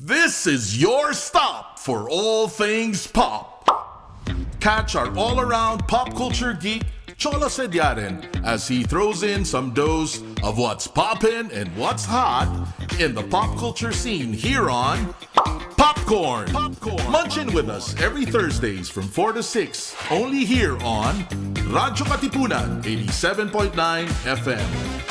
This is your stop for all things pop. Catch our all-around pop culture geek, Cholo Sediaren, as he throws in some dose of what's poppin' and what's hot in the pop culture scene here on Popcorn. Munch in with us every Thursdays from 4 to 6, only here on Radyo Katipunan 87.9 FM.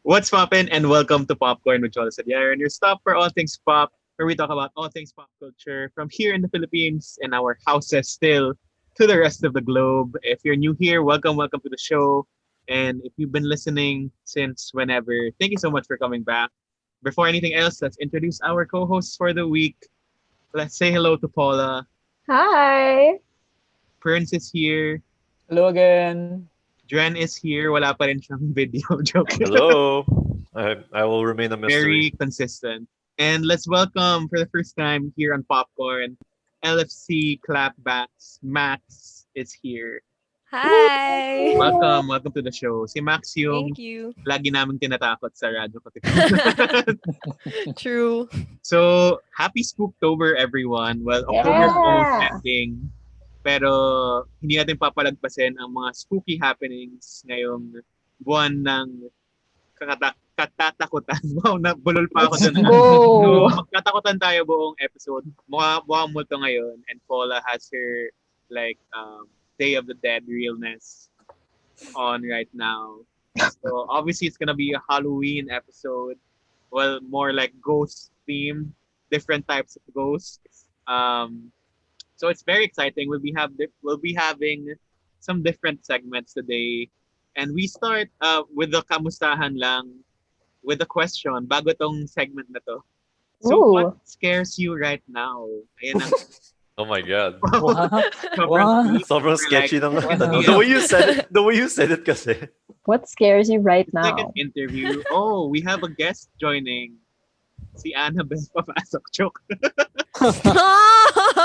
What's poppin', and welcome to Popcorn with Cholo Sediaren, your stop for all things pop, where we talk about all things pop culture from here in the Philippines and our houses still to the rest of the globe. If you're new here, welcome to the show. And if you've been listening since whenever, thank you so much for coming back. Before anything else, let's introduce our co-hosts for the week. Let's say hello to Paula. Hi! Prince is here. Hello again. Dren is here. Wala pa rin siyang video. Joke. Hello. I will remain a mystery. Very consistent. And let's welcome for the first time here on Popcorn, LFC Clapbacks. Max is here. Hi! Welcome to the show. Si Max yung Thank you. lagi naming tinatakot sa radyo Katipunan. True. So, happy Spooktober everyone. Well, October is almost ending. Pero hindi natin papalagpasin ang mga spooky happenings ngayong buwan ng katatakutan. Wow, nabulol pa ako dun. So, magtatakutan tayo buong episode. Mukhang multo ngayon. And Paula has her Day of the Dead realness on right now. So obviously it's gonna be a Halloween episode. Well, more like ghost themed, different types of ghosts. So it's very exciting. We'll be having some different segments today. And we start with the kamustahan lang, with a question bago tong segment na to. So what scares you right now? Ayan ang Oh my god. What? Sobrang sketchy naman. The way you said it kasi. What scares you right It's now? like an interview. Oh, we have a guest joining. Si Annabelle papasok. Joke.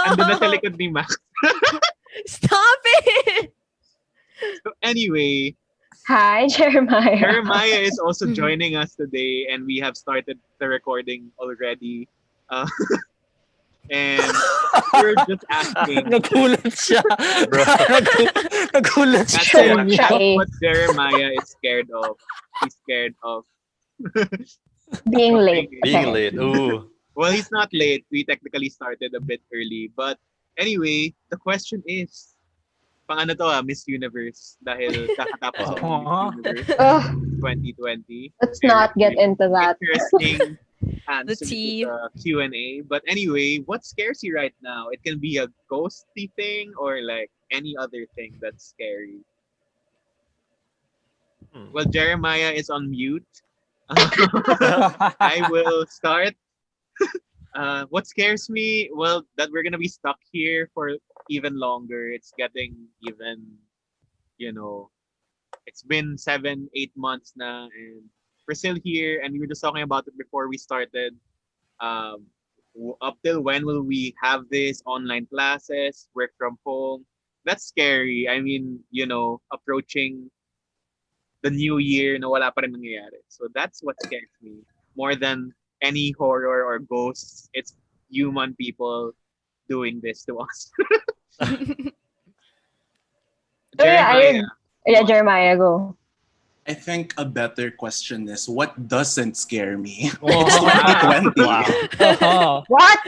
Andun na sa likod ni Max. Stop it! So anyway, Hi, Jeremiah. Jeremiah is also joining us today, and we have started the recording already. And we're just asking. Nagulat siya. Bro. Nagulat That's siya. what Jeremiah is scared of. He's scared of Being late. Being Okay. late. Ooh. Well, he's not late. We technically started a bit early. But anyway, the question is, pang ano to Miss Universe. Dahil kakatapos ng Miss Universe Ugh, 2020. let's not get into that. Interesting answer to tea. the Q&A. But anyway, what scares you right now? It can be a ghosty thing or like any other thing that's scary. Well, Jeremiah is on mute. I will start. What scares me? Well, that we're gonna be stuck here for even longer. It's getting even, it's been 7-8 months now, and we're still here. And we were just talking about it before we started. Up till when will we have this online classes, work from home? That's scary. I mean, approaching the new year, na wala pa rin nangyayari. So that's what scares me more than any horror or ghosts. It's human people doing this to us. Jeremiah. Jeremiah, go. I think a better question is, what doesn't scare me? It's 2020. What?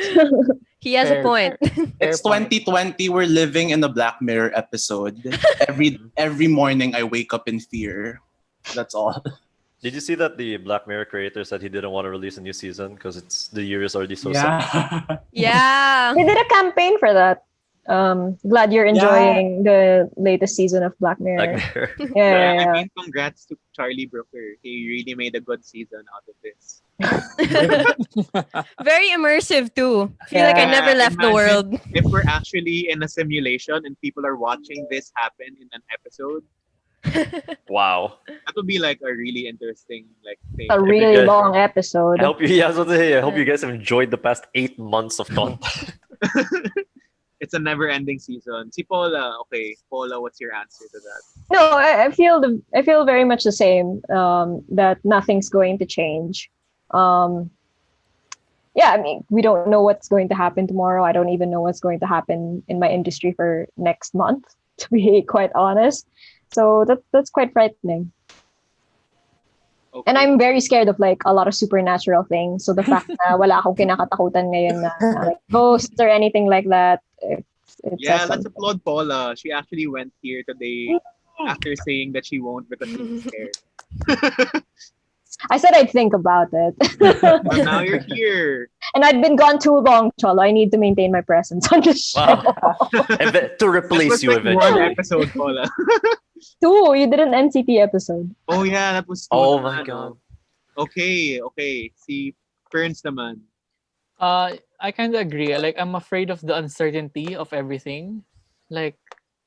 He has a point. It's 2020. We're living in a Black Mirror episode. Every morning I wake up in fear. That's all. Did you see that the Black Mirror creator said he didn't want to release a new season because the year is already so sad? Yeah. They did a campaign for that. Glad you're enjoying the latest season of Black Mirror. Black Mirror. Yeah. I mean, congrats to Charlie Brooker. He really made a good season out of this. Very immersive too. Feel like I Yeah. never left the Imagine world. If we're actually in a simulation and people are watching this happen in an episode, Wow. that would be like a really interesting thing. A really guys- long episode. I hope you guys have enjoyed the past 8 months of content. it's a never-ending season. Si Paula, okay. Paula, what's your answer to that? No, I feel very much the same. That nothing's going to change. Yeah, I mean, we don't know what's going to happen tomorrow. I don't even know what's going to happen in my industry for next month, to be quite honest. So that's quite frightening. Okay. And I'm very scared of like a lot of supernatural things. So the fact na wala akong kinakatakutan ngayon na like ghosts or anything like that, it Yeah, says let's something. applaud Paula. She actually went here today after saying that she won't because she's scared. I said I'd think about it. But now you're here. And I'd been gone too long, Cholo. I need to maintain my presence on the show. Wow. To replace That was you like one eventually. episode, Paula. Two, you did an NCT episode. Oh yeah, that was two Oh naman, my no? god. Okay. Si Kerns naman. I kind of agree. Like, I'm afraid of the uncertainty of everything. Like,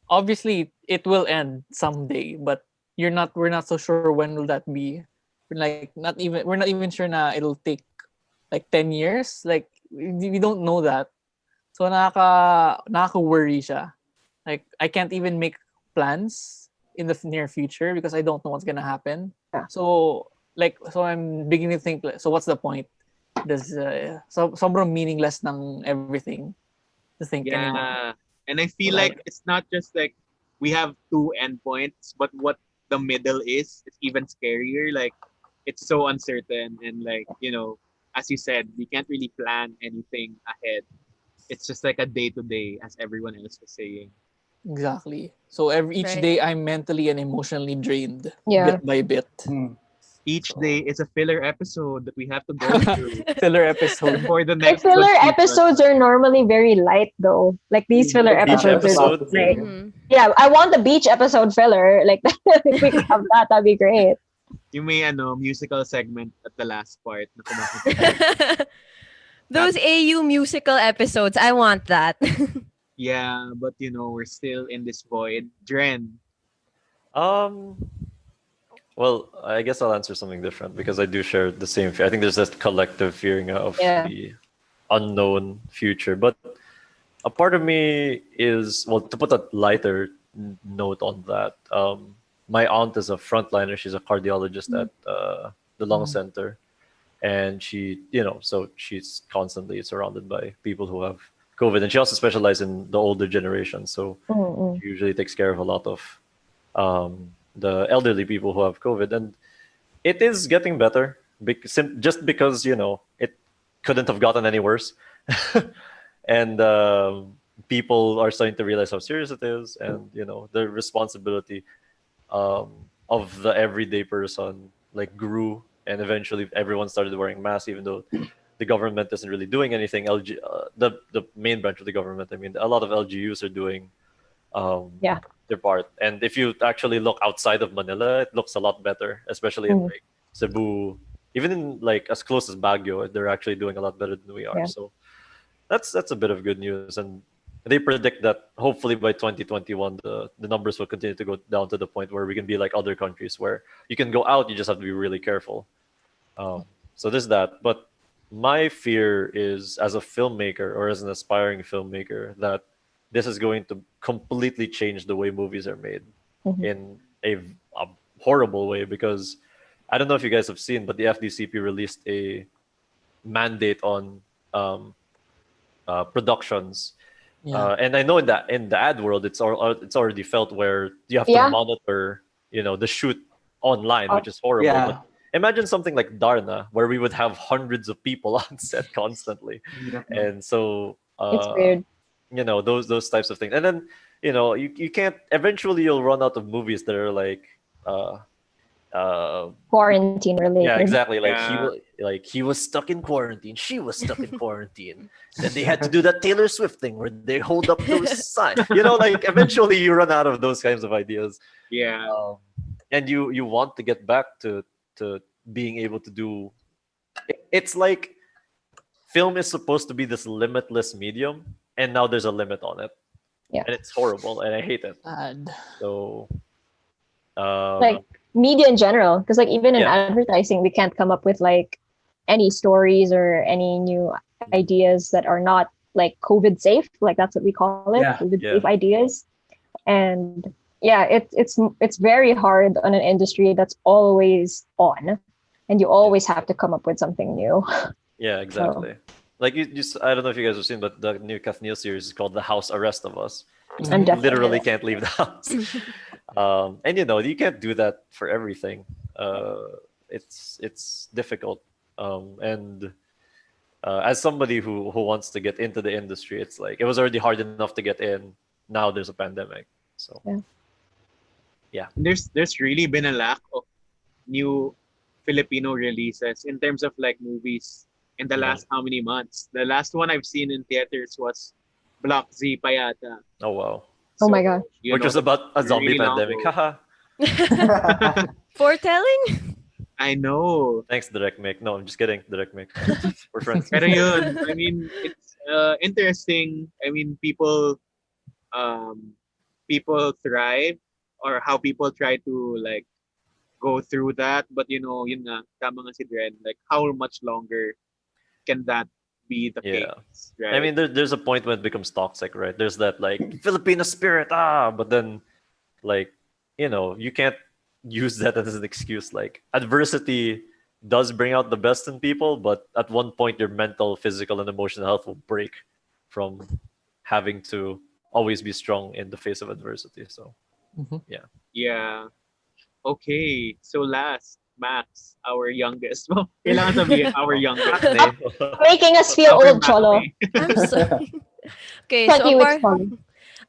obviously, it will end someday, but we're not so sure when will that be. We're not even sure na it'll take like 10 years. Like, we don't know that. So, nakaka-worry siya. Like, I can't even make plans in the near future because I don't know what's gonna happen. Yeah. So I'm beginning to think, so what's the point? There's sobrang meaningless ng everything to think anymore. Yeah. And I feel Like- like it's not just like we have two endpoints, but what the middle is even scarier. Like it's so uncertain and like, as you said, we can't really plan anything ahead. It's just like a day to day, as everyone else was saying. Exactly. So each Right. day I'm mentally and emotionally drained, Yeah. bit by bit. Each day is a filler episode that we have to go through Filler episode. for the Like next good filler season. episodes are normally very light though. Like these filler Beach episodes episode? are like, Mhm. yeah, I want the beach episode filler. Like if we could have that, that'd be great. Yung may musical segment at the last part. Na kumakanta. Those AU musical episodes, I want that. Yeah, but we're still in this void. Dren. Well, I guess I'll answer something different because I do share the same fear. I think there's this collective fearing of Yeah. the unknown future. But a part of me is, well, to put a lighter note on that, my aunt is a frontliner. She's a cardiologist at the lung center. And she, so she's constantly surrounded by people who have COVID. And she also specializes in the older generation. So Mm-mm. she usually takes care of a lot of the elderly people who have COVID. And it is getting better just because, it couldn't have gotten any worse. And people are starting to realize how serious it is. And, the responsibility of the everyday person grew. And eventually everyone started wearing masks, even though the government isn't really doing anything. The main branch of the government, I mean, a lot of LGUs are doing their part. And if you actually look outside of Manila, it looks a lot better, especially in Cebu. Even in as close as Baguio, they're actually doing a lot better than we are. Yeah. So that's a bit of good news. And they predict that hopefully by 2021, the numbers will continue to go down to the point where we can be like other countries where you can go out, you just have to be really careful. So there's that. But my fear is, as a filmmaker or as an aspiring filmmaker, that this is going to completely change the way movies are made in a horrible way. Because I don't know if you guys have seen, but the FDCP released a mandate on productions. Yeah. And I know in the ad world, it's already felt where you have to monitor, the shoot online, which is horrible. Yeah. But imagine something like Darna, where we would have hundreds of people on set constantly, and so It's weird. Those types of things. And then you can't. Eventually, you'll run out of movies that are Quarantine related. yeah, exactly. Yeah. He was stuck in quarantine. She was stuck in quarantine. Then they had to do that Taylor Swift thing where they hold up those signs. Eventually you run out of those kinds of ideas. Yeah. And you want to get back to being able to do. It's like film is supposed to be this limitless medium, and now there's a limit on it. Yeah. And it's horrible, and I hate it. Sad. So. Like media in general, because even in advertising, we can't come up with any stories or any new ideas that are not like COVID safe, like that's what we call it, Yeah, COVID yeah. safe ideas. And yeah, it's very hard on an industry that's always on, and you always have to come up with something new. Yeah, exactly. Like I don't know if you guys have seen, but the new Kathniel series is called The House Arrest of Us. I'm You definitely literally can't leave the house. And you can't do that for everything. It's difficult. And as somebody who wants to get into the industry, it's like it was already hard enough to get in. Now there's a pandemic. So There's really been a lack of new Filipino releases in terms of like movies in the last how many months. The last one I've seen in theaters was Block Z Payata. oh wow. Oh my God. Which was about a zombie really long pandemic. ago. Haha. Foretelling? I know. Thanks, Direct Mick. No, I'm just kidding, Direct Mick. We're friends. Pero yun, I mean, it's interesting. I mean, people thrive, or how people try to like go through that. But yun nga, tama nga si Dren, like how much longer can that be the Yeah. case, right? I mean, there's a point when it becomes toxic, right? There's that like Filipino spirit, but then like, you can't use that as an excuse. Like adversity does bring out the best in people, but at one point your mental, physical, and emotional health will break from having to always be strong in the face of adversity. So Yeah. Okay. So last, Max, our youngest. Well, kailangan sabihin, our youngest. Making us feel Our old, Cholo. Max. I'm sorry. Okay, 20 so weeks coming.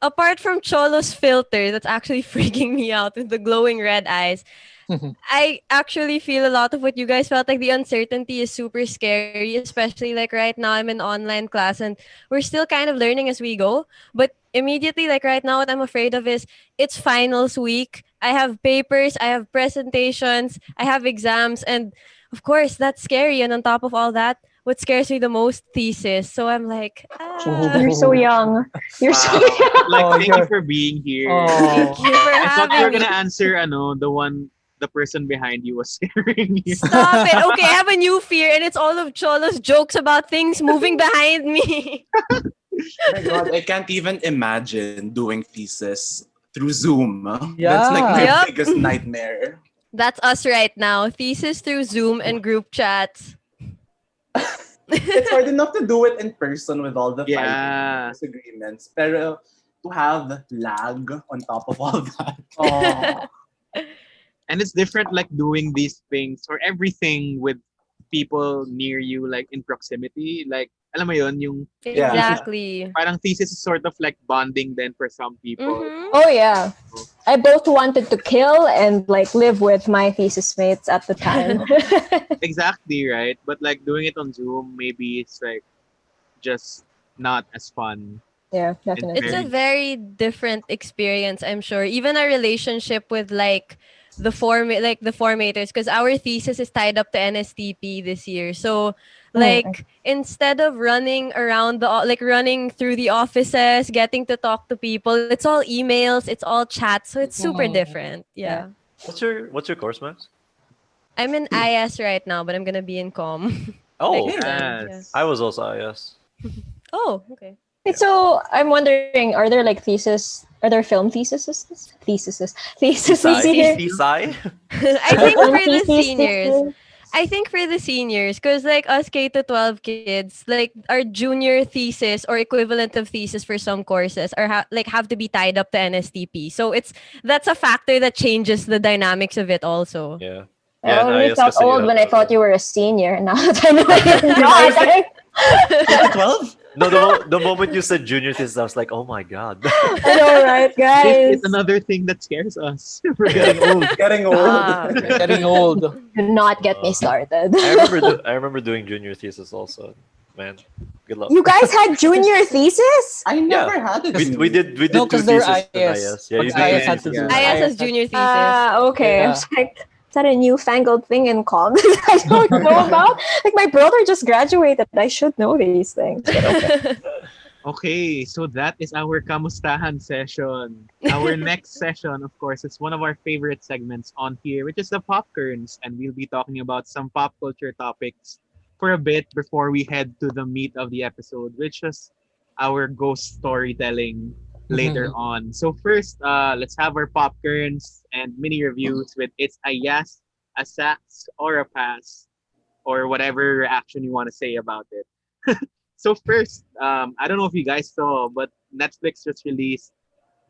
apart from Cholo's filter that's actually freaking me out with the glowing red eyes, I actually feel a lot of what you guys felt. Like the uncertainty is super scary, especially like right now I'm in online class and we're still kind of learning as we go. But immediately, like right now, what I'm afraid of is it's finals week. I have papers, I have presentations, I have exams, and of course that's scary. And on top of all that, what scares me the most, thesis. So I'm like, You're so young. You're so Wow. young. Like, thank you for being here. thank you for I thought you were having gonna me. answer the person behind you was scaring you. Stop it. Okay, I have a new fear, and it's all of Cholo's jokes about things moving behind me. Oh my God, I can't even imagine doing thesis through Zoom. That's like my Yep. biggest nightmare. That's us right now. Thesis through Zoom and group chats. It's hard enough to do it in person with all the Yeah. fighting disagreements. Pero to have lag on top of all that. And it's different, like doing these things or everything with people near you, like in proximity. Like, alam mo yun, yung Yeah. Exactly. parang thesis is sort of like bonding then for some people. Mhm. Oh yeah. I both wanted to kill and like live with my thesis mates at the time. Exactly, right? But like doing it on Zoom, maybe it's like just not as fun. Yeah, definitely. It's a very different experience, I'm sure. Even our relationship with like the formators, because our thesis is tied up to NSTP this year. So like instead of running around running through the offices, getting to talk to people, it's all emails, it's all chat. So it's super different. Yeah. What's your course, Max? I'm in IS right now, but I'm gonna be in com. Oh, Next sem, Yes. I was also IS. Oh, okay. So I'm wondering, are there like film theses here? Pisai? I think for the Theses seniors. here? I think for the seniors, because like us K to 12 kids, like our junior thesis or equivalent of thesis for some courses are have to be tied up to NSTP. So that's a factor that changes the dynamics of it also. Yeah. I and only IS felt kasi you old have when I to- thought you were a senior. Now that I know you're not. 12? No, the moment you said junior thesis, I was like, oh my god. I know, right, This guys? is another thing that scares us. We're getting old. Getting old. Getting old. Do not get me started. I remember doing junior thesis also. Man, good luck. You guys had junior thesis? I never had it. we did No, two 'cause they're theses in IS. IS. Yeah, But you IS did had to Yeah. do. IS has junior thesis. Okay. Yeah. I was like, is that a newfangled thing in com that I don't know about? Like my brother just graduated. I should know these things. But okay. Okay, so that is our kamustahan session. Our next session, of course, is one of our favorite segments on here, which is the pop kerns, and we'll be talking about some pop culture topics for a bit before we head to the meat of the episode, which is our ghost storytelling later on. So first, let's have our popcorns and mini reviews with it's a yes, a sax, or a pass, or whatever reaction you want to say about it. So first, I don't know if you guys saw, but Netflix just released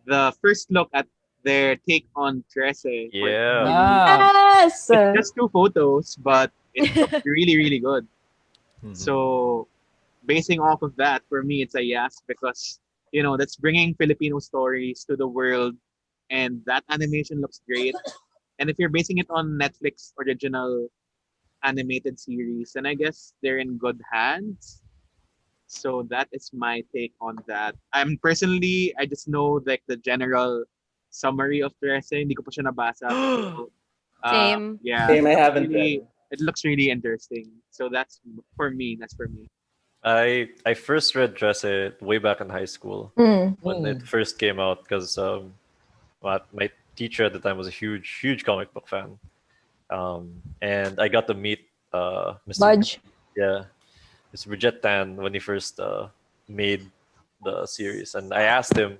the first look at their take on Trese for the Yeah. series. Yes. It's just two photos, but it looks really, really good. Mhm. So basing off of that, for me, it's a yes because that's bringing Filipino stories to the world, and that animation looks great. And if you're basing it on Netflix original animated series, then I guess they're in good hands. So that is my take on that. I just know like the general summary of Trese. Hindi ko pa siya nabasa. So, Same. yeah, Same, I haven't read. it looks really interesting. So that's for me. That's for me. I first read Trese way back in high school Mm. when it first came out because my teacher at the time was a huge comic book fan, and I got to meet Mr. Budge. Yeah, Mr. Bridget Tan when he first made the series, and I asked him.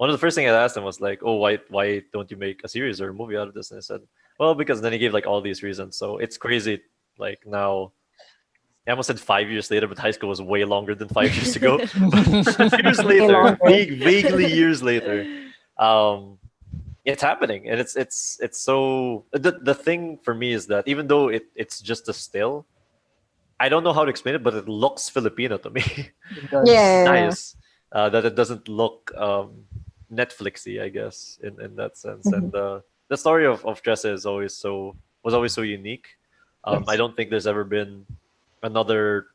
One of the first things I asked him was like, "Oh, why don't you make a series or a movie out of this?" And I said, "Well, because." Then he gave like all these reasons. So it's crazy. Like now, I almost said 5 years later, but high school was way longer than 5 years ago. But years later, longer. vaguely years later, um, it's happening, and it's so. The thing for me is that even though it's just a still, I don't know how to explain it, but it looks Filipino to me. It does. Yeah. Nice that it doesn't look Netflixy, I guess, in that sense. Mhm. And the story of Tressa was always so unique. Yes. I don't think there's ever been another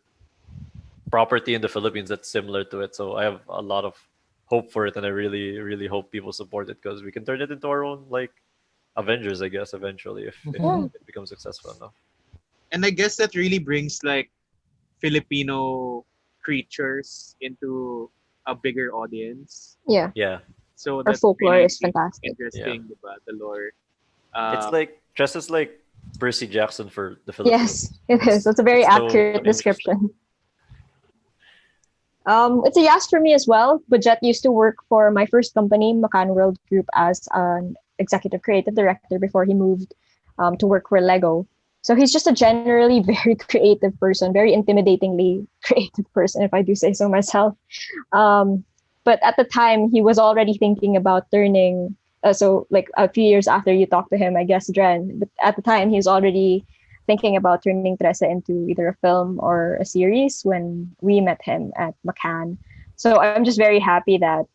property in the Philippines that's similar to it. So I have a lot of hope for it, and I really hope people support it because we can turn it into our own like Avengers, I guess, eventually if Yeah. it becomes successful enough. And I guess that really brings like Filipino creatures into a bigger audience. Yeah. Yeah, So Our that's folklore really is fantastic. interesting, diba? The lore. it's like Tressa's like Percy Jackson for the Philippines. Yes, it is. That's a very It's so accurate interesting. description. It's a yes for me as well. Budget used to work for my first company, Macan World Group, as an executive creative director before he moved to work for Lego. So he's just a generally very creative person, very intimidatingly creative person, if I do say so myself. But at the time, he was already thinking about turning. So, like a few years after you talked to him, I guess, Dren. But at the time, he was already thinking about turning Trese into either a film or a series when we met him at McCann. So I'm just very happy that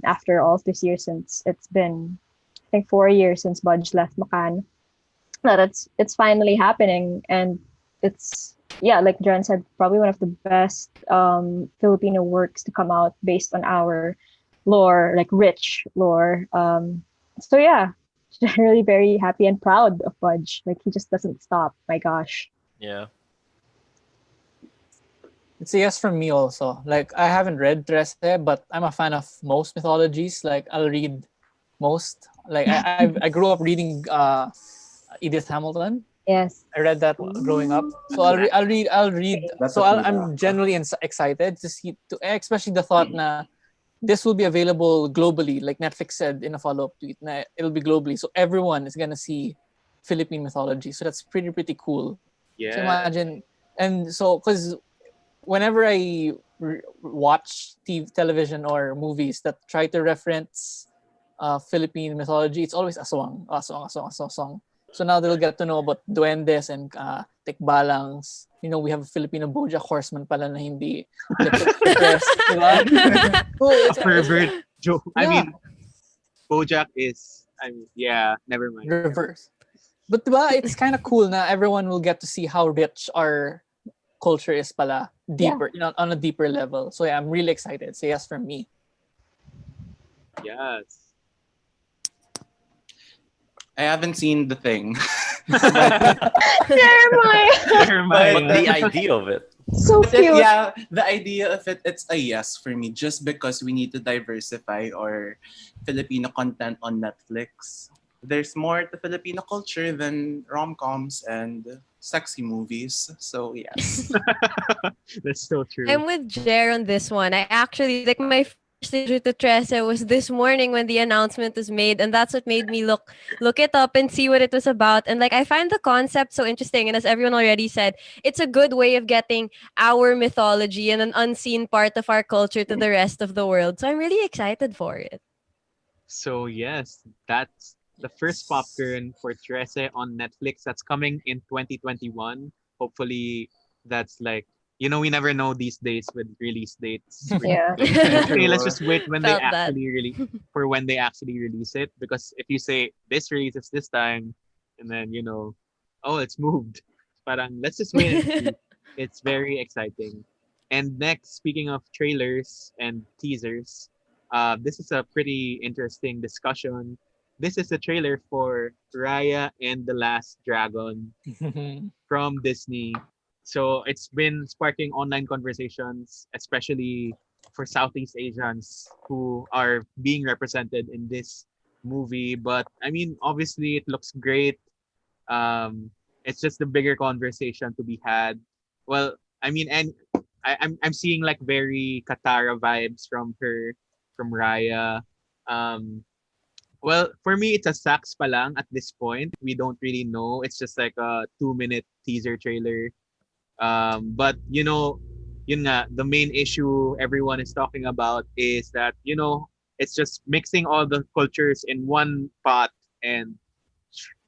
after all this years, since it's been, I think, 4 years since Budge left McCann, that it's finally happening, and it's like Dren said, probably one of the best Filipino works to come out based on our lore, like rich lore. So yeah, generally very happy and proud of Budge. Like he just doesn't stop. My gosh. Yeah. It's a yes from me also. Like I haven't read Trese, but I'm a fan of most mythologies. Like I'll read most. Like I grew up reading Edith Hamilton. Yes. I read that growing up. So I'll read. That's So a I'm genuinely excited to see, especially the thought na this will be available globally, like Netflix said in a follow-up tweet. Na it'll be globally, so everyone is gonna see Philippine mythology. So that's pretty cool. So yeah. imagine, and so because whenever I watch television or movies that try to reference Philippine mythology, it's always aswang, aswang, aswang, aswang, aswang. So now they'll get to know about duendes and tikbalangs. You know, we have a Filipino Bojack horseman pala na hindi depressed, diba? So A it's pervert joke. I Yeah. mean, Bojack is. Yeah. Never mind. reverse. But diba, it's kind of cool na everyone will get to see how rich our culture is pala deeper, on a deeper level. So yeah, I'm really excited. So yes from me. Yes. I haven't seen the thing. Never mind. Never mind. But the idea of it. So But cute. yeah, the idea of it's a yes for me, just because we need to diversify our Filipino content on Netflix. There's more to Filipino culture than rom-coms and sexy movies. So yes. That's so true. I'm with Jer on this one. I actually like my first exposure to Trese was this morning when the announcement was made, and that's what made me look it up and see what it was about. And like I find the concept so interesting. And as everyone already said, it's a good way of getting our mythology and an unseen part of our culture to the rest of the world. So I'm really excited for it. So yes, that's the first popcorn for Trese on Netflix. That's coming in 2021. Hopefully, that's like we never know these days with release dates. Yeah. Okay, let's just wait when they Felt that. actually release it. Because if you say this releases this time, and then oh, it's moved. Parang let's just wait and see. It's very exciting. And next, speaking of trailers and teasers, this is a pretty interesting discussion. This is a trailer for Raya and the Last Dragon from Disney. So it's been sparking online conversations, especially for Southeast Asians who are being represented in this movie. But I mean, obviously, it looks great. It's just a bigger conversation to be had. Well, I mean, and I'm seeing like very Katara vibes from Raya. Um, well, for me, it's a sax pa lang at this point. We don't really know. It's just like a 2-minute teaser trailer. But yun nga, the main issue everyone is talking about is that it's just mixing all the cultures in one pot and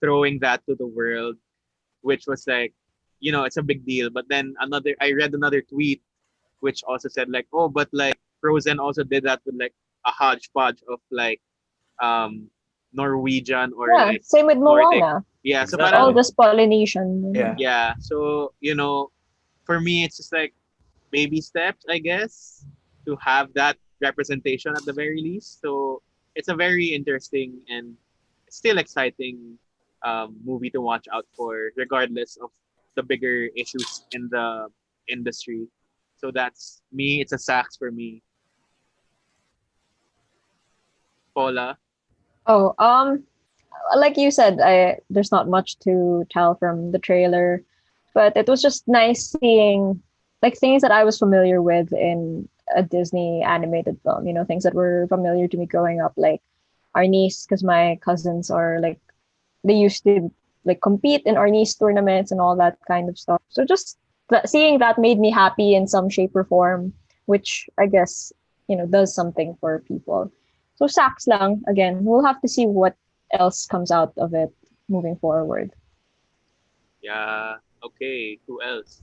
throwing that to the world, which was like, it's a big deal. But then I read another tweet which also said like, oh, but like Frozen also did that with like a hodgepodge of like um Norwegian or Yeah, like same with Nordic. Moana. Yeah, so Exactly. All parang just Polynesian. Yeah. yeah, so for me it's just like baby steps, I guess, to have that representation at the very least. So it's a very interesting and still exciting movie to watch out for, regardless of the bigger issues in the industry. So that's me. It's a sax for me. Paula. Oh, like you said, there's not much to tell from the trailer, but it was just nice seeing like things that I was familiar with in a Disney animated film. Things that were familiar to me growing up, like Arnis, because my cousins are like they used to like compete in Arnis tournaments and all that kind of stuff. So just seeing that made me happy in some shape or form, which I guess does something for people. So sax lang again. We'll have to see what else comes out of it moving forward. Yeah. Okay. Who else?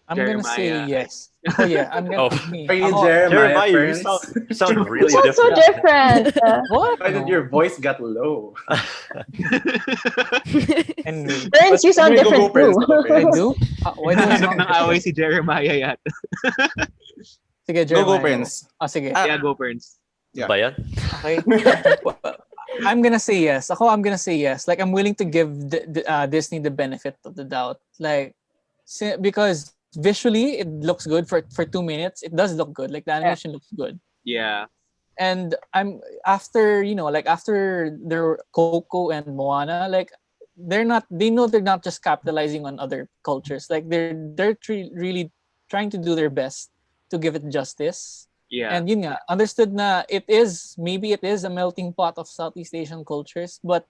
I'm gonna say Jeremiah. yes. Oh yeah, I'm gonna. Oh. Me. Are you Ako- Jeremiah, Jeremiah, you friends? sound It really sounds so different. different. What? Why did No. your voice get low? And me. Friends, you sound Go, different Prince, too. go, I Prince. do? Why do I Hinahanap sound ng away si Jeremiah yata. Sige, Go, Jeremiah. Prince. Sige. Yeah, go Prince. Yeah. Ba yan? Okay. I'm gonna say yes. I'm gonna say yes. Like I'm willing to give Disney the benefit of the doubt. Like because visually it looks good for 2 minutes. It does look good. Like the animation looks good. Yeah. And I'm after after their Coco and Moana, like they know they're not just capitalizing on other cultures. Like they're really trying to do their best to give it justice. Yeah. And yun nga, understood na maybe it is a melting pot of Southeast Asian cultures, but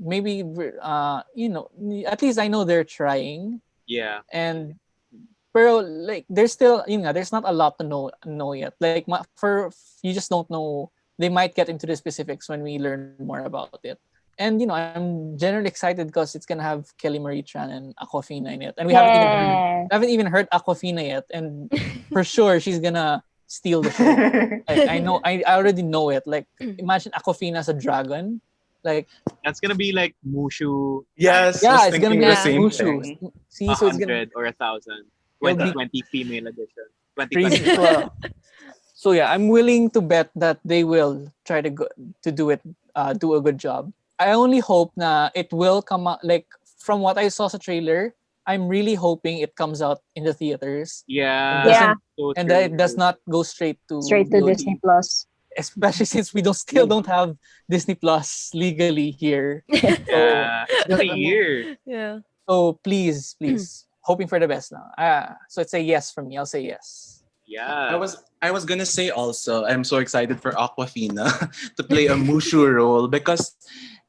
maybe at least I know they're trying. Yeah. And pero like there's still there's not a lot to know yet. Like you just don't know. They might get into the specifics when we learn more about it. And I'm generally excited because it's gonna have Kelly Marie Tran and Aquafina in it, and we haven't even heard Aquafina yet. And for sure she's gonna steal the show. Like I already know it. Like imagine Aquafina as a dragon. Like That's gonna be like Mushu. Yes. yeah, was it's gonna thinking be the like same Mushu. thing. See, so it's gonna 100 or 1,000. It'll be 2020 female edition. crazy 2020. to So yeah, I'm willing to bet that they will try to do it, do a good job. I only hope na it will come out, like from what I saw sa trailer, I'm really hoping it comes out in the theaters. Yeah. Yeah. So And true. that it does not go straight to Straight to VOD. Disney Plus. especially since we still don't have Disney Plus legally here. Yeah, it's been a year. Yeah. So please, hoping for the best now. So it's a yes from me. I'll say yes. Yeah. I was gonna say also, I'm so excited for Aquafina to play a Mushu role because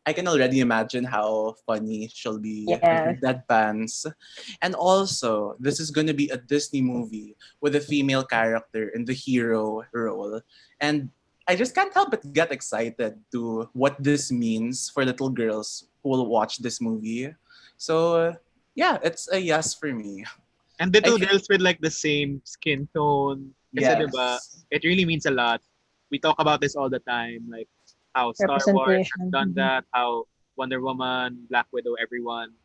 I can already imagine how funny she'll be with her Yeah. deadpans. And also, this is gonna be a Disney movie with a female character in the hero role. And I just can't help but get excited to what this means for little girls who will watch this movie. So yeah, it's a yes for me. And the I two feel- girls with like the same skin tone. Kasi diba, Yes. it really means a lot. We talk about this all the time, like how Star Wars has Representation. done Mhm. that, how Wonder Woman, Black Widow, everyone.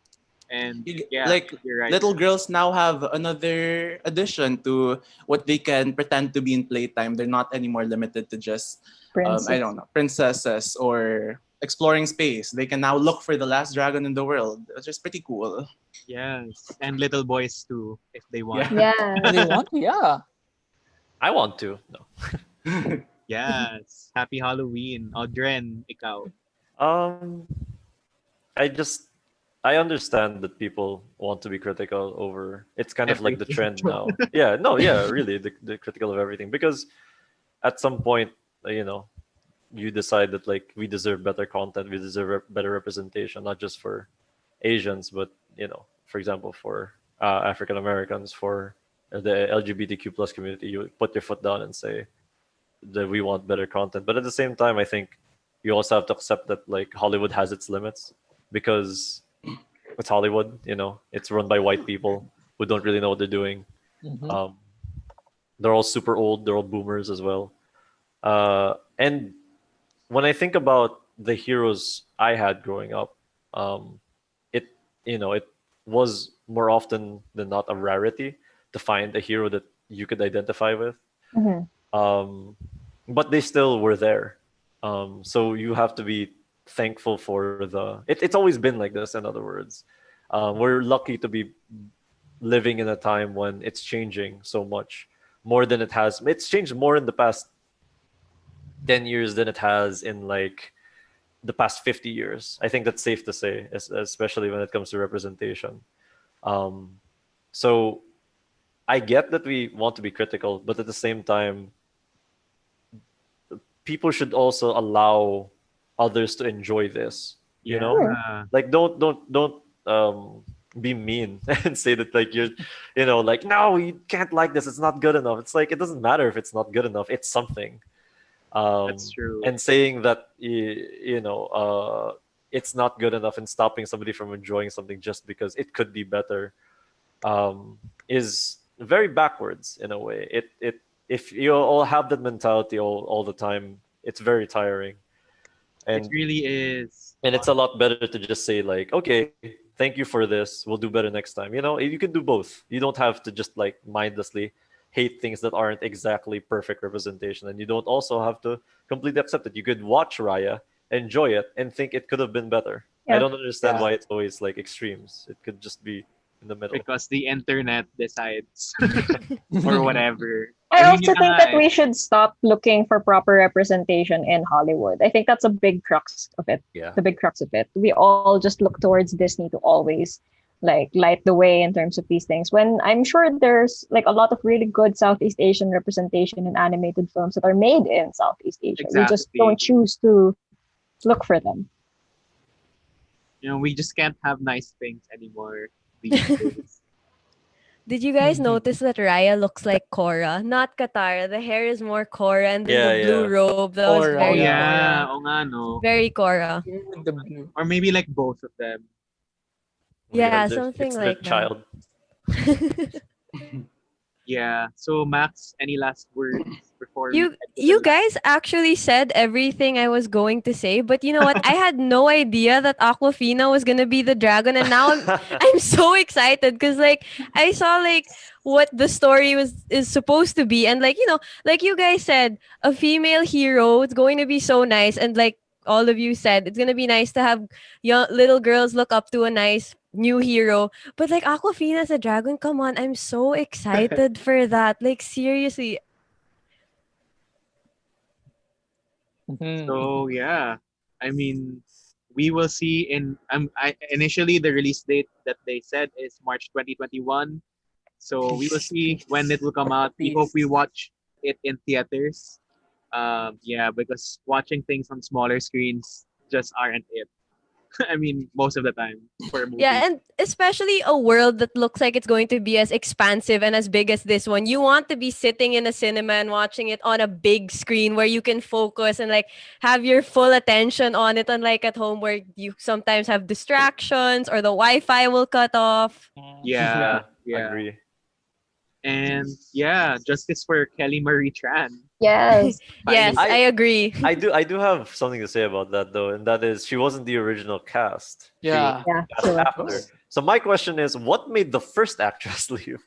And yeah, Like you're right. little girls now have another addition to what they can pretend to be in playtime. They're not anymore limited to just I Princess. don't know, princesses or exploring space. They can now look for the last dragon in the world, which is pretty cool. Yes. And little boys too, if they want. Yeah. Oh, they Yeah. want to? Yeah. I want to. No. Yes. Happy Halloween. Audren, ikaw. Um, I just I understand that people want to be critical over. It's kind of like the Everything. trend now. Yeah, no, yeah, really, the critical of everything because at some point, you know, you decide that like we deserve better content, we deserve better representation, not just for Asians, but for example, for African Americans, for the LGBTQ plus community. You put your foot down and say that we want better content, but at the same time, I think you also have to accept that like Hollywood has its limits because it's Hollywood. It's run by white people who don't really know what they're doing. Mhm. Um, they're all super old. They're all boomers as well. And when I think about the heroes I had growing up, it it was more often than not a rarity to find a hero that you could identify with. Mhm. Um, but they still were there. So you have to be thankful for it's always been like this. In other words, we're lucky to be living in a time when it's changing so much more than it has. It's changed more in the past 10 years than it has in like the past 50 years. I think that's safe to say, especially when it comes to representation. Um, so I get that we want to be critical, but at the same time, people should also allow others to enjoy this. Yeah. Like don't be mean and say that like you're like no, you can't like this. It's not good enough. It's like it doesn't matter if it's not good enough. It's something. That's true. And saying that it's not good enough and stopping somebody from enjoying something just because it could be better is very backwards in a way. It if you all have that mentality all the time, it's very tiring. It And really is. and it's a lot better to just say like, okay, thank you for this. We'll do better next time. You can do both. You don't have to just like mindlessly hate things that aren't exactly perfect representation, and you don't also have to completely accept it. You could watch Raya, enjoy it, and think it could have been better. I Yeah. don't understand Yeah. why it's always like extremes. It could just be in the middle. Because the internet decides or whatever. I mean, also yun na think nga that eh. we should stop looking for proper representation in Hollywood. I think that's a big crux of it. Yeah. The big crux of it. We all just look towards Disney to always like light the way in terms of these things. When I'm sure there's like a lot of really good Southeast Asian representation in animated films that are made in Southeast Asia. We just Exactly. don't choose to look for them. We just can't have nice things anymore these days. Did you guys notice that Raya looks like Korra? Not Katara. The hair is more Korra, and then Yeah, the blue yeah. robe, that was Korra, Oh very yeah, Korra. oh nga no. Very Korra. The blue. Or maybe like both of them. Yeah, It's something their like that. child. Yeah. So Max, any last words before we You head to you the guys actually said everything I was going to say, but you know what? I had no idea that Aquafina was gonna be the dragon, and now I'm so excited because like I saw like what the story is supposed to be, and like like you guys said, a female hero. It's going to be so nice, and like all of you said, it's gonna be nice to have young little girls look up to a nice new hero. But like Aquafina as a dragon, come on, I'm so excited for that. Like seriously, Mhm. So yeah, I mean, we will see in initially the release date that they said is March 2021. So we will see when it will come out. We hope we watch it in theaters. Yeah, because watching things on smaller screens just aren't it. I mean, most of the time for a movie. Yeah, and especially a world that looks like it's going to be as expansive and as big as this one. You want to be sitting in a cinema and watching it on a big screen where you can focus and like have your full attention on it, unlike at home where you sometimes have distractions or the Wi-Fi will cut off. Yeah, Yeah, yeah. agree. And yeah, justice for Kelly Marie Tran. Yes. Yes, Finally. I agree. I do have something to say about that though, and that is she wasn't the original cast. She was Yeah. Yeah. cast She left. after. So my question is, what made the first actress leave?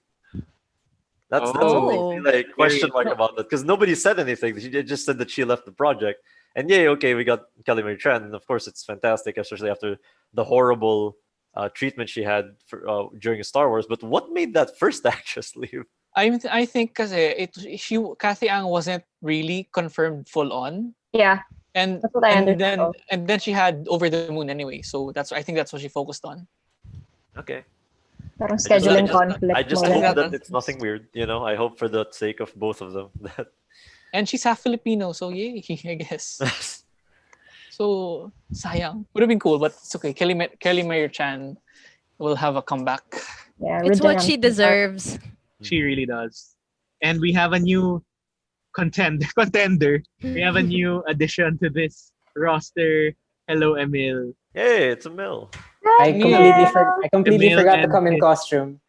That's a big Oh. like Very question mark about that because nobody said anything. She just said that she left the project, and yay, okay, we got Kelly Marie Tran, and of course it's fantastic, especially after the horrible treatment she had during Star Wars. But what made that first actress leave? I think kasi Kathy Ang wasn't really confirmed full on. Yeah. And That's what I and understand. then and then she had Over the Moon anyway. So I think that's what she focused on. Okay, Parang I just, I scheduling just, conflict I just mo hope rin. that it's nothing weird. I hope for the sake of both of them that. And she's half Filipino, so yay, I guess. So sayang. Would have been cool, but it's okay. Kelly Mayer Chan will have a comeback. Yeah, It's what she redemption arc. deserves. She really does. And we have a new contender. We have a new addition to this roster. Hello, Emil. Hey, it's a mill. I completely Emil forgot to and come in his- costume.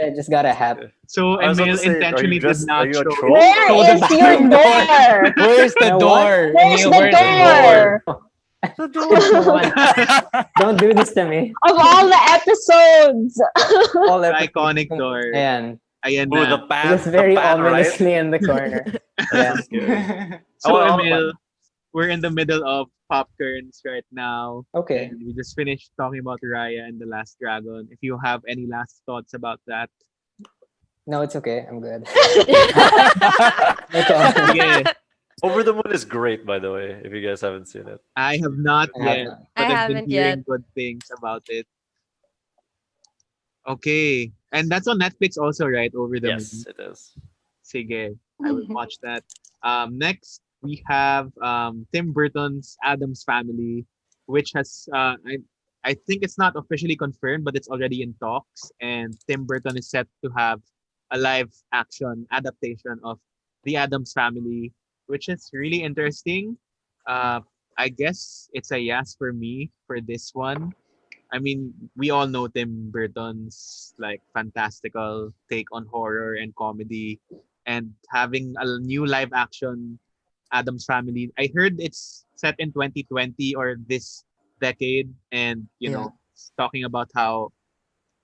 I just got a hat. So I was about Emil to say, intentionally did not are you a show. troll? Where Oh, the is your door? Where's the You know what? door? Where's Emil, the door? Come on. Don't do this to me. Of all the episodes. All The episodes. iconic door. Ayan. Ayan Ooh, na. the pan, Just very the pan, right? ominously in the corner. Yeah. So scary. So Oh, Emil, we're in the middle of Popcorns right now. Okay. And we just finished talking about Raya and the Last Dragon. If you have any last thoughts about that. No, it's okay. I'm good. No comment. Sige. Over the Moon is great, by the way. If you guys haven't seen it, I have not I have yet, not. but I I've been haven't hearing yet. good things about it. Okay. And that's on Netflix also, right? Over the yes, Moon. it is. Sige. I will watch that. Next, we have Tim Burton's Adam's Family, which has I think it's not officially confirmed, but it's already in talks. And Tim Burton is set to have a live action adaptation of the Adams Family, which is really interesting. I guess it's a yes for me for this one. I mean, we all know Tim Burton's like fantastical take on horror and comedy, and having a new live action Adams Family. I heard it's set in 2020 or this decade, and it's talking about how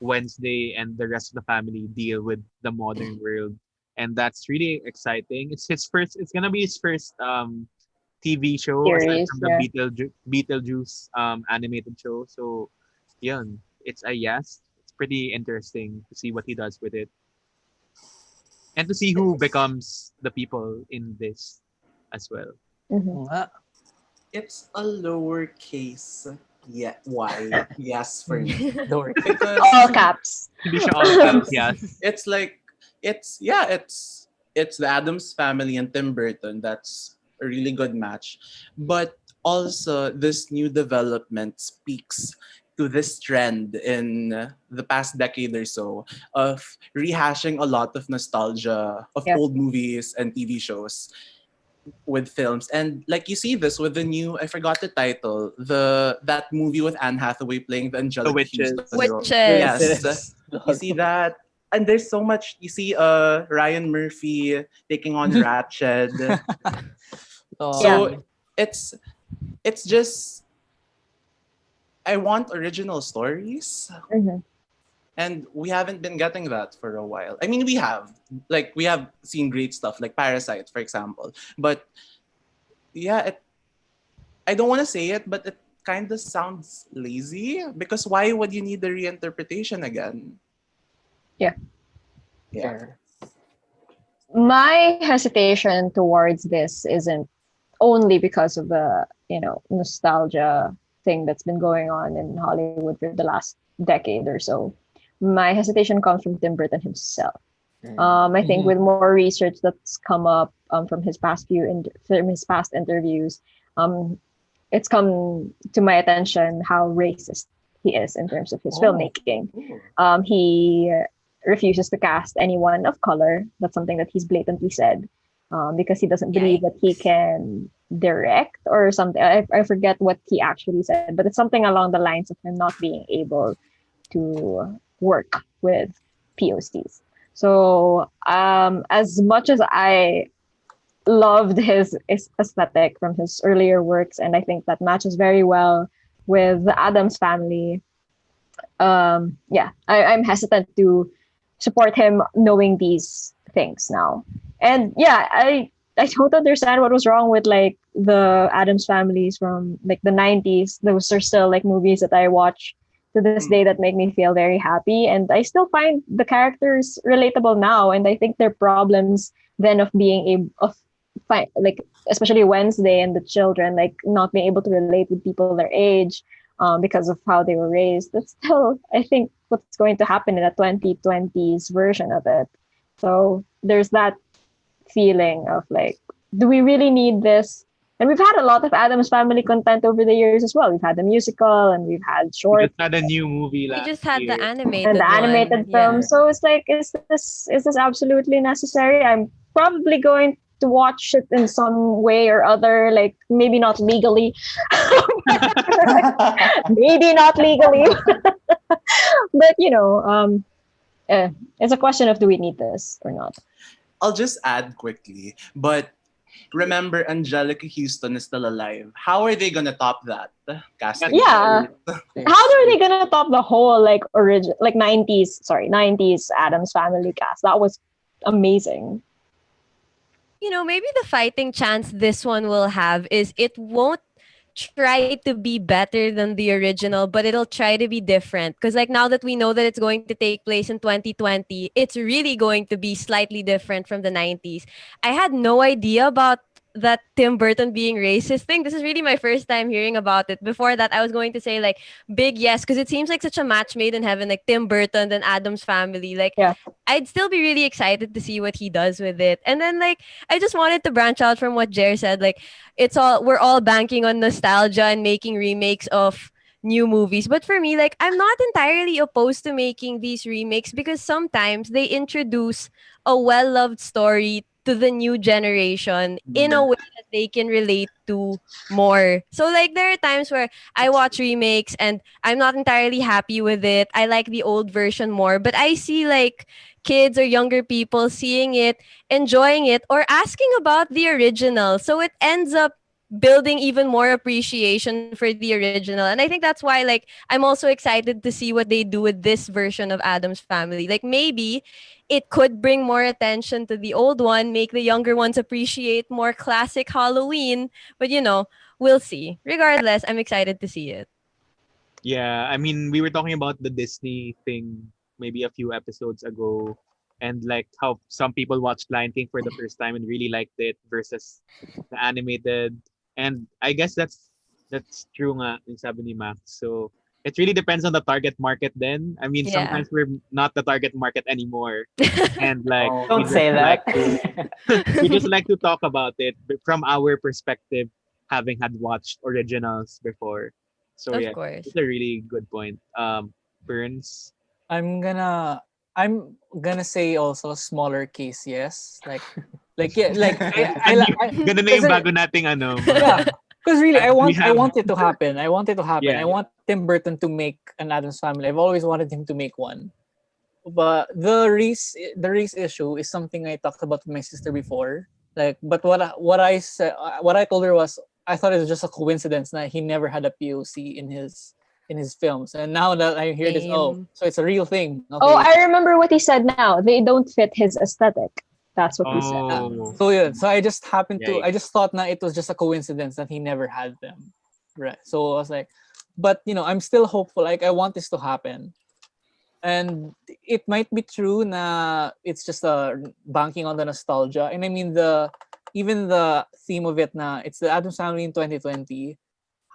Wednesday and the rest of the family deal with the modern world, and that's really exciting. It's his first. It's gonna be his first TV show aside Series, from the yeah. Beetlejuice animated show. So, yun, it's a yes. It's pretty interesting to see what he does with it, and to see who becomes the people in this as well. Mhm. It's a lowercase y. Yes, for me. Door. Because All caps. Hindi siya all caps, yes. it's like it's the Adams Family and Tim Burton. That's a really good match. But also this new development speaks to this trend in the past decade or so of rehashing a lot of nostalgia of Yeah. old movies and TV shows with films. And like you see this with the new, I forgot the title, that movie with Anne Hathaway playing the Angelic Witches. Houston role. Witches. Yes. You see that, and there's so much. You see, Ryan Murphy taking on Ratched. So it's just, I want original stories, Mhm. and we haven't been getting that for a while. I mean, we have seen great stuff like Parasite, for example, but yeah, I don't want to say it, but it kind of sounds lazy because why would you need the reinterpretation again? Yeah. Yeah. Fair. My hesitation towards this isn't only because of the nostalgia thing that's been going on in Hollywood for the last decade or so. My hesitation comes from Tim Burton himself. I think with more research that's come up from his past interviews, it's come to my attention how racist he is in terms of his filmmaking. He refuses to cast anyone of color. That's something that he's blatantly said, because he doesn't believe that he can direct or something. I forget what he actually said, but it's something along the lines of him not being able to work with POCs. So as much as I loved his aesthetic from his earlier works, and I think that matches very well with the Addams Family, I'm hesitant to support him knowing these things now. And yeah, I don't understand what was wrong with like the Addams Families from like the 90s. Those are still like movies that I watch to this day that make me feel very happy, and I still find the characters relatable now. And I think their problems then of being able of like especially Wednesday and the children like not being able to relate with people their age, because of how they were raised. That's still, I think, what's going to happen in a 2020s version of it. So there's that feeling of like, do we really need this? And we've had a lot of Addams Family content over the years as well. We've had the musical and we've had We shorts just had a new movie We last just had year. the animated and the one. animated film. So it's like, is this absolutely necessary? I'm probably going to watch it in some way or other, like maybe not legally. Maybe not legally. But it's a question of do we need this or not. I'll just add quickly, but remember Angelica Houston is still alive. How are they gonna top that casting? Yeah. How are they gonna top the whole like original like 90s Addams Family cast? That was amazing. Maybe the fighting chance this one will have is it won't try to be better than the original, but it'll try to be different. Because like now that we know that it's going to take place in 2020, it's really going to be slightly different from the 90s. I had no idea about that Tim Burton being racist thing. This is really my first time hearing about it. Before that, I was going to say like big yes, because it seems like such a match made in heaven, like Tim Burton and Addams Family. Like Yeah. I'd still be really excited to see what he does with it. And then like I just wanted to branch out from what Jer said. Like we're all banking on nostalgia and making remakes of new movies. But for me, like I'm not entirely opposed to making these remakes because sometimes they introduce a well-loved story to the new generation in a way that they can relate to more. So like there are times where I watch remakes and I'm not entirely happy with it. I like the old version more, but I see like kids or younger people seeing it, enjoying it, or asking about the original. So it ends up building even more appreciation for the original. And I think that's why like I'm also excited to see what they do with this version of Addams Family. Like maybe it could bring more attention to the old one, make the younger ones appreciate more classic Halloween. But we'll see. Regardless, I'm excited to see it. Yeah, I mean, we were talking about the Disney thing maybe a few episodes ago, and like how some people watched Lion King for the first time and really liked it versus the animated. And I guess that's true nga, yung sabi ni Max. So it really depends on the target market then. I mean, Yeah. sometimes we're not the target market anymore. And like Oh, we don't just say that. like to we just like to talk about it from our perspective, having had watched originals before. So Of yeah, course. it's a really good point. Burns. I'm gonna say also smaller case, yes. Like yeah, like Ganda na yung bago nating ano. yeah, because really I We want have it to happen. I want it to happen. Yeah. I want Tim Burton to make an Addams Family. I've always wanted him to make one. But the race issue is something I talked about with my sister before. Like, but what I said, what I told her was I thought it was just a coincidence that he never had a POC in his films, and now that I hear this, Same. so it's a real thing. Okay. Oh, I remember what he said now. They don't fit his aesthetic. That's what he said. Oh. So yeah, so I just happened to I Yikes. just thought that it was just a coincidence that he never had them. Right. So I was like, but I'm still hopeful. Like I want this to happen. And it might be true na it's just banking on the nostalgia. And I mean even the theme of it na it's the Addams Family in 2020.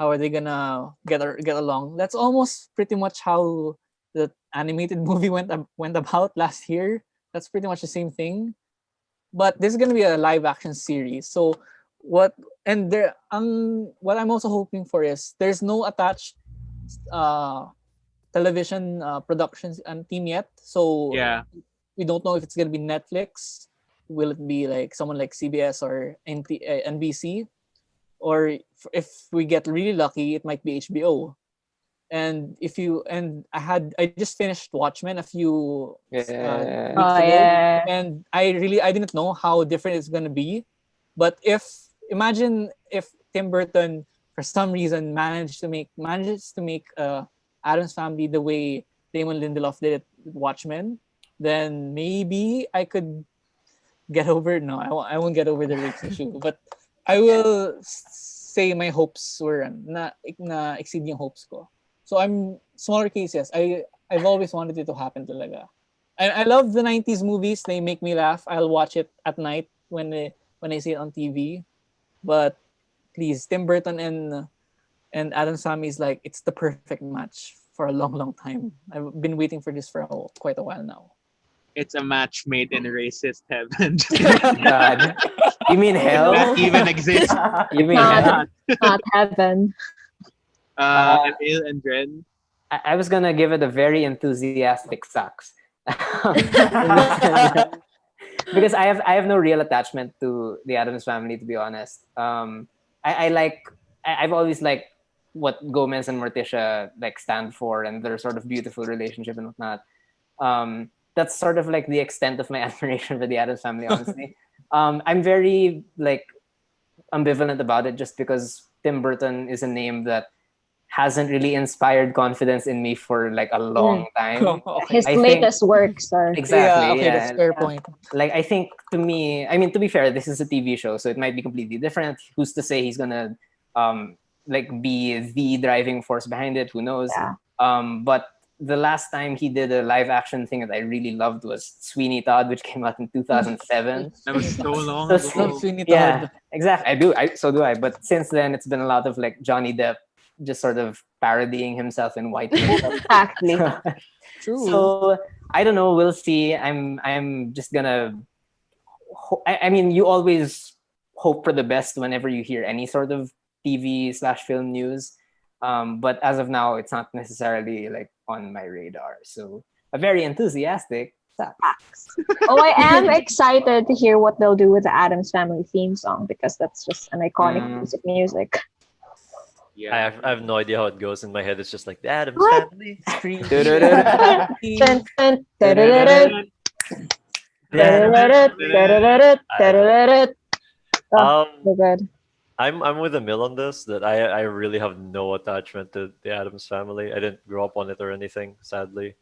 How are they gonna get along? That's almost pretty much how the animated movie went about last year. That's pretty much the same thing. But this is gonna be a live action series. So what and there what I'm also hoping for is there's no attached uh television productions and team yet. So Yeah. we don't know if it's gonna be Netflix. Will it be like someone like CBS or NBC? Or if we get really lucky, it might be HBO. And I just finished Watchmen a few Yeah. weeks Oh ago, yeah. and I didn't know how different it's gonna be. But imagine if Tim Burton for some reason manages to make Adam's Family the way Damon Lindelof did it with Watchmen, then maybe I could get over. No, I won't get over the race issue, but I will say my hopes were na exceed yung hopes ko. So I'm smaller cases. I've always wanted it to happen talaga. I love the 90s movies. They make me laugh. I'll watch it at night when I see it on TV. But please, Tim Burton and Adam Sandler is like it's the perfect match for a long time. I've been waiting for this for quite a while now. It's a match made in racist heaven. God. You mean hell? That even exists. You mean Not, hell? not heaven. Emil and Dren. I was gonna give it a very enthusiastic sucks. Because I have no real attachment to the Addams Family, to be honest. I've always liked what Gomez and Morticia like stand for and their sort of beautiful relationship and whatnot. That's sort of like the extent of my admiration for the Addams Family, honestly. I'm very like ambivalent about it just because Tim Burton is a name that hasn't really inspired confidence in me for like a long time. Okay. His I think- latest works are Exactly. Yeah, okay, yeah. that's a fair point. Like I think to me, I mean to be fair, this is a TV show, so it might be completely different. Who's to say he's gonna like be the driving force behind it? Who knows? Yeah. But the last time he did a live action thing that I really loved was Sweeney Todd, which came out in 2007. That was so long So ago. Love Sweeney Yeah, Todd. exactly. So do I. But since then, it's been a lot of like Johnny Depp just sort of parodying himself in white makeup. exactly. True. So I don't know. We'll see. I'm just gonna. I mean, you always hope for the best whenever you hear any sort of TV/film news. But as of now, it's not necessarily like on my radar. So a very enthusiastic. Oh, I am excited to hear what they'll do with the Addams Family theme song because that's just an iconic piece of music. Yeah. I have no idea how it goes in my head. It's just like the Addams What? Family. Dun, dun, da-da-da-da, da-da-da-da, da-da-da-da. Oh, so good. I'm with Emil on this. That I really have no attachment to the Addams Family. I didn't grow up on it or anything. Sadly,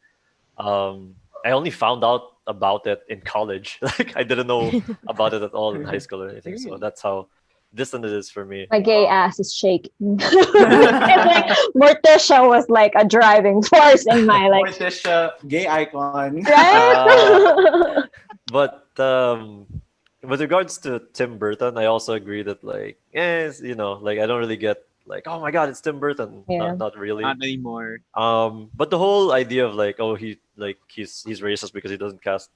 I only found out about it in college. Like I didn't know about it at all in high school or anything. So that's how distant it is for me. My gay ass is shaking. It's like Morticia was like a driving force in my like Morticia, gay icon. right. But with regards to Tim Burton, I also agree that like, like I don't really get like, oh my god, it's Tim Burton. Yeah. Not really. Not anymore. But the whole idea of like, oh, he's racist because he doesn't cast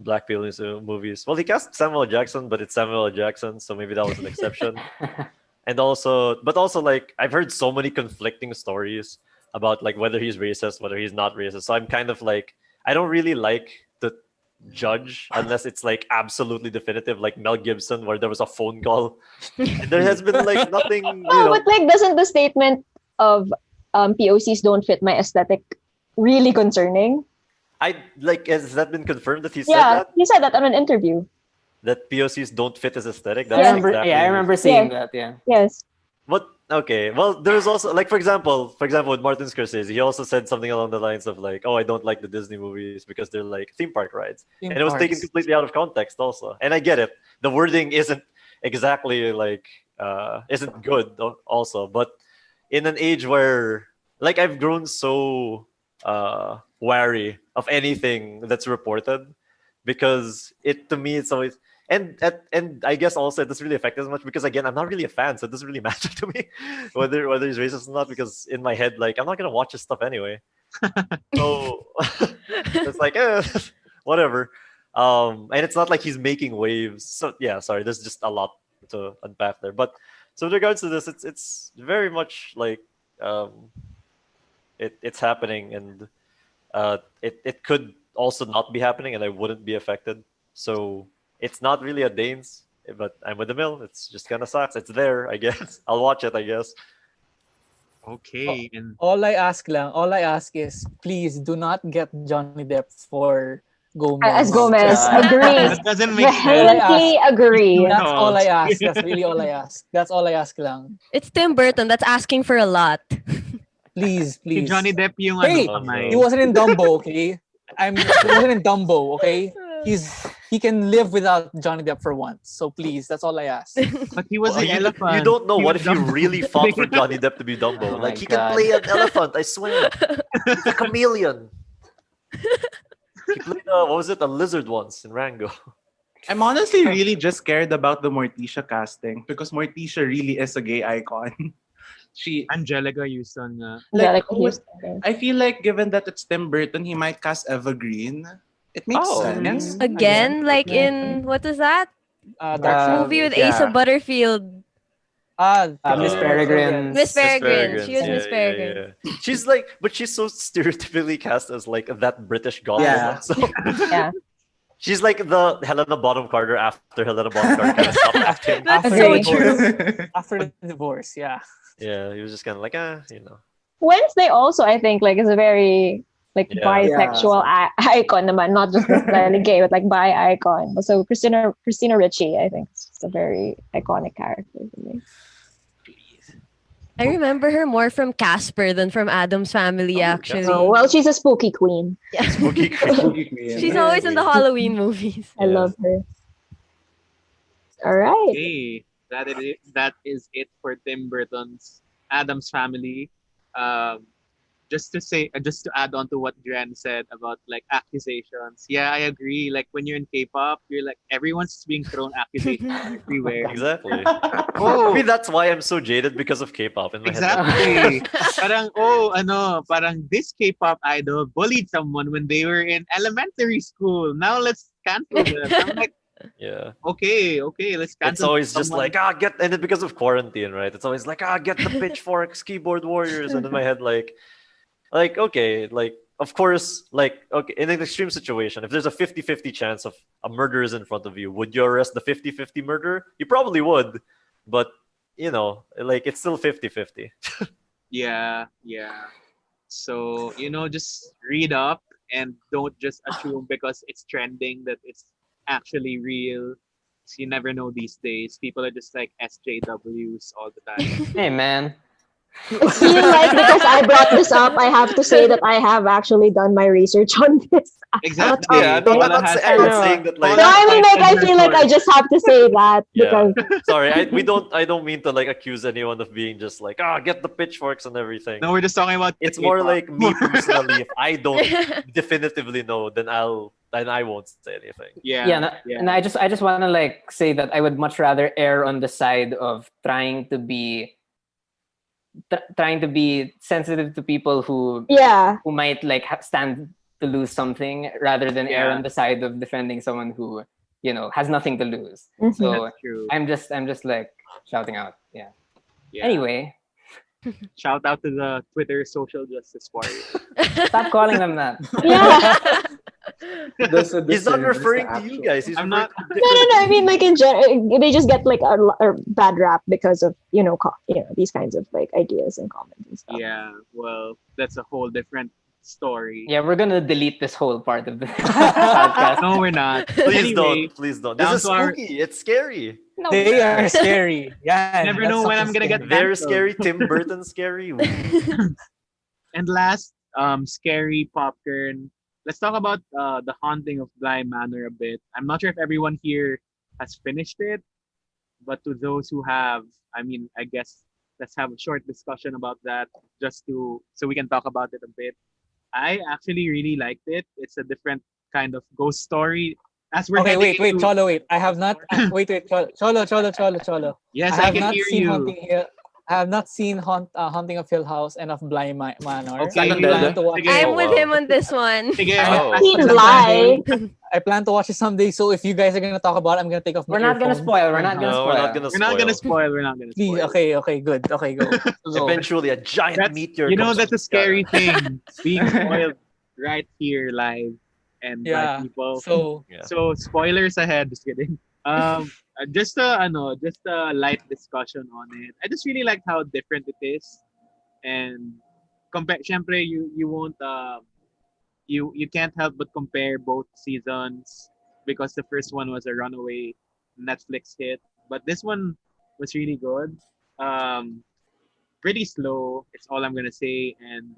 black people in his movies. Well, he cast Samuel Jackson, but it's Samuel L. Jackson, so maybe that was an exception. But also like I've heard so many conflicting stories about like whether he's racist, whether he's not racist. So I'm kind of like I don't really like to judge unless it's like absolutely definitive, like Mel Gibson, where there was a phone call. And there has been like nothing. Oh, but like, doesn't the statement of POCs don't fit my aesthetic really concerning? I like has that been confirmed that he said Yeah, that? he said that on an interview. That POCs don't fit his aesthetic. I That's remember, exactly. I remember seeing that. Yeah. Yes. But okay, well, there's also like for example, with Martin Scorsese, he also said something along the lines of like, "Oh, I don't like the Disney movies because they're like theme park rides," and it was taken completely out of context. Also, and I get it. The wording isn't exactly like isn't good also, but in an age where like I've grown so wary of anything that's reported because to me it's always and I guess also it doesn't really affect as much because again I'm not really a fan, so it doesn't really matter to me whether he's racist or not because in my head like I'm not gonna watch his stuff anyway. So it's like whatever. And it's not like he's making waves. So yeah, sorry, there's just a lot to unpack there. But so with regards to this, it's very much like it's happening and it could also not be happening and I wouldn't be affected. So it's not really a Danes, but I'm with the mill. It's just kind of sucks. It's there, I guess. I'll watch it, I guess. Okay. And All I ask is please do not get Johnny Depp for Gomez. As Gomez, God. agree. that doesn't make sense. Vehemently agree. That's all I ask. That's really all I ask. That's all I ask lang. It's Tim Burton. That's asking for a lot. Please, Si please. Johnny Depp yung Hey, kamay. he wasn't in Dumbo, okay? He wasn't in Dumbo, okay? He can live without Johnny Depp for once. So please, that's all I ask. But he was Well, an elephant. you don't know. He What was if you Dumbo. really fought for Johnny Depp to be Dumbo? Oh Like my he God. can play an elephant, I swear. He's a chameleon. He played what was it? A lizard once in Rango. I'm honestly really just scared about the Morticia casting because Morticia really is a gay icon. She Angelica Houston nga. Angelica oh, Houston. I feel like given that it's Tim Burton, he might cast Eva Green. It makes Oh, sense. Again, like in what was that Dark Side. movie with yeah. Asa Butterfield? Miss Peregrine. Miss Peregrine. Peregrine. She was Miss Peregrine. Yeah. She's like, but she's so stereotypically cast as like that British goth Yeah. woman. So Yeah. she's like the Helena Bonham Carter after Helena Bonham Carter kind of stopped acting. That's After so the true. divorce. After the divorce, yeah. Yeah, he was just kind of like, Wednesday also, I think, like is a very like Yeah. bisexual icon naman, not just necessarily gay, but like bi icon. So Christina Ricci, I think, is just a very iconic character for me. I remember her more from Casper than from Adam's Family, actually. Oh, well, she's a spooky queen. Spooky creepy. She's always in the Halloween movies. I love her. All right. Okay. That is it for Tim Burton's Adam's Family. Just to add on to what Dren said about like accusations. Yeah, I agree. Like when you're in K-pop, you're like everyone's being thrown accusations everywhere. Exactly. Oh, Maybe that's why I'm so jaded because of K-pop in my head. exactly. Parang this K-pop idol bullied someone when they were in elementary school. Now let's cancel them. I'm like, Yeah. okay, let's cancel. It's always just someone. like and then because of quarantine, right? It's always like get the pitchforks, keyboard warriors, and in my head like okay, like of course, like okay, in an extreme situation, if there's a 50-50 chance of a murderer is in front of you, would you arrest the 50-50 murderer? You probably would, but you know, like it's still 50-50. Yeah. So, just read up and don't just assume because it's trending that it's actually real. So you never know these days. People are just like SJWs all the time. Hey, man. I feel like because I brought this up, I have to say that I have actually done my research on this. Exactly. Yeah, I'm Paula not has I'm not her- saying that like No, I mean, like, I feel like I just have to say that yeah. because Sorry, I don't mean to like accuse anyone of being just like get the pitchforks and everything. No, we're just talking about It's the more K-pop. like me personally. If I don't definitively know, then I won't say anything. Yeah. And I just want to like say that I would much rather err on the side of trying to be sensitive to people who yeah, might like stand to lose something rather than err Yeah. on the side of defending someone who has nothing to lose. Mhm. So That's true. I'm just like shouting out. Yeah. Yeah. Anyway, Shout out to the Twitter social justice warriors. stop calling them that. yeah. He's not referring to you guys. He's I'm referring not- to No. I mean, like in general, they just get like a bad rap because of these kinds of like ideas and comments and stuff. Yeah, well, that's a whole different story. Yeah, we're gonna delete this whole part of the podcast. No, we're not. Please Anyway, please don't. down This is to our- spooky. It's scary. They are scary. Yeah. Never know when I'm gonna get Very Cancelled. scary. Tim Burton scary. And last, scary popcorn. Let's talk about the haunting of Bly Manor a bit. I'm not sure if everyone here has finished it, but to those who have, I mean, I guess let's have a short discussion about that so we can talk about it a bit. I actually really liked it. It's a different kind of ghost story. As we're Okay, heading wait, into- Cholo, wait. I have not. Wait, Cholo. Yes, I I have can not hear seen you. I have not seen Haunting of Hill House and of Manor. Okay, I Seconded. plan to watch. Sige. I'm Oh, with wow. him on this one. Sige, Oh. pass He mo lang lie. tayo. I plan to watch it someday. So if you guys are gonna talk about it, I'm gonna take off my We're not gonna earphones. spoil. We're not gonna No, spoil. we're not gonna We're not gonna spoil. spoil. We're not gonna Please, spoil. okay, good. Okay, go. Go. Eventually, a giant That's, meteor. you know, comes that's from a the sky. scary thing. Being spoiled right here live and by Yeah. people. So Yeah. So spoilers ahead. Just kidding. Just a light discussion on it. I just really liked how different it is, and syempre you won't you can't help but compare both seasons because the first one was a runaway Netflix hit, but this one was really good. Um, Pretty slow. It's all I'm gonna say, and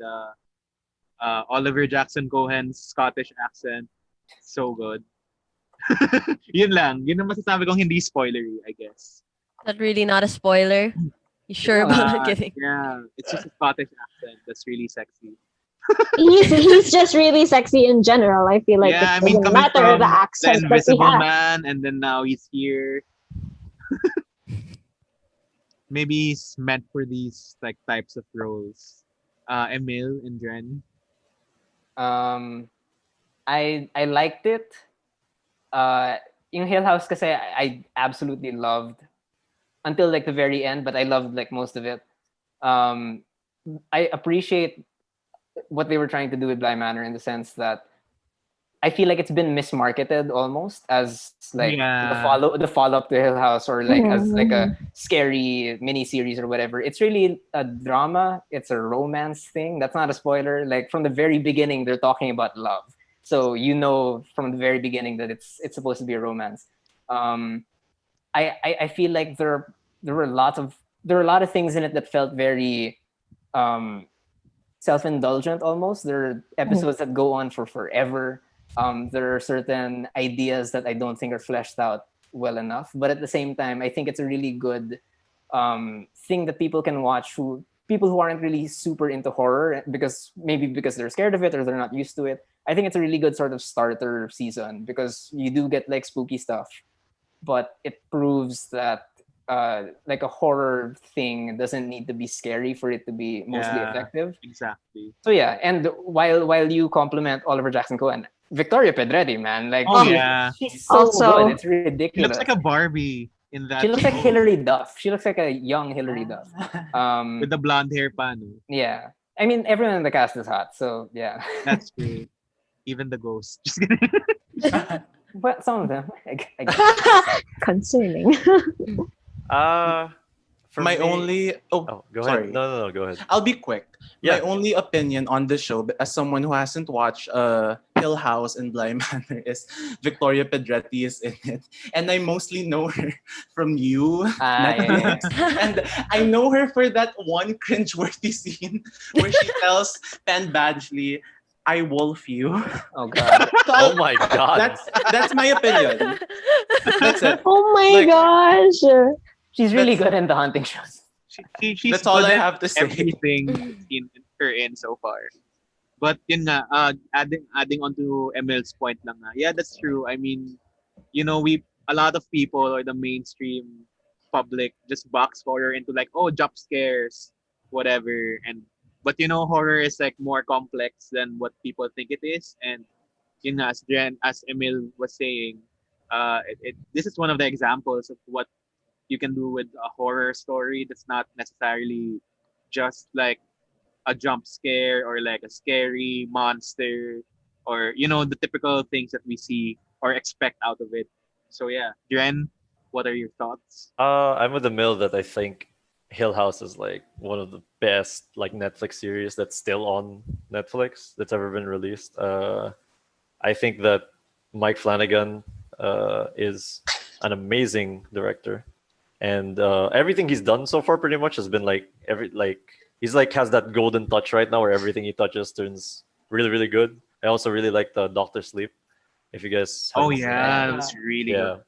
Oliver Jackson Cohen's Scottish accent, so good. Yun lang. Yun ang masasabi kong hindi spoilery, I guess. That really not a spoiler. You sure about it? Kidding. Yeah, it's just a Scottish accent that's really sexy. He's just really sexy in general. I feel like yeah, it I mean, doesn't coming matter from the the accent that he Invisible has. Man, and then now he's here. Maybe he's meant for these like types of roles. Emil and Dren. I liked it. Yung Hill House kasi I absolutely loved until like the very end, but I loved like most of it. I appreciate what they were trying to do with Bly Manor in the sense that I feel like it's been mismarketed almost as like Yeah. the follow up to Hill House or like as like a Mhm. scary mini series or whatever. It's really a drama. It's a romance thing. That's not a spoiler. Like from the very beginning, they're talking about love. So you know from the very beginning that it's supposed to be a romance. I feel like there were a lot of things in it that felt very self-indulgent almost. There are episodes that go on for forever. There are certain ideas that I don't think are fleshed out well enough. But at the same time, I think it's a really good thing that people can watch people who aren't really super into horror because they're scared of it or they're not used to it. I think it's a really good sort of starter season because you do get like spooky stuff, but it proves that like a horror thing doesn't need to be scary for it to be mostly Yeah. effective. Exactly. So yeah, and while you compliment Oliver Jackson Cohen, Victoria Pedretti, man, like Oh, she's, yeah. she's so Also- good. It's She ridiculous. looks like a Barbie in that. She looks like show. Hilary Duff. She looks like a young Hilary Duff. With the blonde hair pa, no? Yeah. I mean, everyone in the cast is hot, so yeah. That's true. Even the ghost. Just kidding. But some of them, I guess. Concerning. For My me- only Oh, go sorry. ahead. No, go ahead. I'll be quick. Yeah. My only opinion on the show, as someone who hasn't watched Hill House and Bly Manor, is Victoria Pedretti is in it, and I mostly know her from you, Yeah. and I know her for that one cringeworthy scene where she tells Penn Badgley, "I wolf you." Oh god. Oh my god. That's my opinion. That's it. Oh my Like- gosh. She's really That's- good in the hunting shows. She's That's all good I at have to say. everything I've seen her in so far. But yun nga, adding on to Emil's point lang nga. Yeah, that's true. I mean, you know, a lot of people or the mainstream public just box horror into like, oh, jump scares, whatever. But you know, horror is like more complex than what people think it is. And yun nga, as Emil was saying, this is one of the examples of what you can do with a horror story that's not necessarily just like a jump scare or like a scary monster or you know the typical things that we see or expect out of it. So yeah, Dren, what are your thoughts? I'm with the mill that I think Hill House is like one of the best like Netflix series that's still on Netflix that's ever been released. I think that Mike Flanagan is an amazing director, and everything he's done so far pretty much has been like he's like has that golden touch right now where everything he touches turns really really good. I also really like the Doctor Sleep. If you guys Oh haven't seen yeah, that. that was really Yeah. good.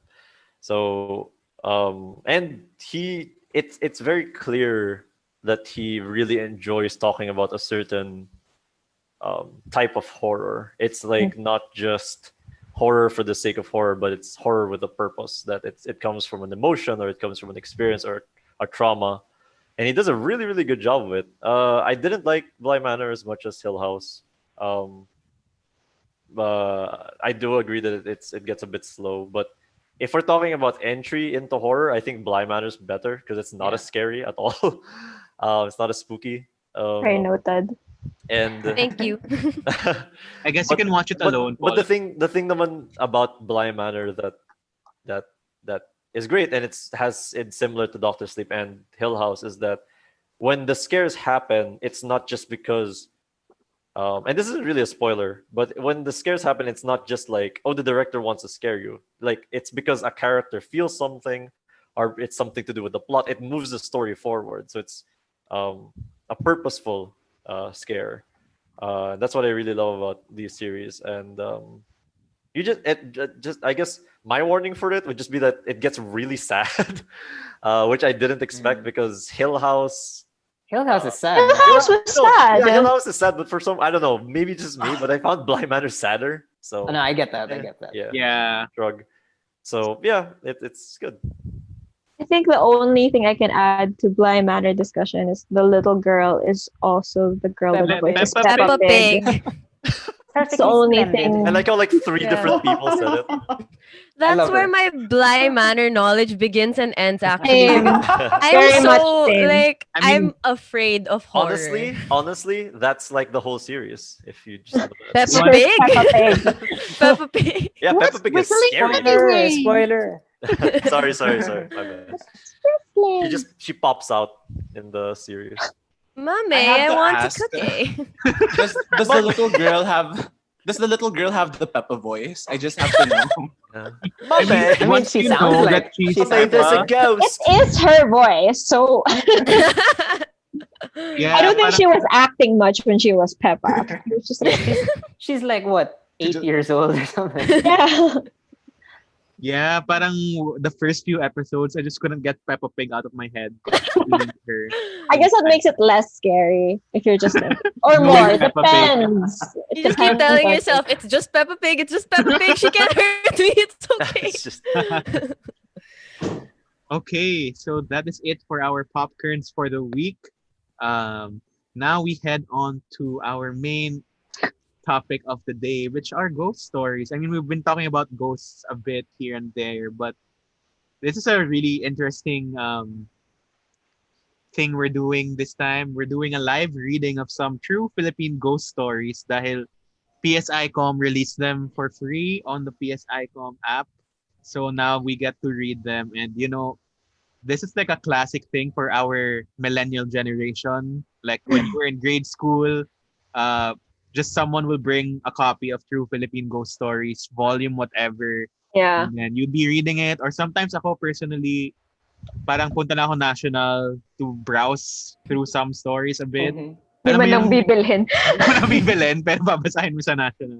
So and it's very clear that he really enjoys talking about a certain type of horror. It's like not just horror for the sake of horror, but it's horror with a purpose. That it comes from an emotion, or it comes from an experience, or a trauma, and he does a really really good job of it. I didn't like Bly Manor as much as Hill House. I do agree that it gets a bit slow, but if we're talking about entry into horror, I think Bly Manor is better because it's not as scary at all. It's not as spooky. Very noted. And Thank you. I guess you can watch it alone. But Paul. the thing naman about Bly Manor that that is great, and it's similar to Doctor Sleep and Hill House, is that when the scares happen, it's not just because and this isn't really a spoiler, but when the scares happen, it's not just like, oh, the director wants to scare you. Like, it's because a character feels something, or it's something to do with the plot. It moves the story forward. So it's a purposeful scare. That's what I really love about these series. And just I guess my warning for it would just be that it gets really sad, which I didn't expect because Hill House is sad. Hill House was sad. Yeah, Hill House is sad, but for some, I don't know, maybe just me, but I found Bly Manor sadder. So Oh, no, I get that. I get that. Yeah. Shrug. So yeah, it's good. I think the only thing I can add to Bly Manor discussion is the little girl is also the girl with the voice of Peppa Pig. That's the only thing. I like how like three different people said it. That's love where her. my Bly Manor knowledge begins and ends, actually. Same. Very I'm much so, same. like, I mean, I'm afraid of horror. Honestly, that's like the whole series. If you just look at it. Peppa Pig? Peppa Pig. Peppa Pig. Yeah, Peppa Pig is scary. Spoiler. sorry. My bad. She pops out in the series. Mommy, I have I to want ask. a cookie. Does the little girl have? Does the little girl have the Peppa voice? I just have to know. Yeah. I mean, she you know sounds that like she's she's There's a Peppa. ghost. It is her voice, so Yeah, I don't think parang- she was acting much when she was Peppa. It was just like, she's like what, 8 years old or something. yeah. Yeah, parang the first few episodes, I just couldn't get Peppa Pig out of my head. Feeling her. I guess that makes it less scary if you're just or Knowing more. It Peppa Pig. depends. It You just keep depends telling on- yourself, it's just Peppa Pig, it's just Peppa Pig, she can't hurt me, it's okay. It's just Okay, so that is it for our popcorns for the week. Now we head on to our main topic of the day, which are ghost stories. I mean, we've been talking about ghosts a bit here and there, but this is a really interesting thing we're doing this time. We're doing a live reading of some true Philippine ghost stories dahil PSICOM released them for free on the PSICOM app. So now we get to read them. And, you know, this is like a classic thing for our millennial generation. Like when we're in grade school, just someone will bring a copy of True Philippine Ghost Stories, volume whatever, Yeah. and then you'd be reading it. Or sometimes ako personally, parang punta na ako national to browse through some stories a bit. Mhm. Hindi Alam man mo lang yung- bibilhin. Hindi mo na bibilin, pero babasahin mo sa national.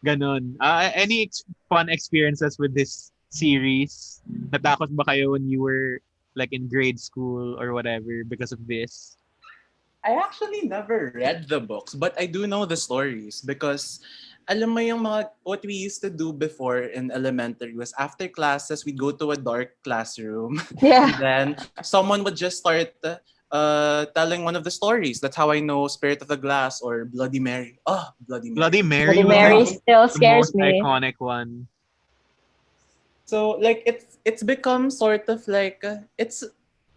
Ganon. Any fun experiences with this series? Natakot ba kayo when you were like in grade school or whatever because of this? I actually never read the books, but I do know the stories because alam mo yung mga what we used to do before in elementary was after classes we'd go to a dark classroom Yeah. and then someone would just start telling one of the stories. That's how I know Spirit of the Glass or Bloody Mary. Oh, Bloody Mary. Bloody Mary, Bloody Mary was still the scares most me. iconic one. So like it's become sort of like it's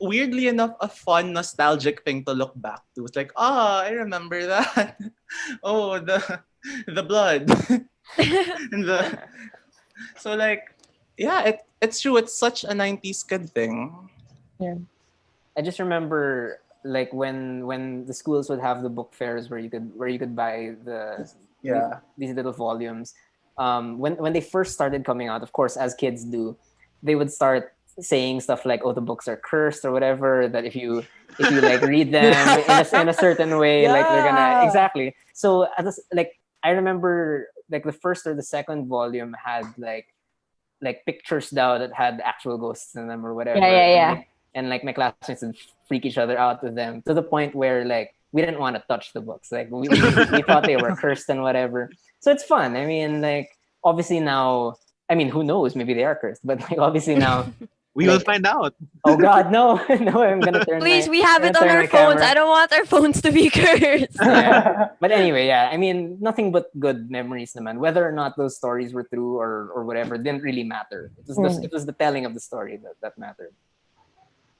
weirdly enough a fun nostalgic thing to look back to. It's like, I remember that. Oh, the blood. And so like yeah, it's true. It's such a 90s kid thing. I just remember like when the schools would have the book fairs where you could buy these little volumes. When they first started coming out, of course, as kids do, they would start saying stuff like, "Oh, the books are cursed" or whatever. That if you like read them in a certain way, like they're gonna exactly. So like I remember like the first or the second volume had like pictures down that had actual ghosts in them or whatever. Yeah. And like my classmates would freak each other out with them to the point where like we didn't want to touch the books. Like we thought they were cursed and whatever. So it's fun. I mean, like obviously now, I mean, who knows? Maybe they are cursed, but like obviously now, We will find out. oh God, no, no, I'm gonna turn. Please, we have it on our phones. I don't want our phones to be cursed. Yeah. But anyway, yeah, I mean, nothing but good memories, naman. Whether or not those stories were true or whatever didn't really matter. It was the telling of the story that mattered.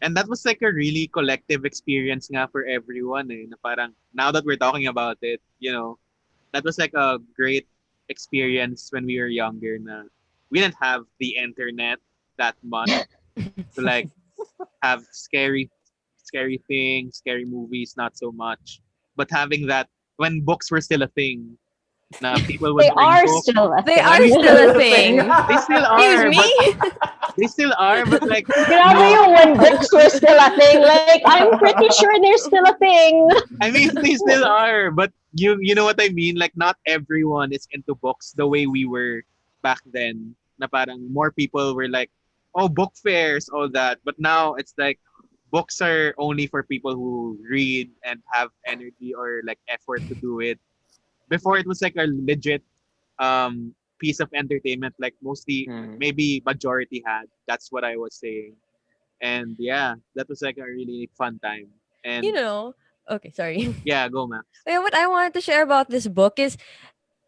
And that was like a really collective experience nga for everyone eh. Na parang, now that we're talking about it, that was like a great experience when we were younger na we didn't have the internet that much to like have scary things, scary movies, not so much. But having that when books were still a thing, na people would They bring are books. still a They thing. are still a thing. They still Excuse are. me? They still are, but like Grabe yung when books were still a thing. Like, I'm pretty sure they're still a thing. I mean, they still are, but you know what I mean? Like, not everyone is into books the way we were back then. Na parang more people were like, oh, book fairs, all that. But now it's like books are only for people who read and have energy or like effort to do it. Before it was like a legit piece of entertainment, like mostly maybe majority had. That's what I was saying. And yeah, that was like a really fun time. And Okay, sorry. yeah, go Max. Yeah, what I wanted to share about this book is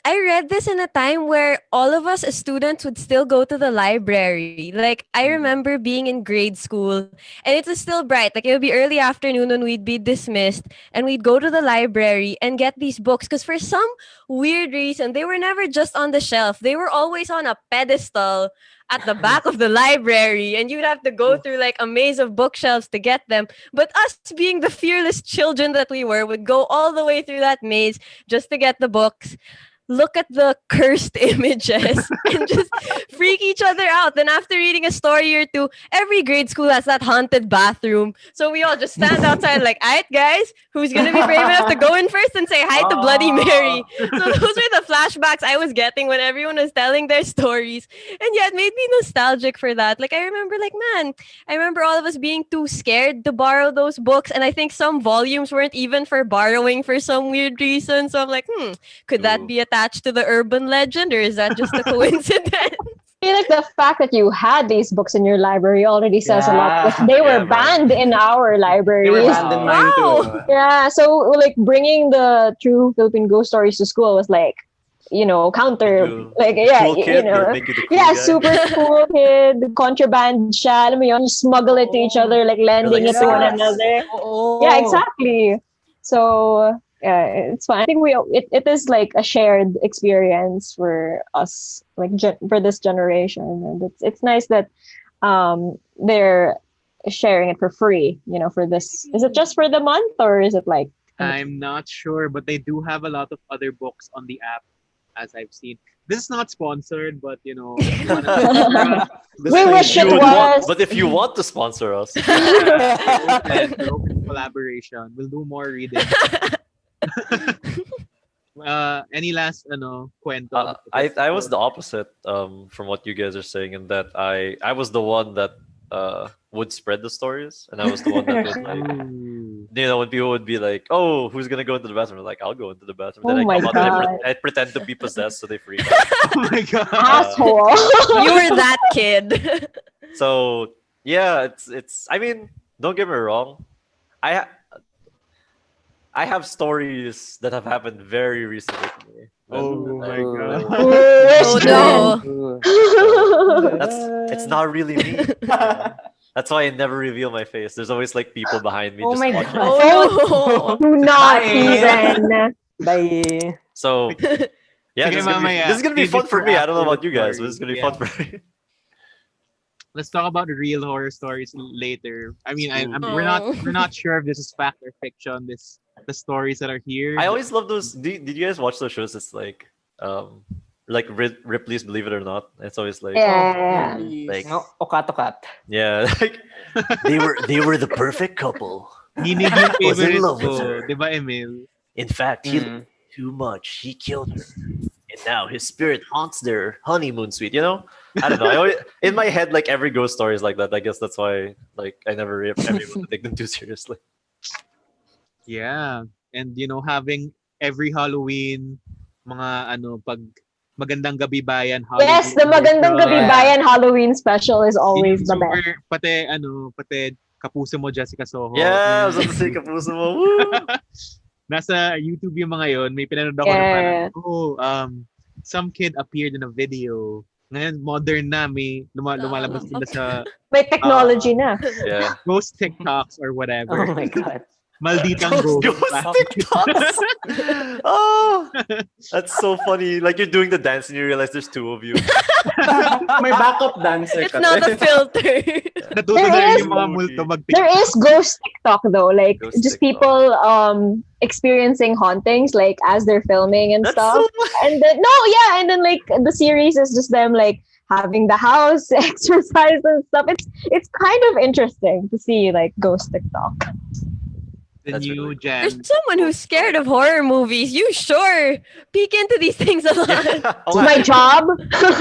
I read this in a time where all of us as students would still go to the library. Like, I remember being in grade school and it was still bright. Like, it would be early afternoon when we'd be dismissed and we'd go to the library and get these books. Because for some weird reason, they were never just on the shelf, they were always on a pedestal at the back of the library. And you'd have to go through like a maze of bookshelves to get them. But us, being the fearless children that we were, would go all the way through that maze just to get the books, look at the cursed images and just freak each other out. Then after reading a story or two, every grade school has that haunted bathroom. So we all just stand outside like, all right, guys, who's going to be brave enough to go in first and say hi to Bloody Mary? So those were the flashbacks I was getting when everyone was telling their stories. And yeah, it made me nostalgic for that. Like, I remember I remember all of us being too scared to borrow those books. And I think some volumes weren't even for borrowing for some weird reason. So I'm like, could that be attached to the urban legend, or is that just a coincidence? I feel like the fact that you had these books in your library already says a lot. Because they were banned in our library. They were banned in mine too. Yeah, so like bringing the True Philippine Ghost Stories to school was like, counter, like, yeah, cool kid, make you the cool guy. super cool kid, contraband siya, alam mo yun, smuggle it to each other, like lending it to one another. Yeah, exactly. So yeah, it's fun. I think it is like a shared experience for us, like for this generation, and it's nice that they're sharing it for free. For this, is it just for the month or is it like? I'm not sure, but they do have a lot of other books on the app, as I've seen. This is not sponsored, but if you wanna we wish it was. But if you want to sponsor us, we're open collaboration. We'll do more reading. Any last kwento? I was the opposite from what you guys are saying, in that I was the one that would spread the stories, and I was the one that would like, when people would be like, oh, who's gonna go into the bathroom? I'm like, I'll go into the bathroom. Then I come out and I pretend to be possessed, so they freak out. Oh my god, asshole! You were that kid. So yeah, it's. I mean, don't get me wrong, I have stories that have happened very recently to me. oh my god. Oh no. It's not really me. That's why I never reveal my face. There's always like people behind me. Oh just my watching. god. Oh Do not even. Bye. So yeah, this is gonna be fun for me. I don't know about you guys, but it's gonna be fun for me. Let's talk about real horror stories later. I mean, we're not sure if this is fact or fiction. The stories that are here. I always love those. Did you guys watch those shows? It's like Ripley's Believe It or Not. It's always like Yeah. No, okat. yeah, like they were the perfect couple. Hinig yung Was in favorite love with ko. her. Diba, Emil? In fact, he loved her too much. He killed her, and now his spirit haunts their honeymoon suite. I don't know. In my head, like every ghost story is like that. I guess that's why, like, I never ever want to take them too seriously. Yeah. And having every Halloween, mga pag Magandang Gabi Bayan Halloween. Yes, the Magandang Gabi Yeah. Bayan Halloween special is always the best. Super, pati Kapuso Mo Jessica Soho. Yeah, I was about to say Kapuso mo. Woo! Nasa YouTube yung mga yon. May pinanood ako na parang, some kid appeared in a video. Ngayon, modern na, may lumalabas sila sa May technology na. Yeah. ghost TikToks or whatever. Oh my god. Malditang Ghost ghost. TikToks. Oh, that's so funny. Like you're doing the dance and you realize there's two of you. May backup dancer It's ka. not a filter. Natuto There na is- yung mga multo There is ghost TikTok though, like Ghost just TikTok. people experiencing hauntings like as they're filming and That's stuff. so funny. And then like the series is just them like having the house exercise and stuff. It's kind of interesting to see like ghost TikTok. the That's new really gen. There's someone who's scared of horror movies. You sure peek into these things a lot. It's my job.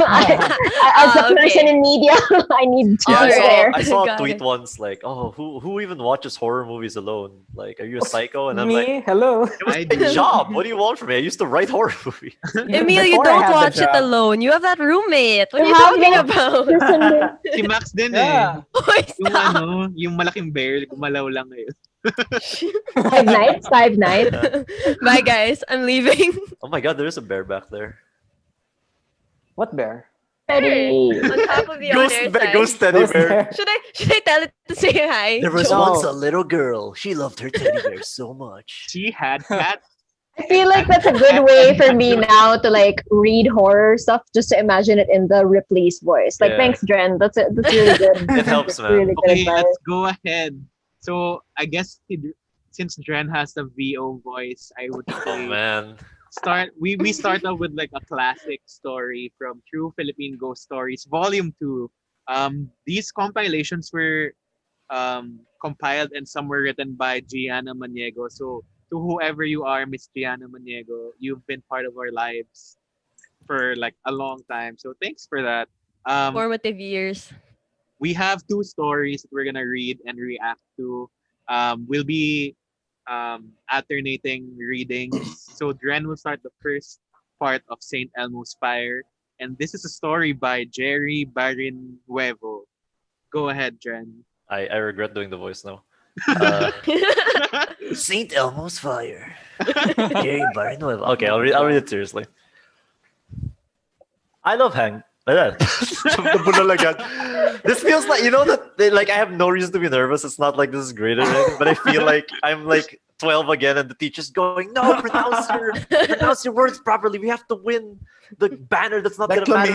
As a person in media, I need to Yeah, be there. I saw a Got tweet it. once like, "Oh, who even watches horror movies alone? Like, are you a psycho?" And I'm Me? like, Hello. "It was I my do. job. What do you want from me? I used to write horror movies." Emil, you Before I don't had the watch it job. alone. You have that roommate. What are You you have talking that- about? Si Max din Yeah. Boy, Yung stop. yung malaking bear, gumalaw lang ngayon. Five nights. Bye, guys. I'm leaving. Oh my God, there is a bear back there. What bear? Ready. On top of the Ghost other bear, side. ghost teddy Ghost bear. bear. Should I tell it to say hi? There was No. once a little girl. She loved her teddy bear so much. She had cat. I feel like that's a good way for me now to like read horror stuff just to imagine it in the Ripley's voice. Like, Yeah. thanks, Dren. That's really good. It helps, That's man. really good Okay, advice. let's go ahead. So I guess since Dren has the VO voice, I would Oh say man. we start out with like a classic story from True Philippine Ghost Stories, Volume 2. These compilations were compiled and some were written by Gianna Maniego. So to whoever you are, Miss Gianna Maniego, you've been part of our lives for like a long time. So thanks for that. Formative years. We have two stories that we're gonna read and react to. We'll be alternating readings. So Dren will start the first part of Saint Elmo's Fire, and this is a story by Jerry Barinhuevo. Go ahead, Dren. I regret doing the voice now. Saint Elmo's Fire. Jerry Barnwell. Okay, I'll read it seriously. I love Hank. This feels like, you know, that like I have no reason to be nervous. It's not like this is great or anything, but I feel like I'm like 12 again and the teacher's going, "No, pronounce your words properly. We have to win the banner that's not gonna matter."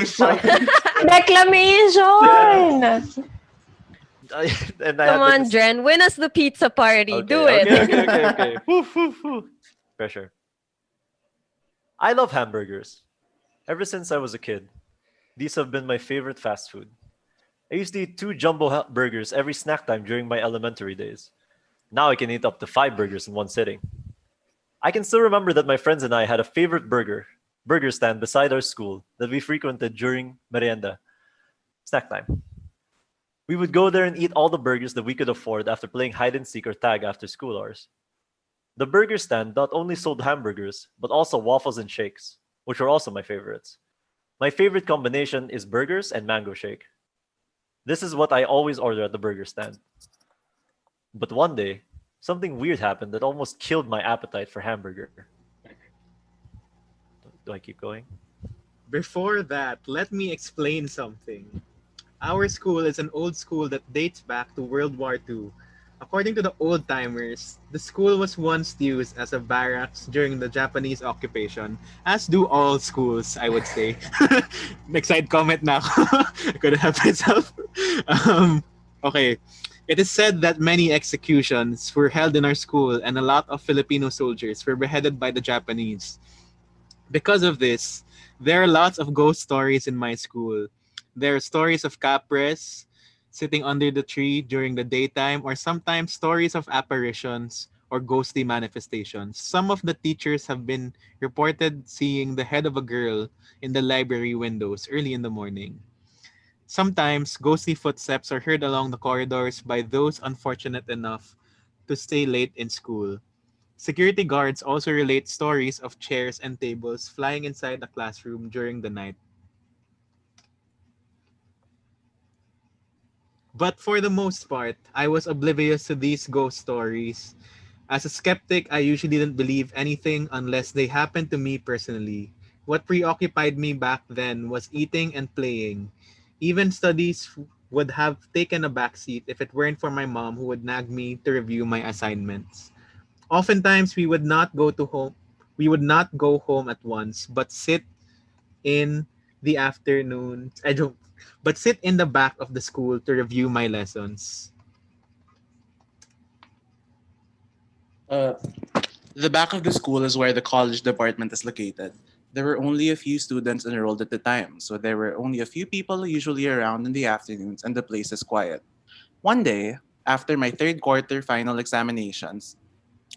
Declamation! And I Come had, like, on, this- Dren. Win us the pizza party. Okay, Do it. Okay. Whew, whew, whew. Pressure. I love hamburgers. Ever since I was a kid, these have been my favorite fast food. I used to eat 2 jumbo burgers every snack time during my elementary days. Now I can eat up to 5 burgers in one sitting. I can still remember that my friends and I had a favorite burger stand beside our school that we frequented during merienda, snack time. We would go there and eat all the burgers that we could afford after playing hide and seek or tag after school hours. The burger stand not only sold hamburgers, but also waffles and shakes, which were also my favorites. My favorite combination is burgers and mango shake. This is what I always order at the burger stand. But one day, something weird happened that almost killed my appetite for hamburger. Do I keep going? Before that, let me explain something. Our school is an old school that dates back to World War II. According to the old timers, the school was once used as a barracks during the Japanese occupation, as do all schools, I would say. Next side comment na ako. I couldn't help myself. Okay. It is said that many executions were held in our school and a lot of Filipino soldiers were beheaded by the Japanese. Because of this, there are lots of ghost stories in my school. There are stories of capres sitting under the tree during the daytime, or sometimes stories of apparitions or ghostly manifestations. Some of the teachers have been reported seeing the head of a girl in the library windows early in the morning. Sometimes ghostly footsteps are heard along the corridors by those unfortunate enough to stay late in school. Security guards also relate stories of chairs and tables flying inside the classroom during the night. But for the most part, I was oblivious to these ghost stories. As a skeptic, I usually didn't believe anything unless they happened to me personally. What preoccupied me back then was eating and playing. Even studies would have taken a backseat if it weren't for my mom who would nag me to review my assignments. Oftentimes we would not go home at once, but sit in the afternoon. I don't but sit in the back of the school to review my lessons. Uh, the back of the school is where the college department is located. There were only a few students enrolled at the time, so there were only a few people usually around in the afternoons, and the place is quiet. One day, after my third quarter final examinations,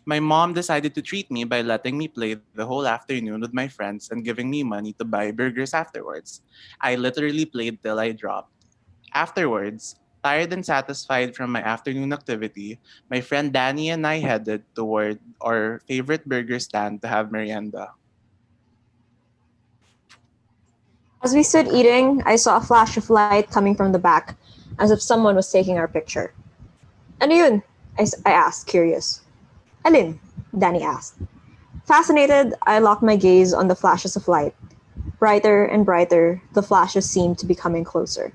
my mom decided to treat me by letting me play the whole afternoon with my friends and giving me money to buy burgers afterwards. I literally played till I dropped. Afterwards, tired and satisfied from my afternoon activity, my friend Danny and I headed toward our favorite burger stand to have merienda. As we stood eating, I saw a flash of light coming from the back, as if someone was taking our picture. Ano yun? I asked, curious. Alin? Danny asked. Fascinated, I locked my gaze on the flashes of light. Brighter and brighter, the flashes seemed to be coming closer.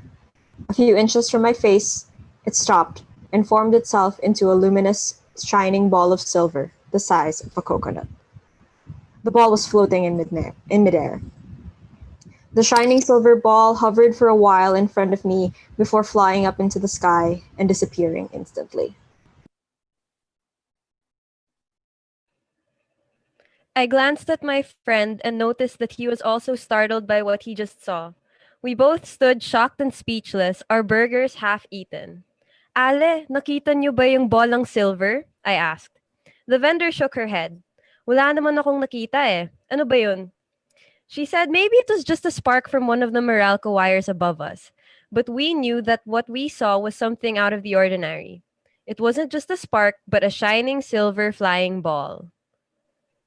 A few inches from my face, it stopped and formed itself into a luminous, shining ball of silver, the size of a coconut. The ball was floating in midair. The shining silver ball hovered for a while in front of me before flying up into the sky and disappearing instantly. I glanced at my friend and noticed that he was also startled by what he just saw. We both stood shocked and speechless, our burgers half eaten. Ale, nakita niyo ba yung bolang silver? I asked. The vendor shook her head. Wala naman akong nakita eh. Ano ba yun? She said maybe it was just a spark from one of the Meralco wires above us. But we knew that what we saw was something out of the ordinary. It wasn't just a spark, but a shining silver flying ball.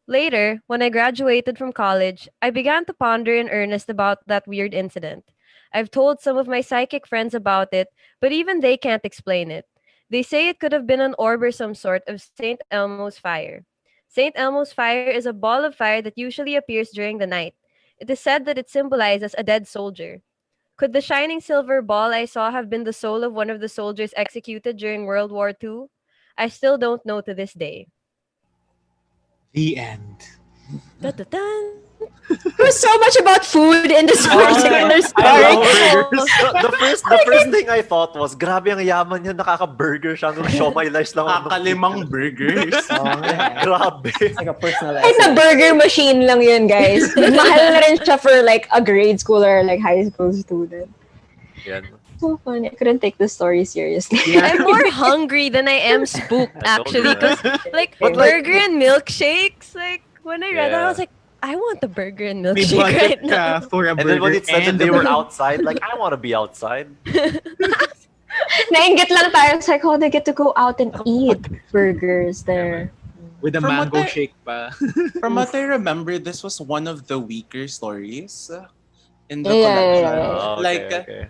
Later, when I graduated from college, I began to ponder in earnest about that weird incident. I've told some of my psychic friends about it, but even they can't explain it. They say it could have been an orb or some sort of St. Elmo's fire. St. Elmo's fire is a ball of fire that usually appears during the night. It is said that it symbolizes a dead soldier. Could the shining silver ball I saw have been the soul of one of the soldiers executed during World War II? I still don't know to this day. The end. Dun-dun-dun. There's so much about food in this particular I story. love burgers. The first thing I thought was, grabe ang yaman niya, nakaka-burger siya. Hanggang siomai lice lang. Kakalimang burgers. Grabe. It's like a personal Kahit na burger machine lang yun, guys. Mahal na rin siya for like a grade school or like high school student. Yan. So funny. I couldn't take the story seriously. I'm more hungry than I am spooked, I told you actually. Because, like, But, like- burger and milkshakes, like, when I read that, I Yeah. was like, I want the burger and May milkshake right budget now. ka for a And burger then when it said that and they a were burger. outside, like, I want to be outside. Nainggit lang tayo. It's like, oh, they get to go out and eat burgers there. With a From what mango I- shake pa. From what I remember, this was one of the weaker stories in the Yeah, collection. Oh, okay, Like, okay.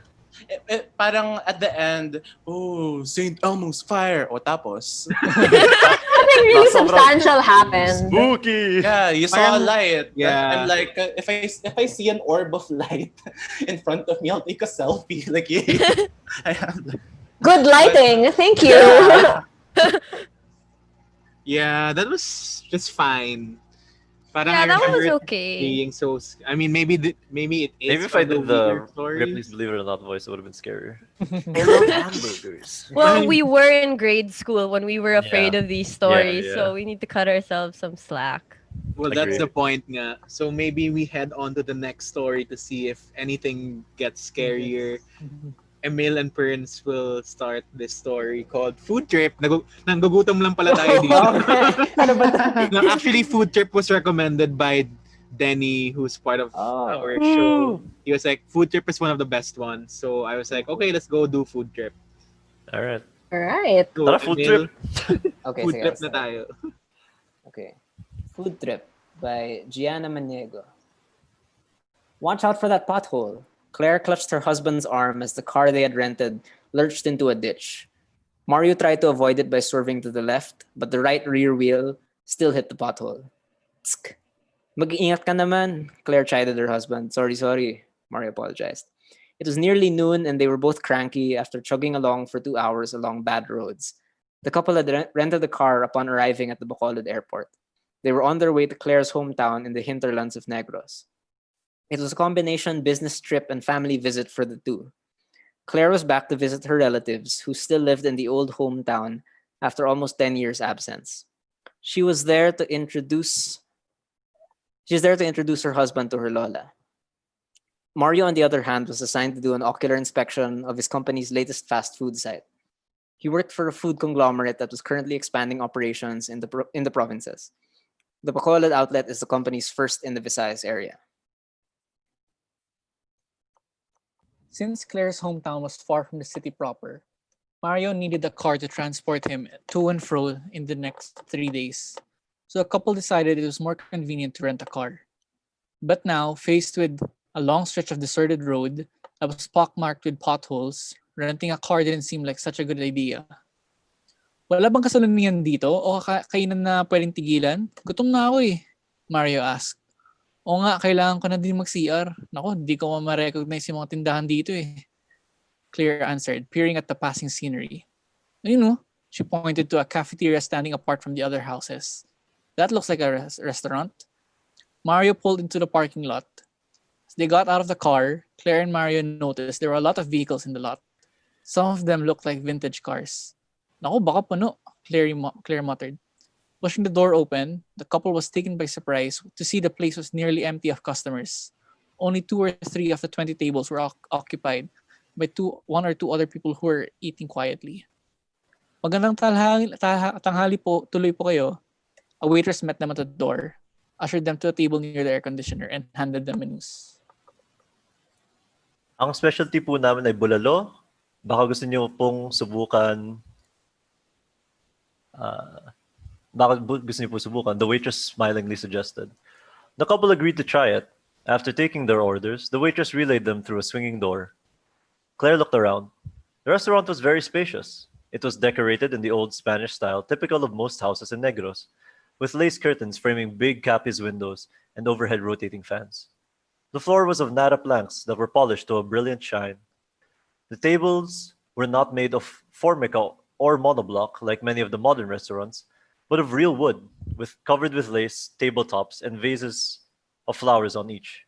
parang at the end, oh, St. Elmo's fire. O tapos, Nothing really substantial happened. Spooky! yeah, you saw a Parang- light. yeah. I'm like, if I see an orb of light in front of me, I'll take a selfie. Like, yeah. I have Good lighting. Thank you. Yeah, that was just fine. Parang Yeah, I that remember was it okay. being so. I mean, maybe it is. Maybe if I did the Ripley's Believe It or Not voice, it would have been scarier. I love hamburgers. Well, we were in grade school when we were afraid Yeah. of these stories, Yeah. so we need to cut ourselves some slack. Well, that's Agree. the point, nga. So maybe we head on to the next story to see if anything gets scarier. Emil and Perns will start this story called Food Trip. Nanggugutom lang pala tayo dito. Ano ba No, actually, Food Trip was recommended by Denny, who's part of our show. He was like, Food Trip is one of the best ones. So I was like, okay, let's go do Food Trip. All right. All right. Go, Tara, food Emil. Okay, Food sige, Trip let's na start. tayo. Okay. Food Trip by Gianna Maniego. Watch out for that pothole. Claire clutched her husband's arm as the car they had rented lurched into a ditch. Mario tried to avoid it by swerving to the left, but the right rear wheel still hit the pothole. Tsk. Mag-iingat ka naman, Claire chided her husband. Sorry, Mario apologized. It was nearly noon and they were both cranky after chugging along for 2 hours along bad roads. The couple had rented a car upon arriving at the Bacolod airport. They were on their way to Claire's hometown in the hinterlands of Negros. It was a combination business trip and family visit for the two. Claire was back to visit her relatives who still lived in the old hometown after almost 10 years' absence. She was there to introduce her husband to her Lola. Mario, on the other hand, was assigned to do an ocular inspection of his company's latest fast food site. He worked for a food conglomerate that was currently expanding operations in the provinces. The Bacolod outlet is the company's first in the Visayas area. Since Claire's hometown was far from the city proper, Mario needed a car to transport him to and fro in the next 3 days. So the couple decided it was more convenient to rent a car. But now, faced with a long stretch of deserted road that was pockmarked with potholes, renting a car didn't seem like such a good idea. Wala bang kasalunihan dito o kainan na pwedeng tigilan? Gutom na ako eh, Mario asked. O nga, kailangan ko na din mag-CR. Naku, di ko ma-recognize yung mga tindahan dito eh. Claire answered, peering at the passing scenery. You know, she pointed to a cafeteria standing apart from the other houses. That looks like a restaurant. Mario pulled into the parking lot. As they got out of the car, Claire and Mario noticed there were a lot of vehicles in the lot. Some of them looked like vintage cars. Naku, baka puno, Claire muttered. Pushing the door open, the couple was taken by surprise to see the place was nearly empty of customers. Only 2 or 3 of the 20 tables were occupied by 1 or 2 other people who were eating quietly. Magandang tanghali po, tuloy po kayo. A waitress met them at the door, ushered them to a table near the air conditioner, and handed them menus. Ang specialty po namin ay bulalo. Baka gusto niyo pong subukan. The waitress smilingly suggested. The couple agreed to try it. After taking their orders, the waitress relayed them through a swinging door. Claire looked around. The restaurant was very spacious. It was decorated in the old Spanish style typical of most houses in Negros, with lace curtains framing big Capiz windows and overhead rotating fans. The floor was of nara planks that were polished to a brilliant shine. The tables were not made of formica or monoblock like many of the modern restaurants, but of real wood, covered with lace, tabletops, and vases of flowers on each.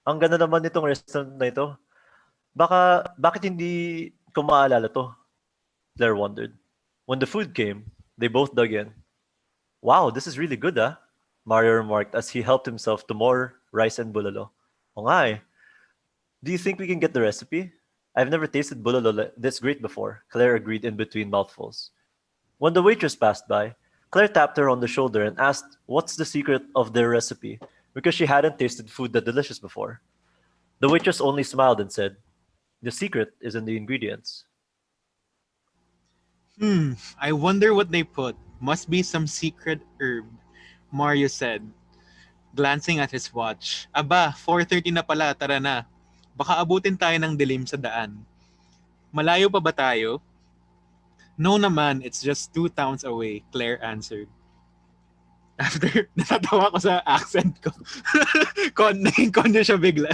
Ang ganda naman nitong restaurant na ito. Bakit hindi ko maalala to? Claire wondered. When the food came, they both dug in. Wow, this is really good, ah? Mario remarked as he helped himself to more rice and bulalo. O nga eh. Do you think we can get the recipe? I've never tasted bulalo this great before, Claire agreed in between mouthfuls. When the waitress passed by, Claire tapped her on the shoulder and asked what's the secret of their recipe, because she hadn't tasted food that delicious before. The waitress only smiled and said, the secret is in the ingredients. I wonder what they put. Must be some secret herb, Mario said, glancing at his watch. Aba, 4:30 na pala, tara na. Baka abutin tayo ng dilim sa daan. Malayo pa ba tayo? No naman, it's just 2 towns away, Claire answered. After, natatawa ko sa accent ko. Naging konyo siya bigla.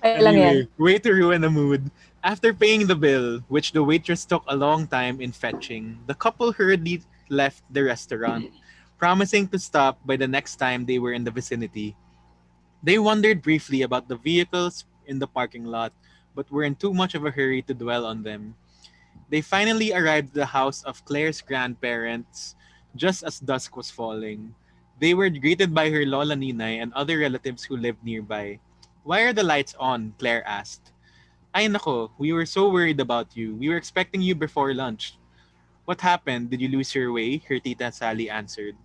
Anyway, way to ruin the mood. After paying the bill, which the waitress took a long time in fetching, the couple hurriedly left the restaurant, promising to stop by the next time they were in the vicinity. They wondered briefly about the vehicles in the parking lot, but were in too much of a hurry to dwell on them. They finally arrived at the house of Claire's grandparents just as dusk was falling. They were greeted by her Lola Ninay and other relatives who lived nearby. Why are the lights on? Claire asked. Ay nako, we were so worried about you. We were expecting you before lunch. What happened? Did you lose your way? Her tita Sally answered.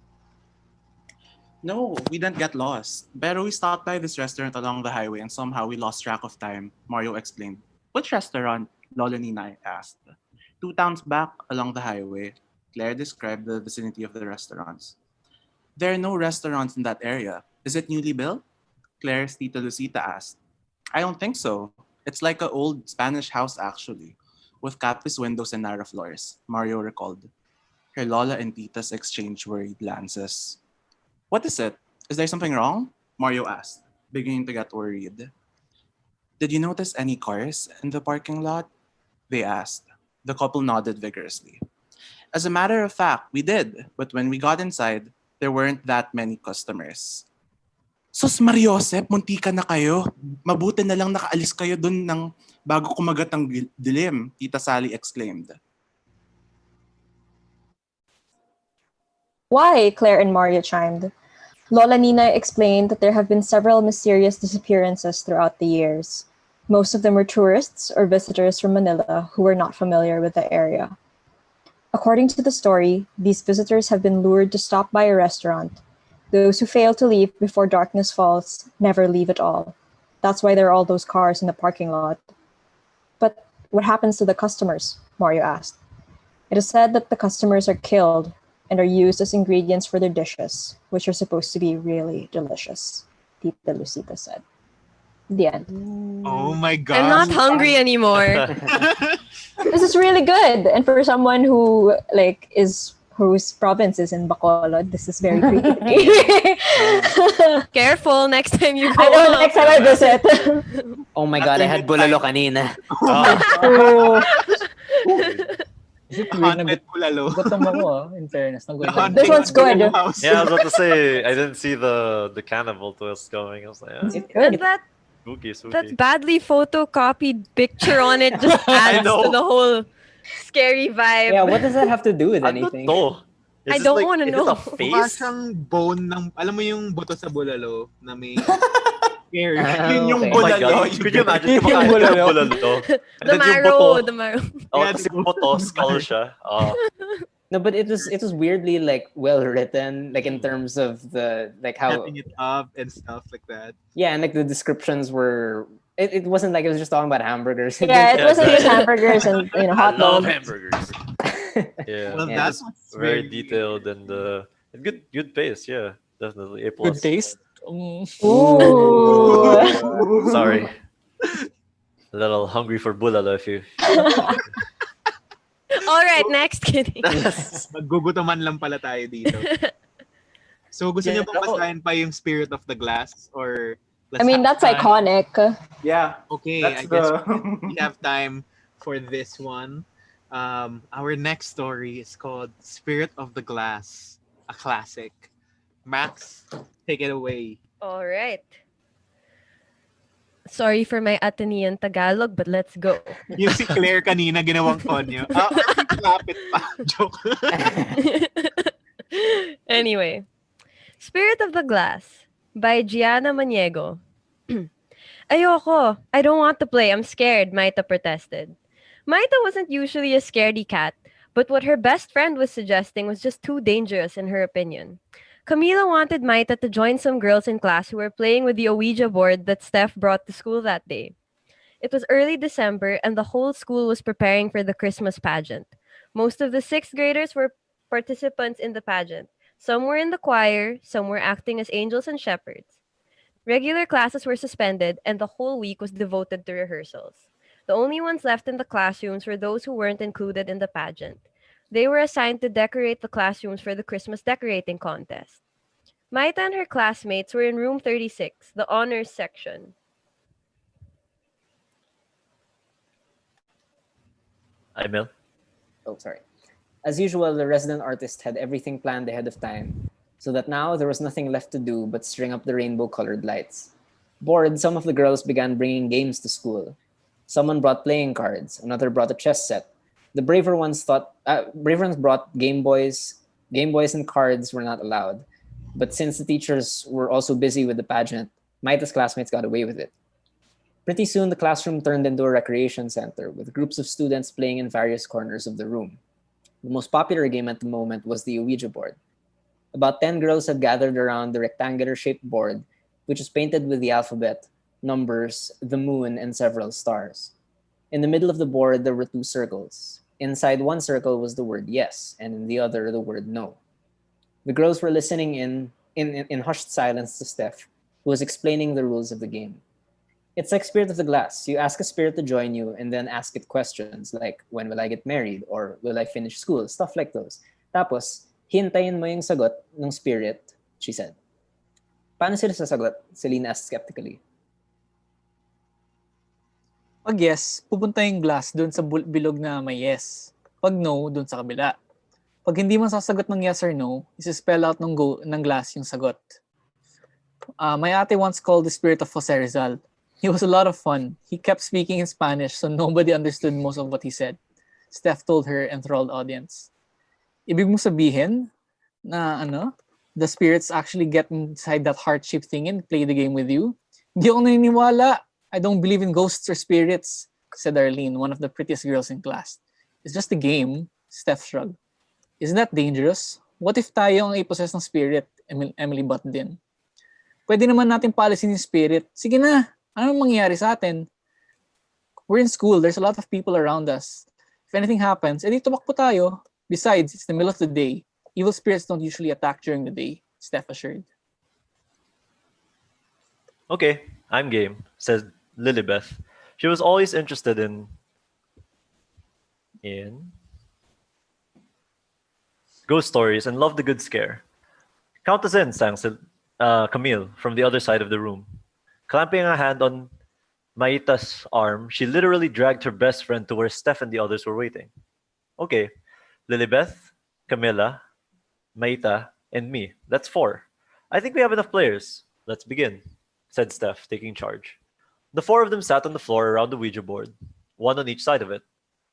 No, we didn't get lost. Pero we stopped by this restaurant along the highway and somehow we lost track of time, Mario explained. Which restaurant? Lola Ninay asked. 2 towns back along the highway, Claire described the vicinity of the restaurants. There are no restaurants in that area. Is it newly built? Claire's Tita Lucita asked. I don't think so. It's like an old Spanish house, actually, with capiz windows and narrow floors, Mario recalled. Her Lola and Titas exchanged worried glances. What is it? Is there something wrong? Mario asked, beginning to get worried. Did you notice any cars in the parking lot? They asked. The couple nodded vigorously. As a matter of fact, we did, but when we got inside, there weren't that many customers. Sus Mariosep, muntika na kayo. Mabuti na lang nakaalis kayo dun ng bago kumagat ang dilim, Tita Sally exclaimed. Why? Claire and Mario chimed. Lola Nina explained that there have been several mysterious disappearances throughout the years. Most of them were tourists or visitors from Manila who were not familiar with the area. According to the story, these visitors have been lured to stop by a restaurant. Those who fail to leave before darkness falls never leave at all. That's why there are all those cars in the parking lot. But what happens to the customers? Mario asked. It is said that the customers are killed and are used as ingredients for their dishes, which are supposed to be really delicious, Tita Lucita said. The end. Oh my god. I'm not hungry anymore. This is really good. And for someone who whose province is in Bacolod, this is very creepy to me. Careful next time you go. I know, out. next time I visit. Oh my god, I had bulalo kanina. Oh. Is it weird? Haunted bulalo. Gutom ako in fairness. This one's good. Yeah, I was about to say, I didn't see the cannibal twist going. I was like, It's yeah, good. That spooky. badly photocopied picture on it just adds know. to the whole scary vibe. Yeah, what does that have to do with I don't anything? know. I don't wanna is know. it a Mukha face? siyang bone ng, alam mo yung buto sa bulalo na may scary. Yun yung Okay. Oh my bulalo. god, could you imagine kumakain ka ng bulalo? And The then yung marrow, buto, the marrow. oh, tapos yung buto, skull siya. No, but it was weirdly like well written, like in terms of the like how Cutting it up and stuff like that. yeah, and like the descriptions were it wasn't like it was just talking about hamburgers. Yeah, it Yeah, wasn't just exactly. hamburgers and I hot love dogs. hamburgers. Yeah, Well, Yeah. that's very detailed and good pace. Yeah, definitely A+. Good taste. Ooh. Sorry, a little hungry for bulalo if you. All right, next kidding. Maggugutuman lang pala tayo dito. So gusto niyo bang basahin pa yung Spirit of the Glass or I mean, that's iconic. Yeah. Okay, That's I guess the- we have time for this one. Our next story is called Spirit of the Glass, a classic. Max, take it away. All right. Sorry for my Atenean Tagalog, but let's go. Yung si Claire kanina ginawang konyo. Lapit pa. Joke. Anyway, Spirit of the Glass by Gianna Maniego. Ayoko. I don't want to play. I'm scared, Maita protested. Maita wasn't usually a scaredy cat, but what her best friend was suggesting was just too dangerous in her opinion. Camila wanted Maita to join some girls in class who were playing with the Ouija board that Steph brought to school that day. It was early December and the whole school was preparing for the Christmas pageant. Most of the 6th graders were participants in the pageant. Some were in the choir, some were acting as angels and shepherds. Regular classes were suspended and the whole week was devoted to rehearsals. The only ones left in the classrooms were those who weren't included in the pageant. They were assigned to decorate the classrooms for the Christmas decorating contest. Maita and her classmates were in room 36, the honors section. Hi, Mel. Oh, sorry. As usual, the resident artist had everything planned ahead of time, so that now there was nothing left to do but string up the rainbow-colored lights. Bored, some of the girls began bringing games to school. Someone brought playing cards, another brought a chess set. The braver ones brought Game Boys. Game Boys and cards were not allowed. But since the teachers were also busy with the pageant, Maita's classmates got away with it. Pretty soon, the classroom turned into a recreation center with groups of students playing in various corners of the room. The most popular game at the moment was the Ouija board. About 10 girls had gathered around the rectangular-shaped board, which was painted with the alphabet, numbers, the moon, and several stars. In the middle of the board, there were 2 circles. Inside one circle was the word yes, and in the other, the word no. The girls were listening in hushed silence to Steph, who was explaining the rules of the game. It's like Spirit of the Glass. You ask a spirit to join you and then ask it questions like, when will I get married? Or will I finish school? Stuff like those. Tapos, hintayin mo yung sagot ng spirit, she said. Paano sila sasagot? Celine asked skeptically. Pag yes, pupunta yung glass dun sa bilog na may yes. Pag no, dun sa kabila. Pag hindi mo sasagot ng yes or no, isi-spell out ng glass yung sagot. My ate once called the spirit of Jose Rizal. He was a lot of fun. He kept speaking in Spanish so nobody understood most of what he said. Steph told her enthralled audience. Ibig mo sabihin na the spirits actually get inside that heart-shaped thing and play the game with you? Hindi ako naniniwala. I don't believe in ghosts or spirits, said Arlene, one of the prettiest girls in class. It's just a game, Steph shrugged. Isn't that dangerous? What if tayo ang i-possess ng spirit? Emily butted in. Pwede naman natin palisin yung spirit. Sige na, anong mangyayari sa atin? We're in school, there's a lot of people around us. If anything happens, edi tumakbo tayo. Besides, it's the middle of the day. Evil spirits don't usually attack during the day, Steph assured. Okay, I'm game, said Lilibeth. She was always interested in ghost stories and loved a good scare. Count us in, sang Camille from the other side of the room. Clamping a hand on Maita's arm, she literally dragged her best friend to where Steph and the others were waiting. Okay, Lilibeth, Camilla, Maita, and me. That's 4. I think we have enough players. Let's begin, said Steph, taking charge. The 4 of them sat on the floor around the Ouija board, one on each side of it.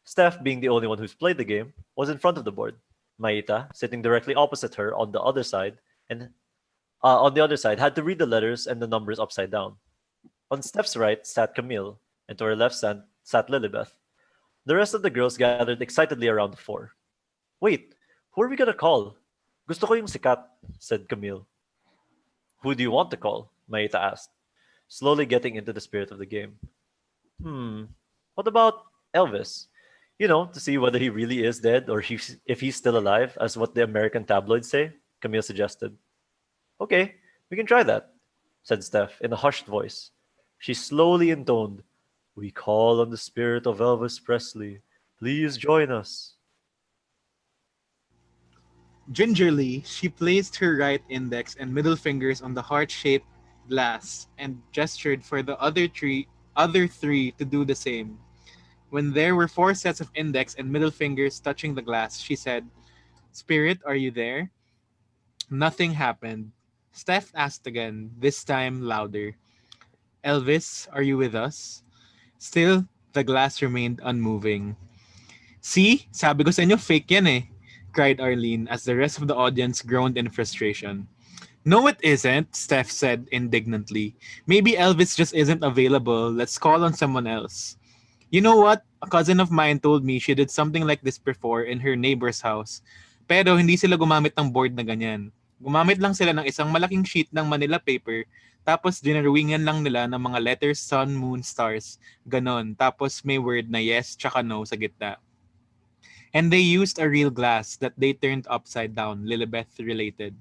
Steph, being the only one who's played the game, was in front of the board. Maita, sitting directly opposite her on the other side, had to read the letters and the numbers upside down. On Steph's right sat Camille, and to her left sat Lilibeth. The rest of the girls gathered excitedly around the 4. Wait, who are we gonna call? Gusto ko yung sikat, said Camille. Who do you want to call? Maita asked, slowly getting into the spirit of the game. What about Elvis? You know, to see whether he really is dead or if he's still alive, as what the American tabloids say, Camille suggested. Okay, we can try that, said Steph in a hushed voice. She slowly intoned, We call on the spirit of Elvis Presley. Please join us. Gingerly, she placed her right index and middle fingers on the heart-shaped glass and gestured for the other three to do the same. When there were 4 sets of index and middle fingers touching the glass, she said, Spirit, are you there? Nothing happened. Steph asked again, this time louder. Elvis, are you with us? Still, the glass remained unmoving. See? Sabi ko sa inyo, fake yan eh, cried Arlene as the rest of the audience groaned in frustration. No, it isn't, Steph said indignantly. Maybe Elvis just isn't available. Let's call on someone else. You know what? A cousin of mine told me she did something like this before in her neighbor's house. Pero hindi sila gumamit ng board na ganyan. Gumamit lang sila ng isang malaking sheet ng Manila paper, tapos dinarawingan lang nila ng mga letters, sun, moon, stars. Ganon. Tapos may word na yes tsaka no sa gitna. And they used a real glass that they turned upside down, Lilibeth related.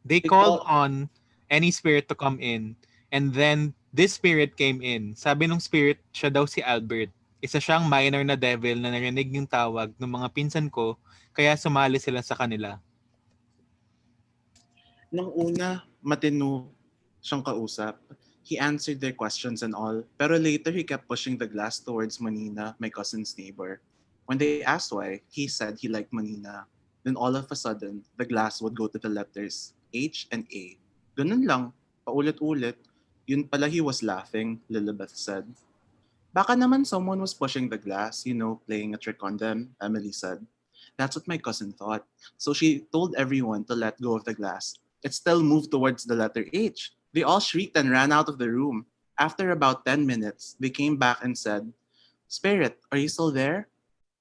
They called on any spirit to come in, and then this spirit came in. Sabi nung spirit, siya daw si Albert. Isa siyang minor na devil na narinig yung tawag ng mga pinsan ko, kaya sumali sila sa kanila. Nung una, matino siyang kausap. He answered their questions and all, pero later he kept pushing the glass towards Manina, my cousin's neighbor. When they asked why, he said he liked Manina. Then all of a sudden, the glass would go to the letters H and A. Ganun lang, paulit-ulit. Yun pala he was laughing, Lilibeth said. Baka naman someone was pushing the glass, playing a trick on them, Emily said. That's what my cousin thought. So she told everyone to let go of the glass. It still moved towards the letter H. They all shrieked and ran out of the room. After about 10 minutes, they came back and said, Spirit, are you still there?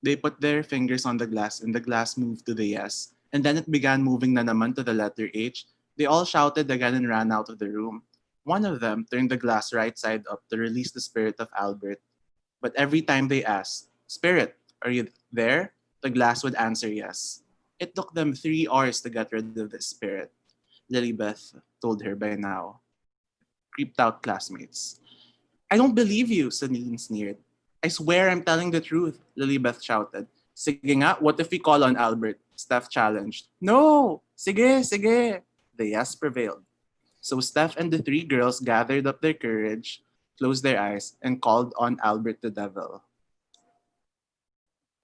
They put their fingers on the glass and the glass moved to the yes. And then it began moving na naman to the letter H. They all shouted again and ran out of the room. One of them turned the glass right side up to release the spirit of Albert. But every time they asked, Spirit, are you there? The glass would answer yes. It took them 3 hours to get rid of the spirit, Lilybeth told her by now. Creeped out classmates. I don't believe you, Celine sneered. I swear I'm telling the truth, Lilybeth shouted. Sige nga, what if we call on Albert? Steph challenged. No! Sige, sige! The yes prevailed. So Steph and the 3 girls gathered up their courage, closed their eyes, and called on Albert the Devil.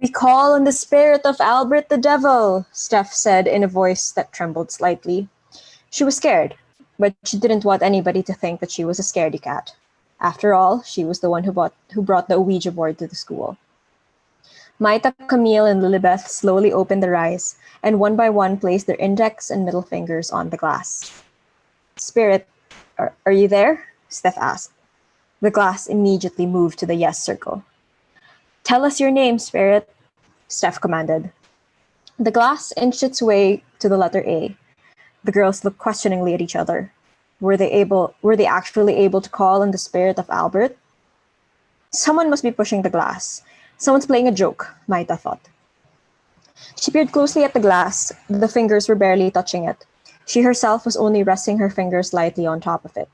We call on the spirit of Albert the Devil, Steph said in a voice that trembled slightly. She was scared, but she didn't want anybody to think that she was a scaredy cat. After all, she was the one who brought the Ouija board to the school. Maita, Camille, and Lilibeth slowly opened their eyes, and one by one placed their index and middle fingers on the glass. Spirit, are you there? Steph asked. The glass immediately moved to the yes circle. Tell us your name, Spirit, Steph commanded. The glass inched its way to the letter A. The girls looked questioningly at each other. Were they actually able to call on the spirit of Albert? Someone must be pushing the glass. Someone's playing a joke, Maita thought. She peered closely at the glass. The fingers were barely touching it. She herself was only resting her fingers lightly on top of it.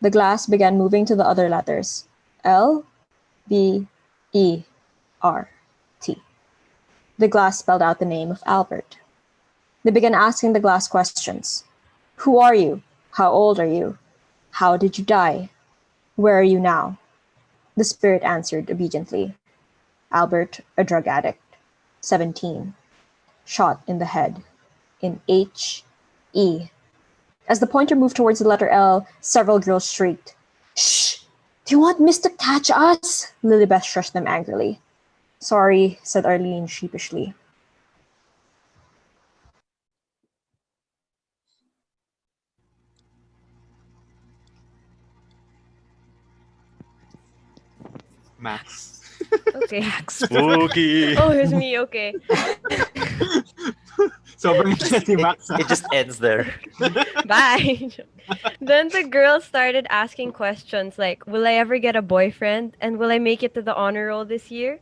The glass began moving to the other letters. L, B, E, R, T. The glass spelled out the name of Albert. They began asking the glass questions. Who are you? How old are you? How did you die? Where are you now? The spirit answered obediently. Albert, a drug addict, 17. Shot in the head. In H, E. As the pointer moved towards the letter L, several girls shrieked. Shh! Do you want Miss to catch us? Lilibeth shushed them angrily. Sorry, said Arlene sheepishly. Max. Okay. Spooky. Oh, here's me. Okay. Sobrang siya si Max. It just ends there. Bye. Then the girls started asking questions like, will I ever get a boyfriend? And will I make it to the honor roll this year?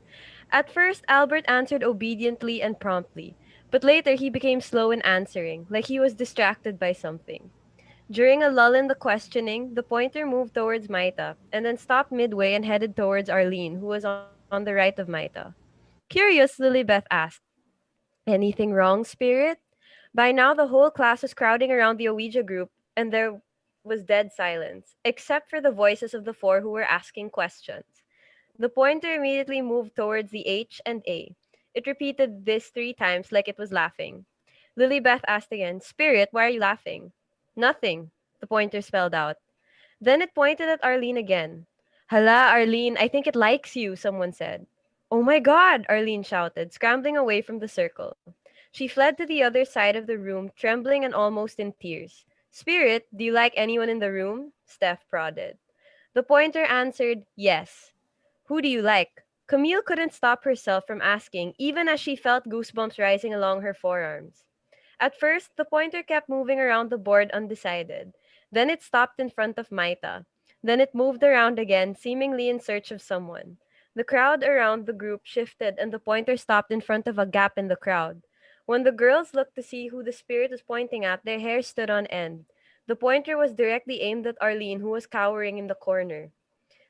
At first, Albert answered obediently and promptly. But later, he became slow in answering, like he was distracted by something. During a lull in the questioning, the pointer moved towards Maita, and then stopped midway and headed towards Arlene, who was on the right of Maita. Curious, Lilybeth asked, anything wrong, Spirit? By now, the whole class was crowding around the Ouija group, and there was dead silence, except for the voices of the 4 who were asking questions. The pointer immediately moved towards the H and A. It repeated this 3 times like it was laughing. Lilybeth asked again, Spirit, why are you laughing? Nothing, the pointer spelled out. Then it pointed at Arlene again. Hala, Arlene, I think it likes you, someone said. Oh my God, Arlene shouted, scrambling away from the circle. She fled to the other side of the room, trembling and almost in tears. Spirit, do you like anyone in the room? Steph prodded. The pointer answered, yes. Who do you like? Camille couldn't stop herself from asking, even as she felt goosebumps rising along her forearms. At first, the pointer kept moving around the board undecided. Then it stopped in front of Maita. Then it moved around again, seemingly in search of someone. The crowd around the group shifted and the pointer stopped in front of a gap in the crowd. When the girls looked to see who the spirit was pointing at, their hair stood on end. The pointer was directly aimed at Arlene, who was cowering in the corner.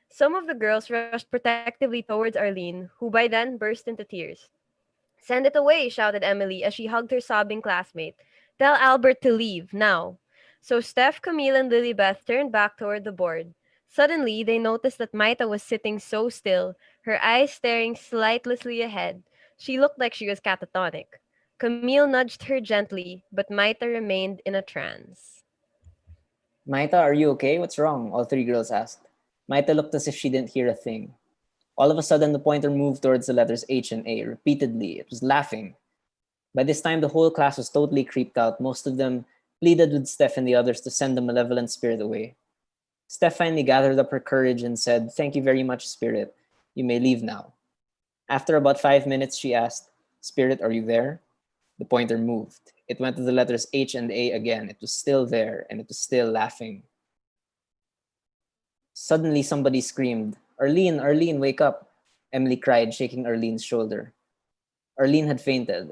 Some of the girls rushed protectively towards Arlene, who by then burst into tears. Send it away, shouted Emily as she hugged her sobbing classmate. Tell Albert to leave, now. So Steph, Camille, and Lilybeth turned back toward the board. Suddenly, they noticed that Maita was sitting so still, her eyes staring slightlessly ahead. She looked like she was catatonic. Camille nudged her gently, but Maita remained in a trance. Maita, are you okay? What's wrong? All 3 girls asked. Maita looked as if she didn't hear a thing. All of a sudden, the pointer moved towards the letters H and A. Repeatedly, it was laughing. By this time, the whole class was totally creeped out. Most of them pleaded with Steph and the others to send the malevolent spirit away. Steph finally gathered up her courage and said, thank you very much, Spirit. You may leave now. After about 5 minutes, she asked, Spirit, are you there? The pointer moved. It went to the letters H and A again. It was still there, and it was still laughing. Suddenly, somebody screamed, Arlene, Arlene, wake up. Emily cried, shaking Arlene's shoulder. Arlene had fainted.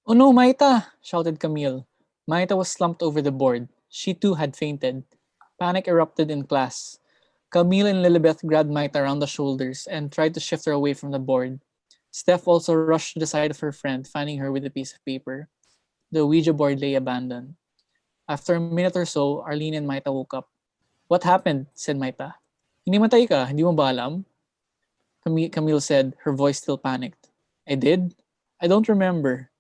"Oh no, Maita!" shouted Camille. Maita was slumped over the board. She too had fainted. Panic erupted in class. Camille and Lilibeth grabbed Maita around the shoulders and tried to shift her away from the board. Steph also rushed to the side of her friend, finding her with a piece of paper. The Ouija board lay abandoned. After a minute or so, Arlene and Maita woke up. "What happened?" said Maita. "Hinimatay ka, hindi mo ba alam?" Camille said, her voice still panicked. "I did? I don't remember.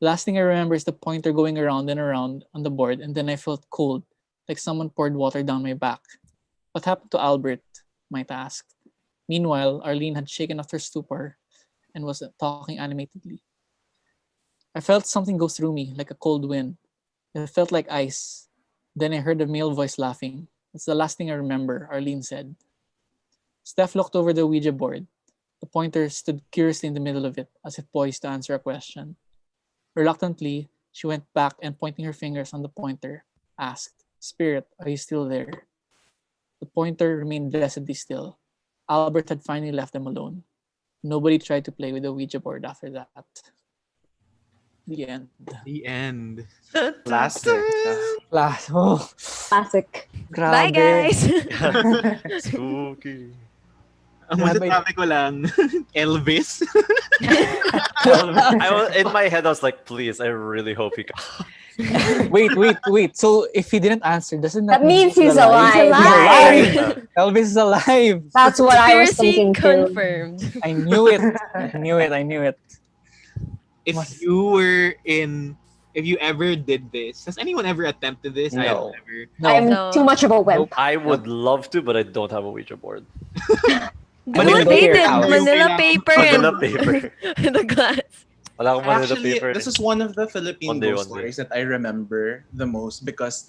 Last thing I remember is the pointer going around and around on the board, and then I felt cold, like someone poured water down my back." "What happened to Albert?" Maita asked. Meanwhile, Arlene had shaken off her stupor and was talking animatedly. "I felt something go through me, like a cold wind. It felt like ice. Then I heard a male voice laughing. That's the last thing I remember," Arlene said. Steph looked over the Ouija board. The pointer stood curiously in the middle of it, as if poised to answer a question. Reluctantly, she went back and, pointing her fingers on the pointer, asked, "Spirit, are you still there?" The pointer remained blessedly still. Albert had finally left them alone. Nobody tried to play with the Ouija board after that. The end. The end. Classic. Last. Oh, Classic. Bye, grabe. guys. Spooky. Ang Grabe. masasabi ko lang, Elvis. In my head, I was like, please, I really hope he comes. Wait. So if he didn't answer, doesn't That that mean means he's He's alive. alive. Yeah. Elvis is alive. That's what I was Conspiracy thinking too. confirmed. I knew it. I knew it. If you ever did this, has anyone ever attempted this? I have No. never. No. I'm No. too much of a wimp. I would love to, but I don't have a Ouija board. Do Manila what they paper did. house. Manila paper Manila and paper. the glass. Wala akong Manila Actually, paper. this is one of the Philippine One day, ghost one day. stories that I remember the most because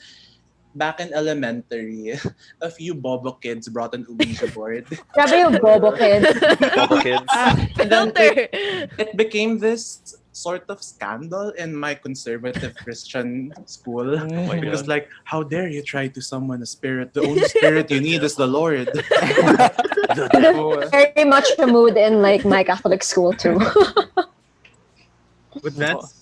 back in elementary, a few Bobo kids brought an Ouija board. Grabe yung bobo kids. All the kids. And then Filter. it became this sort of scandal in my conservative Christian school. my Because God. like, how dare you try to summon a spirit? The only spirit you need is the Lord. Very much the mood in like my Catholic school too. But that's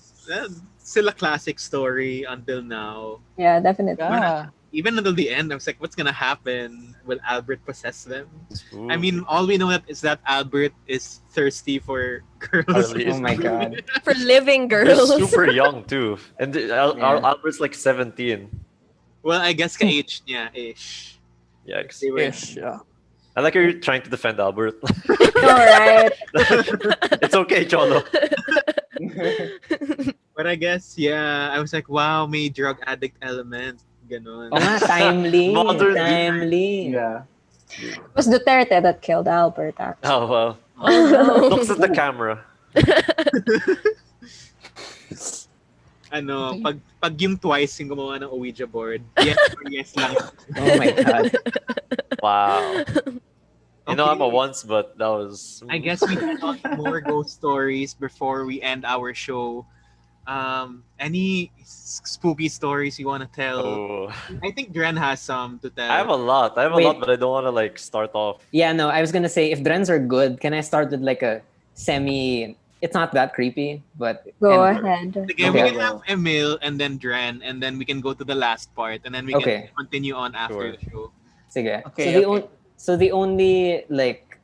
still a classic story until now. Yeah, definitely. Yeah. Even until the end, I was like, what's gonna happen? Will Albert possess them? Spooky. I mean, all we know is that Albert is thirsty for girls. Arlene. Oh my god. For living They're girls. super young too. And Yeah. Albert's like 17. Well, I guess ka-age niya, ish. Yikes. They were- Ish, yeah. I like how you're trying to defend Albert. All right. It's okay, Cholo. But I guess, yeah, I was like, wow, may drug addict element. Ganon. Oh nga, timely. Modern- timely. Yeah. It was Duterte that killed Albert. Actually. Oh, well. Oh no. Looks at the camera. Ano, pag yung twice yung gumawa ng Ouija board, yes or yes lang. Oh my god. Wow. You know, I'm a Okay. once, but that was. I guess we can talk more ghost stories before we end our show. Any spooky stories you want to tell? Oh. I think Dren has some to tell. I have a lot. Wait. But I don't want to like start off. Yeah, no, I was gonna say if Drens are good, can I start with like a semi? It's not that creepy, but Go and- ahead. Again, we Okay. can have Emil and then Dren, and then we can go to the last part, and then we Okay. can continue on after Sure. the show. Sige. Okay, So the only like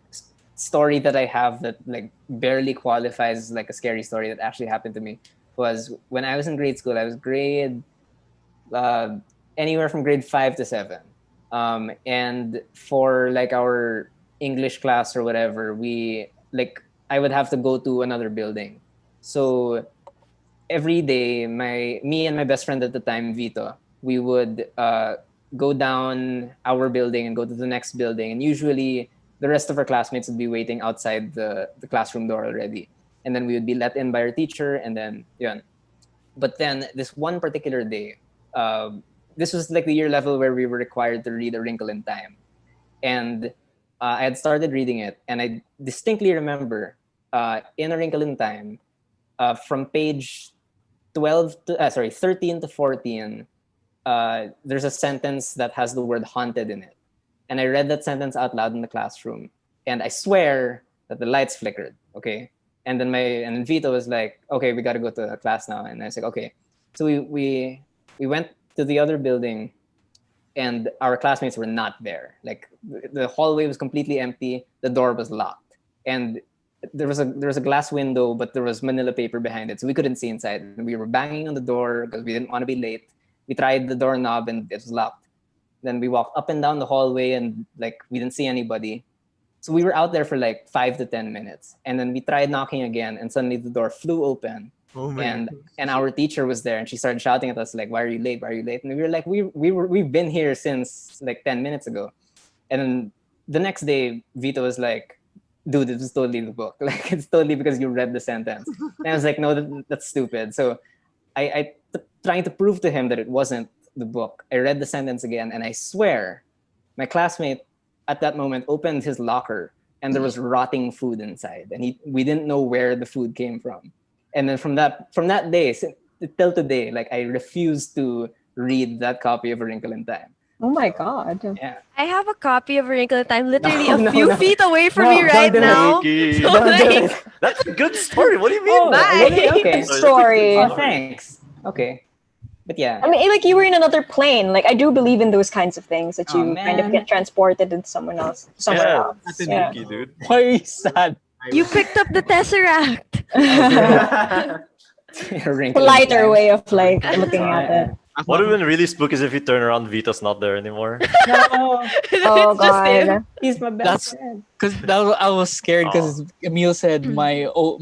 story that I have that like barely qualifies as like a scary story that actually happened to me was when I was in grade school. I was grade anywhere from grade 5 to 7, and for like our English class or whatever, I would have to go to another building. So every day, me and my best friend at the time, Vito, we would go down our building and go to the next building. And usually the rest of our classmates would be waiting outside the classroom door already. And then we would be let in by our teacher and then, yun. But then this one particular day, this was like the year level where we were required to read A Wrinkle in Time. And I had started reading it and I distinctly remember in A Wrinkle in Time, from page 13 to 14, there's a sentence that has the word haunted in it. And I read that sentence out loud in the classroom. And I swear that the lights flickered, okay? And then Vito was like, okay, we got to go to class now. And I was like, okay. So we went to the other building, and our classmates were not there. Like the hallway was completely empty. The door was locked, and there was a glass window, but there was manila paper behind it, so we couldn't see inside. And we were banging on the door because we didn't want to be late. We tried the doorknob and it was locked. Then we walked up and down the hallway and like we didn't see anybody. So we were out there for like 5 to 10 minutes, and then we tried knocking again, and suddenly the door flew open. And our teacher was there, and she started shouting at us like, "Why are you late? Why are you late?" And we were like, "We've been here since like 10 minutes ago." And then the next day, Vito was like, "Dude, it was totally the book. Like it's totally because you read the sentence." And I was like, "No, that's stupid." So trying to prove to him that it wasn't the book, I read the sentence again, and I swear, my classmate at that moment opened his locker, and there was rotting food inside, and we didn't know where the food came from. And then from that day till today, like I refuse to read that copy of A Wrinkle in Time. Oh my god. Yeah. I have a copy of A Wrinkle in Time literally No, a few no. feet away from No, me right don't do it. now. Okay. So, Don't do like, it. That's a good story. What do you mean? Bye. Okay. Story. Oh, thanks. Okay. But yeah. I mean, like you were in another plane. Like I do believe in those kinds of things that Oh, you kind of man. get transported into somewhere else. Yeah, That's Yeah. spooky, dude. Why are you sad? you picked up the Tesseract. A Wrinkle in Politer Time. way of like looking at it. What would have been really spooky is if you turn around, Vito's not there anymore. No, Oh It's just him. god. he's my best That's- friend. Because I was scared because Emil said my old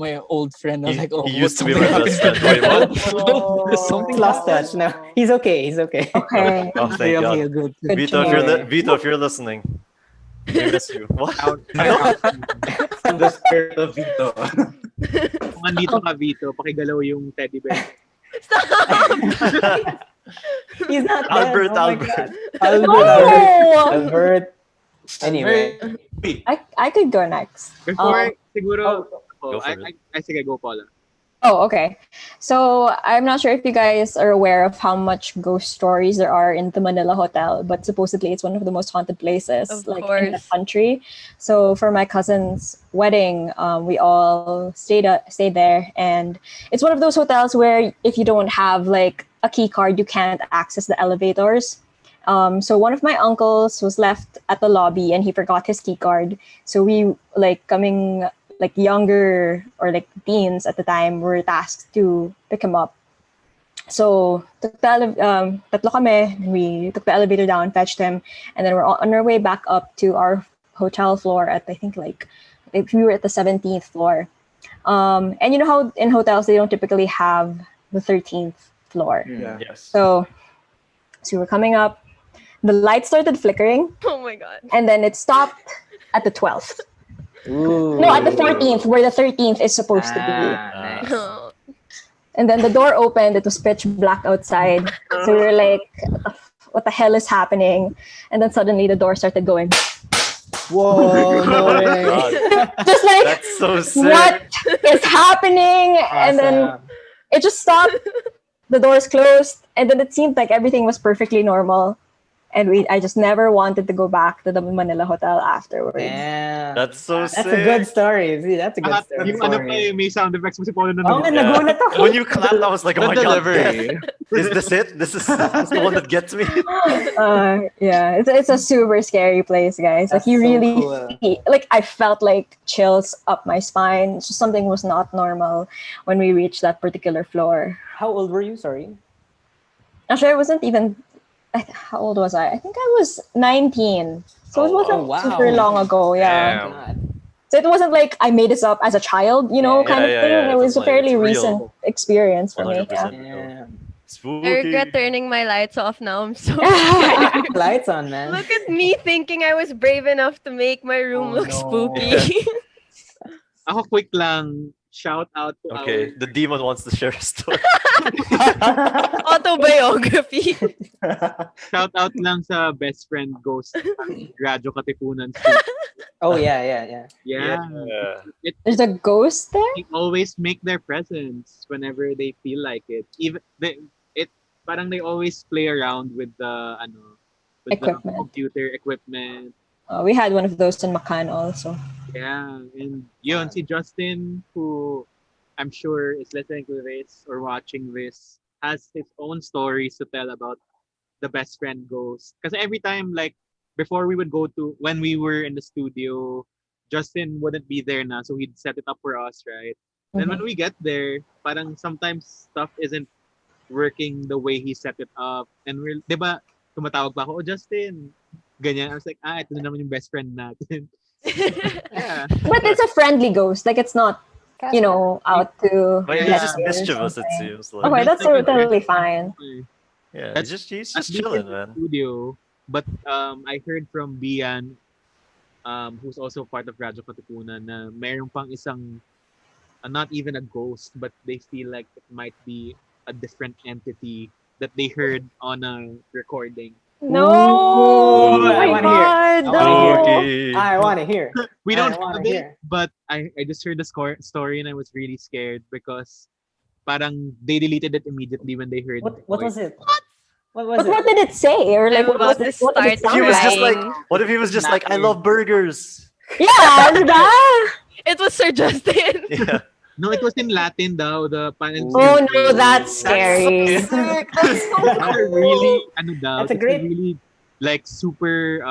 friend. I was like, oh, he used to be something my best happened friend. to Wait, Vito. what? There's He something lost touch. No, he's okay. He's okay. Okay. Oh, thank God. Okay, good. Good Vito, to know. Vito, if you're listening, we miss you. What? The spirit of Vito. Kung andito ka, Vito, pakigalaw yung teddy bear. He's not dead. Albert, Oh my Albert. God. Oh! Albert. Anyway. Wait, I could go next. Before, siguro, Go for it. sige, go Paula. Oh, okay. So I'm not sure if you guys are aware of how much ghost stories there are in the Manila Hotel, but supposedly it's one of the most haunted places Of in the course. country. So for my cousin's wedding, we all stayed there, and it's one of those hotels where if you don't have like a key card, you can't access the elevators. So one of my uncles was left at the lobby and he forgot his key card. So we coming like younger or like teens at the time were tasked to pick him up. So tatlo kami, we took the elevator down, fetched him, and then we're on our way back up to our hotel floor at I think like if we were at the 17th floor. And you know how in hotels they don't typically have the 13th floor. yeah. Yes. So we were coming up, the light started flickering, Oh my god. and then it stopped at the 12th. Ooh. No, at the 14th, where the 13th is supposed to be. Ah, nice. Oh. And then the door opened, it was pitch black outside. So we were like, what the hell is happening? And then suddenly the door started going. Whoa, no way. God, Just like, that's so sick. what is happening? And then Awesome. it just stopped. The doors closed. And then it seemed like everything was perfectly normal. And I just never wanted to go back to the Manila Hotel afterwards. Damn. That's so That's sick. a good story. See, that's a good story. Yung ano pa eh, may sound effects mo si Paula na Oh, man, Yeah. nagulat ako. When you clapped, I was like, oh The my God, delivery. is this it? This is the one that gets me. Yeah, it's a super scary place, guys. That's like you so really cool. like I felt like chills up my spine. It's just something was not normal when we reached that particular floor. How old were you? Sorry. Actually, I wasn't even. How old was I? I think I was 19. So it Oh, wasn't wow. super long ago. Yeah. Damn. God. So it wasn't like I made this up as a child, you know, Yeah, kind of yeah, thing. yeah. It was a It's fairly real. recent experience for me. 100%. Yeah. Damn. Spooky. I regret turning my lights off now. I'm so scared. Lights on, man. Look at me thinking I was brave enough to make my room Oh, look no. spooky. Ako quick lang, shout out to Okay, the demon wants to share a story. Autobiography. shout out lang sa best friend Ghost Radyo Katipunan Street. Oh, yeah, yeah, yeah. Yeah. Yeah. There's a ghost there? They always make their presence whenever they feel like it. Even parang they always play around with the Equipment. computer equipment. We had one of those in Macan also. Yeah, and yun, si Justin, who I'm sure is listening to this or watching this, has his own stories to tell about the best friend ghost. Because every time, like, before we would go to, when we were in the studio, Justin wouldn't be there na, so he'd set it up for us, right? Then when we get there, parang sometimes stuff isn't working the way he set it up. And we're, di ba, tumatawag pa ako, oh, Justin, ganyan. I was like, ito na naman yung best friend natin. Yeah. But it's a friendly ghost. Like it's not, out to. But he's Yeah. just mischievous, it seems. Like. Okay, that's Like a totally very- fine. Yeah, At- he's at just least chilling, in the man. Studio, but I heard from Bian, who's also part of Radyo Katipunan, na mayroon pang isang, not even a ghost, but they feel like it might be a different entity that they heard on a recording. No, Ooh, oh I my wanna hear. God, I wanna hear. no. Okay. I want to hear. We I don't wanna have it, hear. but I just heard the story and I was really scared because parang they deleted it immediately when they heard the What voice. was it? What was But what it? did it say? Or like, I'm what was about it? to What did it start sound He was just like, crying. what if he was just like, I love burgers? Yeah, diba? It was Sir Justin. Yeah. No, it was in Latin though. The panel. Oh no, that's scary. That's so sick. That's so That's a really That's a great- really like super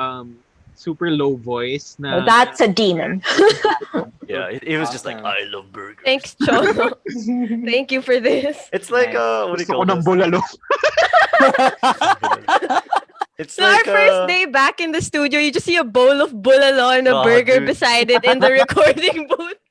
low voice na. Oh, that's a demon. Yeah, it was just like, Awesome. I love burgers. Thanks, Cholo. Thank you for this. It's like, Nice. what do you Gusto call ko ng this? bulalo. It's So like, our first day back in the studio, you just see a bowl of bulalo and a Oh, burger dude. beside it in the recording booth.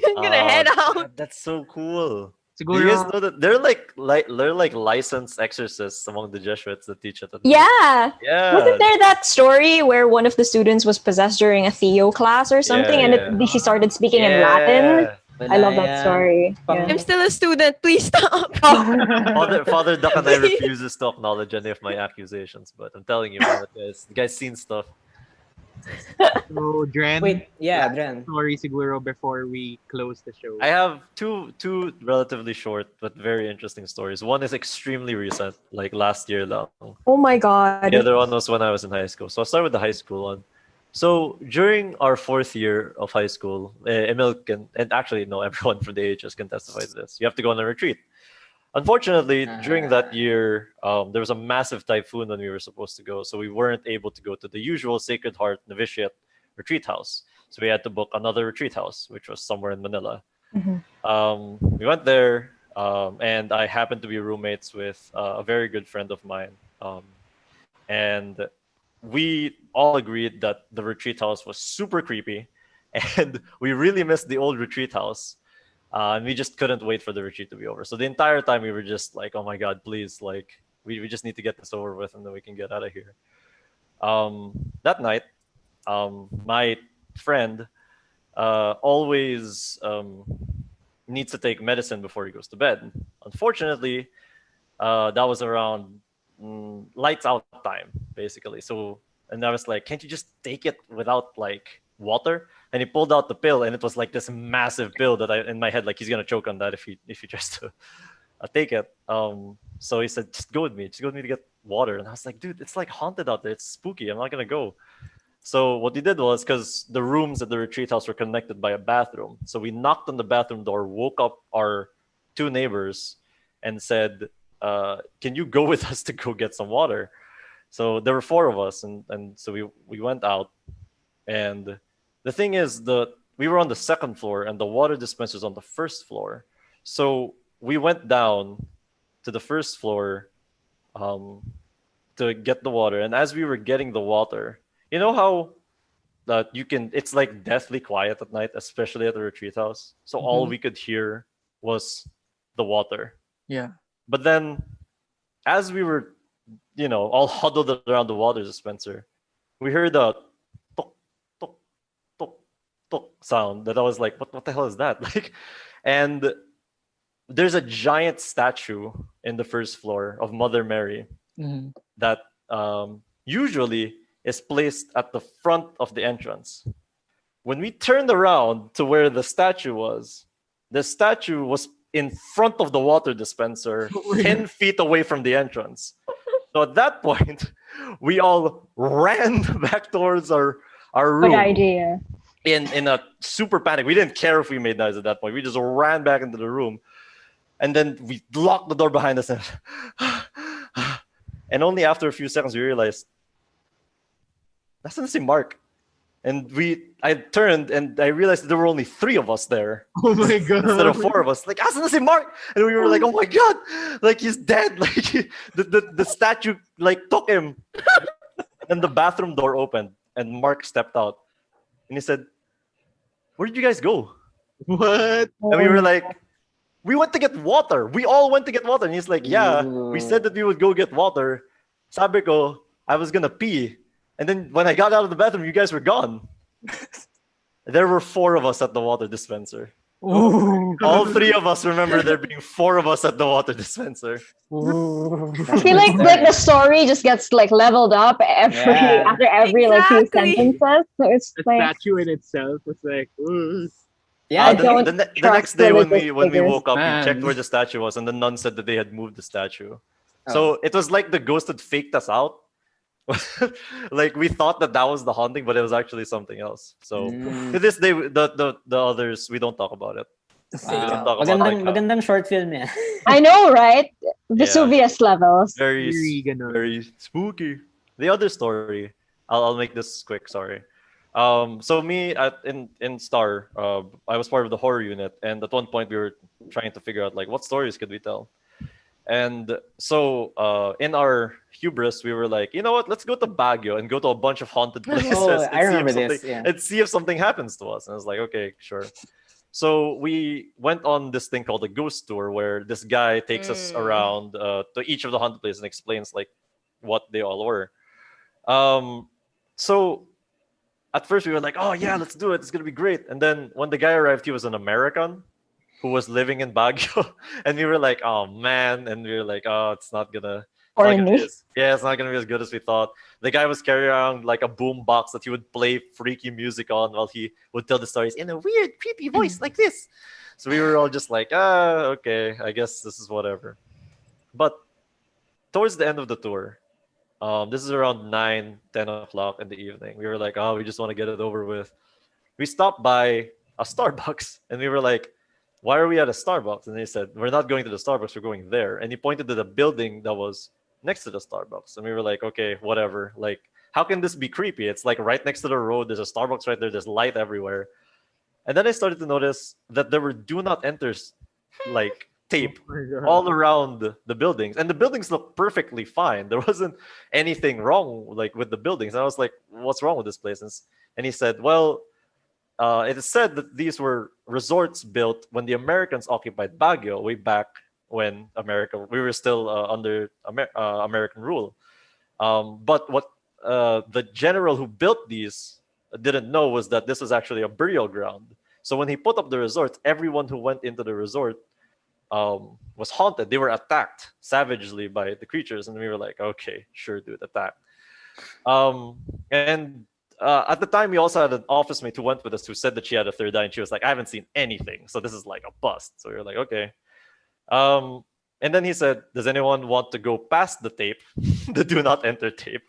I'm gonna head out. God, that's so cool. Do Siguro, you guys know that they're like licensed exorcists among the Jesuits that teach at the Yeah. Yeah. Wasn't there that story where one of the students was possessed during a Theo class or something, and yeah. she started speaking in Latin? I love that story. Yeah. I'm still a student. Please stop. Father Duck and I refuses to acknowledge any of my accusations, but I'm telling you, man, the guy's seen stuff. so Dren, Wait, yeah, Dren. story siguro before we close the show. I have two relatively short but very interesting stories. One is extremely recent, like last year lang. Oh my God. The other one was when I was in high school. So I'll start with the high school one. So during our 4th year of high school, Emil can, and actually no, everyone from the AHS can testify to this. You have to go on a retreat. Unfortunately, during that year, there was a massive typhoon when we were supposed to go, so we weren't able to go to the usual Sacred Heart Novitiate retreat house. So we had to book another retreat house, which was somewhere in Manila. We went there, and I happened to be roommates with a very good friend of mine. And we all agreed that the retreat house was super creepy, and we really missed the old retreat house. And we just couldn't wait for the retreat to be over. So the entire time we were just like, oh my God, please, like, we just need to get this over with and then we can get out of here. That night, my friend always needs to take medicine before he goes to bed. Unfortunately, that was around lights out time, basically. So, and I was like, can't you just take it without like water? And he pulled out the pill, and it was like this massive pill that I, in my head, like he's gonna choke on that if he tries to take it. So he said, just go with me to get water. And I was like, dude, it's like haunted out there. It's spooky. I'm not gonna go. So what he did was, because the rooms at the retreat house were connected by a bathroom, so we knocked on the bathroom door, woke up our 2 neighbors, and said, can you go with us to go get some water? So there were 4 of us, and so we went out. And the thing is, we were on the 2nd floor, and the water dispenser is on the 1st floor. So we went down to the 1st floor to get the water. And as we were getting the water, you know how that it's like deathly quiet at night, especially at the retreat house. So all we could hear was the water. Yeah. But then, as we were, all huddled around the water dispenser, we heard a tok, tok, tok, tok sound that I was like, what the hell is that? Like, and there's a giant statue in the 1st floor of Mother Mary that usually is placed at the front of the entrance. When we turned around to where the statue was in front of the water dispenser, 10 feet away from the entrance. So at that point, we all ran back towards our Good room idea. in a super panic. We didn't care if we made noise at that point. We just ran back into the room, and then we locked the door behind us. And only after a few seconds, we realized that's not the same Mark. And I turned and I realized there were only 3 of us there Oh my god. instead of 4 of us. Like, that's not the same Mark. And we were like, oh my god, like he's dead. Like the statue like took him. And the bathroom door opened and Mark stepped out and he said, "Where did you guys go?" What? And we were like, "We went to get water. We all went to get water." And he's like, "Yeah, we said that we would go get water. Sabi ko, I was gonna pee. And then when I got out of the bathroom, you guys were gone." There were 4 of us at the water dispenser. Ooh. All 3 of us remember there being 4 of us at the water dispenser. Ooh. I feel like the story just gets like leveled up after every like few Exactly. sentences. So it's The like statue in itself was like, ooh. Yeah, don't The trust next day when religious we figures. woke up, we Man. checked where the statue was, and the nun said that they had moved the statue. Oh. So it was like the ghost had faked us out. Like we thought that was the haunting, but it was actually something else. So Mm. to this day, the others, we don't talk about it. We don't talk about Magandang, like, magandang short film yan. I know, right? Vesuvius levels. very Eerie, ganun. very spooky. The other story, I'll make this quick. Sorry. So me in Star, I was part of the horror unit, and at one point we were trying to figure out like what stories could we tell. And so in our hubris, we were like, you know what? Let's go to Baguio and go to a bunch of haunted places I and remember see if this, something yeah. and see if something happens to us. And I was like, okay, sure. So we went on this thing called a ghost tour, where this guy takes us around to each of the haunted places and explains like what they all were. So at first we were like, oh yeah, let's do it. It's gonna be great. And then when the guy arrived, he was an American who was living in Baguio, and we were like, oh man, and we were like, oh, it's not gonna. Corny. Yeah, it's not gonna be as good as we thought. The guy was carrying around like a boom box that he would play freaky music on while he would tell the stories in a weird, creepy voice like this. So we were all just like, okay, I guess this is whatever. But towards the end of the tour, this is around 9, 10 o'clock in the evening. We were like, oh, we just want to get it over with. We stopped by a Starbucks and we were like, why are we at a Starbucks? And they said, we're not going to the Starbucks, we're going there. And he pointed to the building that was next to the Starbucks. And we were like, okay, whatever. Like, how can this be creepy? It's like right next to the road. There's a Starbucks right there. There's light everywhere. And then I started to notice that there were do not enters like tape Oh my God. all around the buildings. And the buildings looked perfectly fine. There wasn't anything wrong like with the buildings. And I was like, what's wrong with this place? And he said, well, it is said that these were resorts built when the Americans occupied Baguio way back when we were still under American rule. But what the general who built these didn't know was that this was actually a burial ground. So when he put up the resort, everyone who went into the resort was haunted. They were attacked savagely by the creatures, and we were like, okay, sure, dude, attack. And at the time, we also had an office mate who went with us who said that she had a third eye, and she was like, I haven't seen anything, so this is like a bust. So we were like, okay. And then he said, does anyone want to go past the tape, the do not enter tape,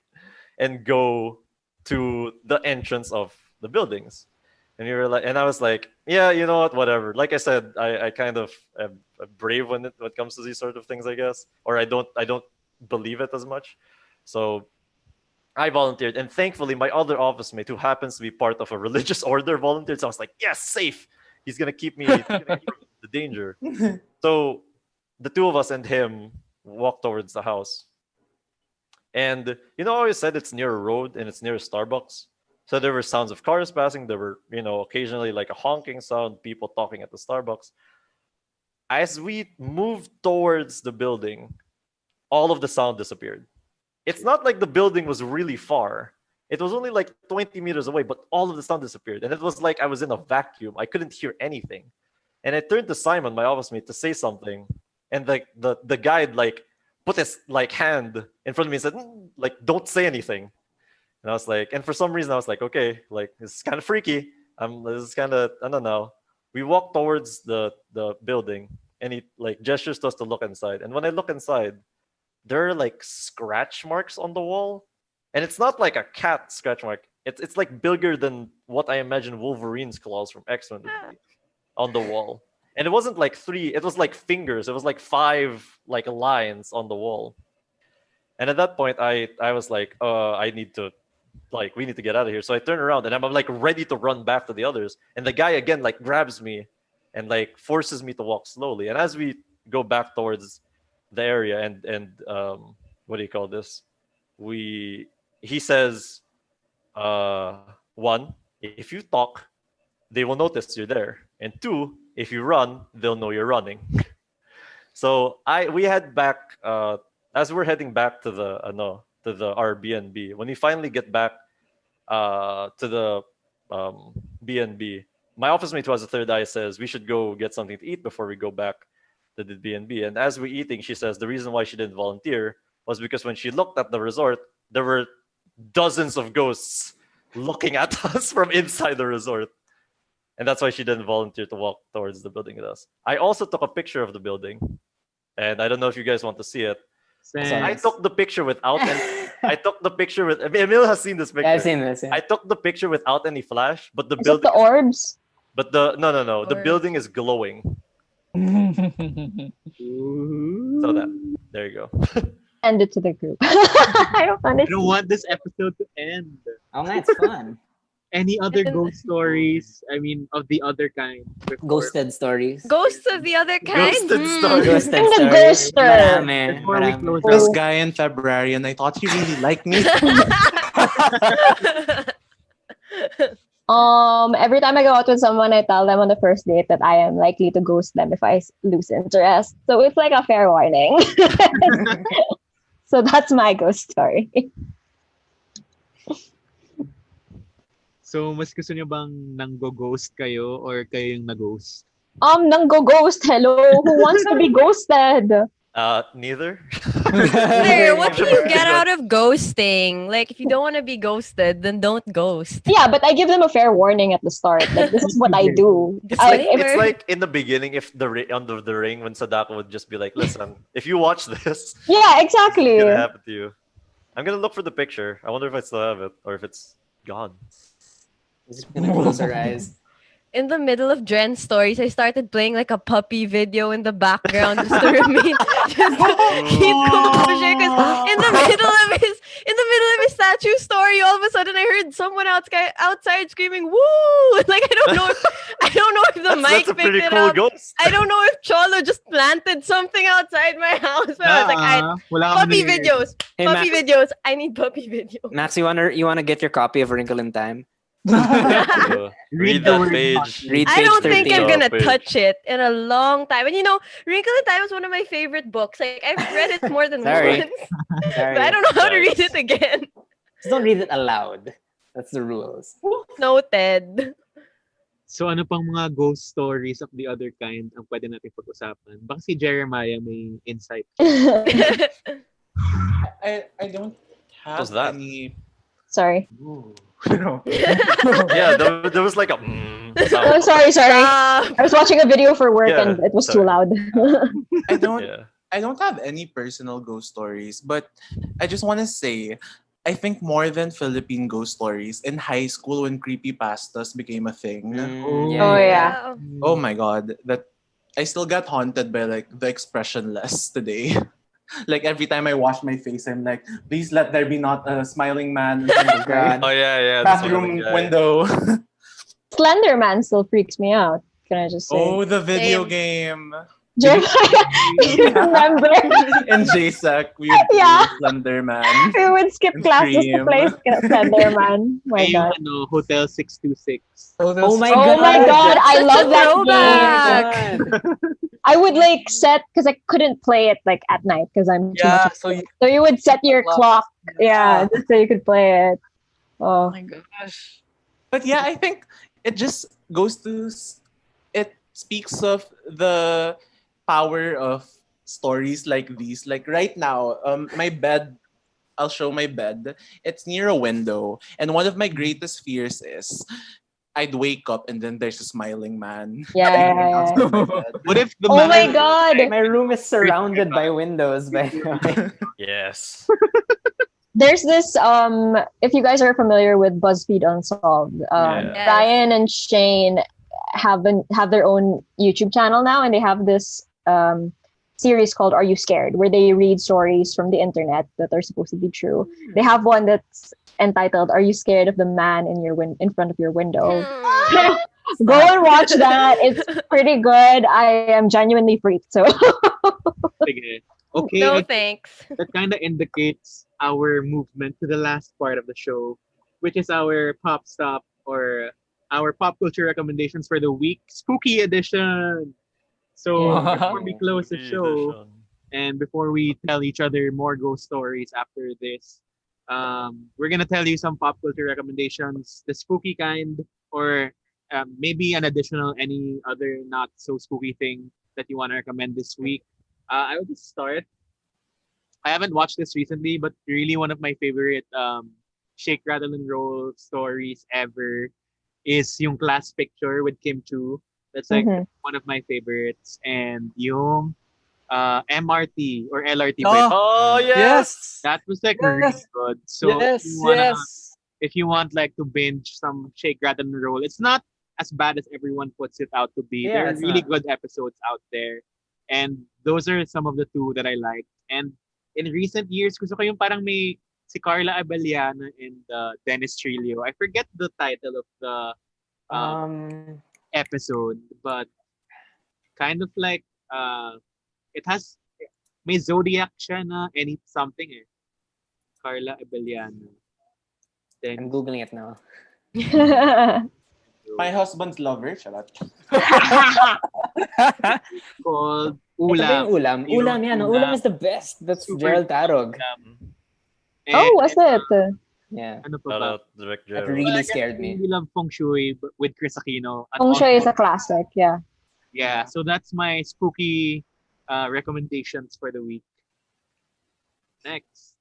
and go to the entrance of the buildings? And we were like, and I was like, yeah, you know what, whatever. Like I said, I kind of am brave when it comes to these sort of things, I guess, or I don't believe it as much. So I volunteered, and thankfully, my other office mate, who happens to be part of a religious order, volunteered. So I was like, yes, safe. He's gonna keep me from the danger. So the two of us and him walked towards the house. And you know, I always said it's near a road and it's near a Starbucks. So there were sounds of cars passing. There were, occasionally like a honking sound, people talking at the Starbucks. As we moved towards the building, all of the sound disappeared. It's not like the building was really far. It was only like 20 meters away, but all of the sound disappeared. And it was like I was in a vacuum. I couldn't hear anything. And I turned to Simon, my office mate, to say something. And the guide like put his like hand in front of me and said, like, don't say anything. And I was like, and for some reason I was like, okay, like this is kind of freaky. This is kind of, I don't know. We walked towards the building and he like gestures to us to look inside. And when I look inside, there are like scratch marks on the wall, and it's not like a cat scratch mark. It's like bigger than what I imagine Wolverine's claws from X-Men would be on the wall. And it wasn't like 3, it was like fingers. It was like 5 like lines on the wall. And at that point I was like, I need to like we need to get out of here. So I turn around and I'm like ready to run back to the others. And the guy again like grabs me and like forces me to walk slowly. And as we go back towards the area and what do you call this? He says, 1, if you talk, they will notice you're there. And 2, if you run, they'll know you're running. So we head back as we're heading back to the Airbnb. When we finally get back to the B&B, my office mate who has a third eye says we should go get something to eat before we go back to the B&B. And as we're eating, she says the reason why she didn't volunteer was because when she looked at the resort, there were dozens of ghosts looking at us from inside the resort. And that's why she didn't volunteer to walk towards the building with us. I also took a picture of the building. And I don't know if you guys want to see it. I took the picture without I took the picture with Emil has seen this picture. Yeah, I've seen this. Yeah. I took the picture without any flash, but the Is it building the orbs? but the no. The Orbs. building is glowing. So that there you go. Send it to the group. I don't I understand. don't want this episode to end. Oh, that's fun. Any other ghost stories? I mean, of the other kind. before- Ghosted stories. Ghosts of the other kind. Ghosted stories. Ghosted I'm the stories. ghoster. Marami. Before we Marami. close This out, guy in February, and I thought he really liked me. Every time I go out with someone, I tell them on the first date that I am likely to ghost them if I lose interest. So it's like a fair warning. So that's my ghost story. so, mas gusto niyo bang nanggo-ghost kayo or kayo yung na-ghost? Nang-go-ghost. Hello. Who wants to be ghosted? Neither. Sir, what do you get out of ghosting? Like, if you don't want to be ghosted, then don't ghost. Yeah, but I give them a fair warning at the start. Like, this is what I do. It's like, Disclaimer. it's like in the beginning, if under the ring, when Sadako would just be like, "Listen, if you watch this, Yeah, exactly. it's gonna happen to you." I'm gonna look for the picture. I wonder if I still have it or if it's gone. Just gonna close our eyes. In the middle of Dren's stories, I started playing like a puppy video in the background just to remain, just to keep composure. Because in the middle of his statue story, all of a sudden I heard someone outside screaming "woo!" Like I don't know if the mic That's a picked pretty it cool up. ghost. I don't know if Cholo just planted something outside my house. But I was like, wala puppy kami videos, Hey, puppy Max. videos. I need puppy videos. Max, you wanna get your copy of Wrinkle in Time? So, read the that word page. Read I page don't think 13. I'm gonna Page. touch it in a long time. And Wrinkle in Time is one of my favorite books. Like I've read it more than Sorry. once, Sorry. but I don't know how to Nice. read it again. Just don't read it aloud. That's the rules. Noted. So ano pang mga ghost stories of the other kind ang pwede natin pag-usapan? Baka si Jeremiah may insight. I don't have What's that? any. Sorry. Ooh, no. Yeah, there was like a Oh, sound. sorry. Stop. I was watching a video for work Yeah, and it was sorry. too loud. I don't. Yeah. I don't have any personal ghost stories, but I just want to say, I think more than Philippine ghost stories, in high school when creepypastas became a thing. Oh, yeah. Oh my god, that I still get haunted by like the expressionless today. Like every time I wash my face, I'm like, please let there be not a smiling man in the God. Oh yeah. the bathroom smiling guy. window. Slender Man still freaks me out. Can I just say? Oh, the video Same. game. Jeremiah, you remember? In JSAC, we would Yeah. play Slender Man. We would skip And classes to scream. play Slender Man. My Ay, God. yung Hotel 626. Oh my Oh my God, I Such love a that throwback. game. I would like set because I couldn't play it like at night because I'm too Yeah, much. so you, So you would set your clock, yeah, just so you could play it. oh Oh, my gosh. But yeah, I think it just goes to it speaks of the power of stories like these. Like right now, my bed, I'll show my bed. It's near a window, and one of my greatest fears is I'd wake up and then there's a smiling man. Yeah. What if the Oh man my god! My room is surrounded by windows, by the way. Yes. There's this if you guys are familiar with BuzzFeed Unsolved, Yeah. Yes. Ryan and Shane have their own YouTube channel now, and they have this series called Are You Scared, where they read stories from the internet that are supposed to be true. They have one that's entitled Are You Scared of the Man in front of your window? Go and watch that. It's pretty good. I am genuinely freaked. So Sige. Okay, No I thanks. that kind of indicates our movement to the last part of the show, which is our pop stop or our pop culture recommendations for the week, spooky edition. So Yeah. before we close the show and before we tell each other more ghost stories after this, we're gonna tell you some pop culture recommendations, the spooky kind, or maybe an additional any other not so spooky thing that you want to recommend this week. I will just start. I haven't watched this recently, but really one of my favorite shake, rattle, and roll stories ever is yung Class Picture with Kim Chu. That's like Mhm. one of my favorites. And yung MRT or LRT. Oh yes. That was like really Yes. good. So Yes, if you want like to binge some shake, rattle, and roll, it's not as bad as everyone puts it out to be. Yeah, There are it's really not. good episodes out there. And those are some of the two that I like. And in recent years, gusto ko yung parang may si Carla Abellana and Dennis Trillo. I forget the title of the Um, episode, but kind of like it has may zodiac siya na any something eh. Carla Abellana. I'm Then googling it now. My husband's lover. Charot. called Ito ba yung Ulam. ulam? Ulam yan. Ulam. Ulam is the best. That's Super Gerald Tarog. And, Oh, was it? Yeah. ano pa Shout ba? out Direct That Gerald. really I guess scared I me. really love Feng Shui with Chris Aquino. And Feng Shui is also- a classic. Yeah. Yeah, so that's my spooky recommendations for the week. Next.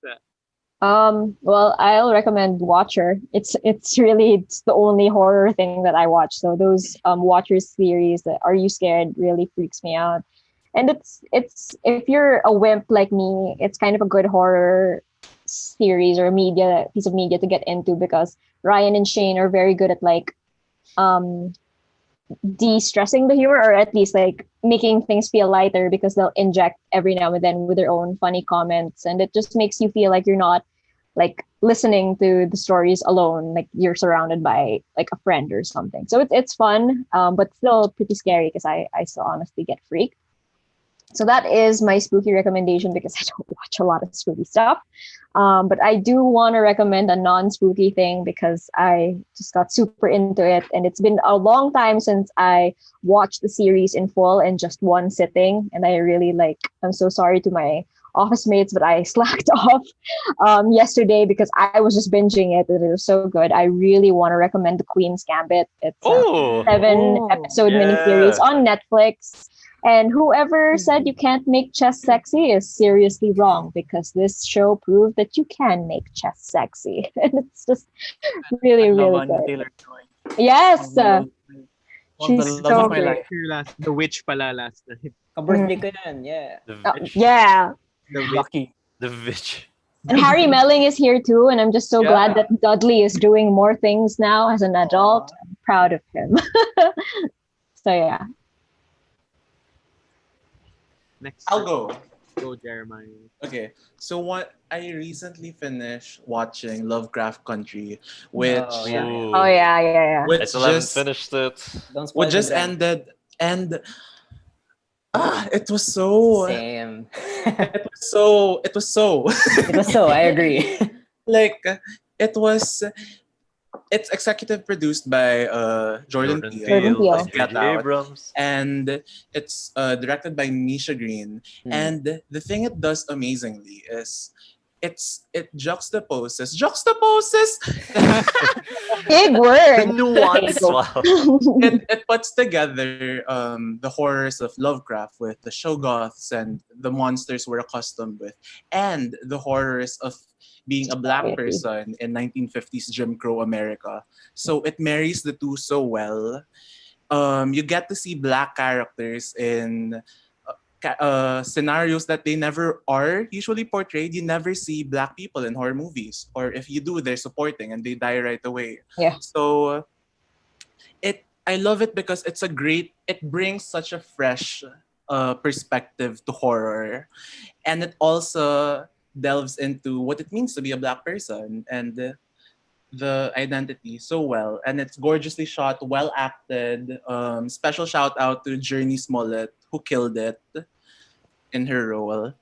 Well, I'll recommend Watcher. It's the only horror thing that I watch. So those Watcher series that Are You Scared really freaks me out. And it's if you're a wimp like me, it's kind of a good horror series or piece of media to get into because Ryan and Shane are very good at like de-stressing the humor or at least like making things feel lighter because they'll inject every now and then with their own funny comments and it just makes you feel like you're not like listening to the stories alone, like you're surrounded by like a friend or something. So it's fun, but still pretty scary because I still honestly get freaked. So that is my spooky recommendation because I don't watch a lot of spooky stuff. But I do want to recommend a non-spooky thing because I just got super into it. And it's been a long time since I watched the series in full in just one sitting. And I really I'm so sorry to my office mates, but I slacked off yesterday because I was just binging it and it was so good. I really want to recommend The Queen's Gambit. It's a Oh, 7-episode yeah. miniseries on Netflix. And whoever said you can't make chess sexy is seriously wrong because this show proved that you can make chess sexy. And it's just really, really Anya good. Taylor-Joy. Yes. One of She's the so love of my great. life. The Witch pala last time. Ka-birthday ko yan, yeah. The Oh, Witch. yeah. The Witch. Lucky. The Witch. And Harry Melling is here too. And I'm just so Yeah. glad that Dudley is doing more things now as an adult. I'm proud of him. So, yeah. Next. I'll go. Go, Jeremiah. Okay, so what I recently finished watching Lovecraft Country, which Oh, yeah. Ooh. Oh, yeah, yeah, yeah. I which still haven't just finished it. Don't spoil which just the brand. ended, and it was so Same. it was so It was so, I agree. like it was. It's executive produced by Jordan Peele. Jordan Peele. of Get J.J. Out. Abrams. And it's directed by Misha Green. Hmm. And the thing it does amazingly is it juxtaposes Big The word. nuance. Wow. it puts together the horrors of Lovecraft with the Shoggoths and the monsters we're accustomed with, and the horrors of being a black Really? person in 1950s Jim Crow America. So it marries the two so well. You get to see black characters in scenarios that they never are usually portrayed. You never see black people in horror movies, or if you do, they're supporting and they die right away. Yeah. So I love it because it brings such a fresh perspective to horror, and it also delves into what it means to be a black person and the identity so well. And it's gorgeously shot, well acted. Special shout out to Journey Smollett, who killed it in her role.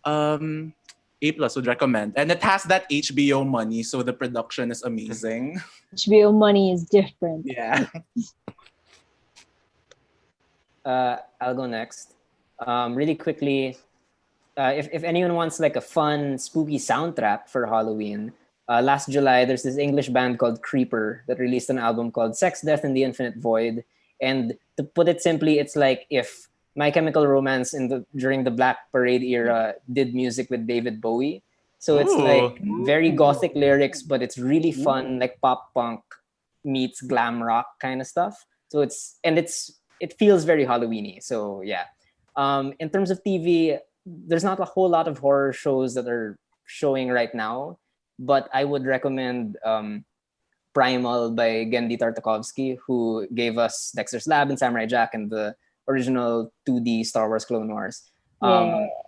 A plus would recommend, and it has that HBO money, so the production is amazing. HBO money is different. Yeah. I'll go next. Really quickly, if anyone wants like a fun, spooky soundtrack for Halloween, last July there's this English band called Creeper that released an album called Sex, Death, and the Infinite Void. And to put it simply, it's like if My Chemical Romance during the Black Parade era did music with David Bowie. So it's like very gothic lyrics, but it's really fun, like pop punk meets glam rock kind of stuff. So it feels very Halloweeny. So yeah. In terms of TV, there's not a whole lot of horror shows that are showing right now, but I would recommend Primal by Gendy Tartakovsky, who gave us Dexter's Lab and Samurai Jack and the original 2D Star Wars Clone Wars.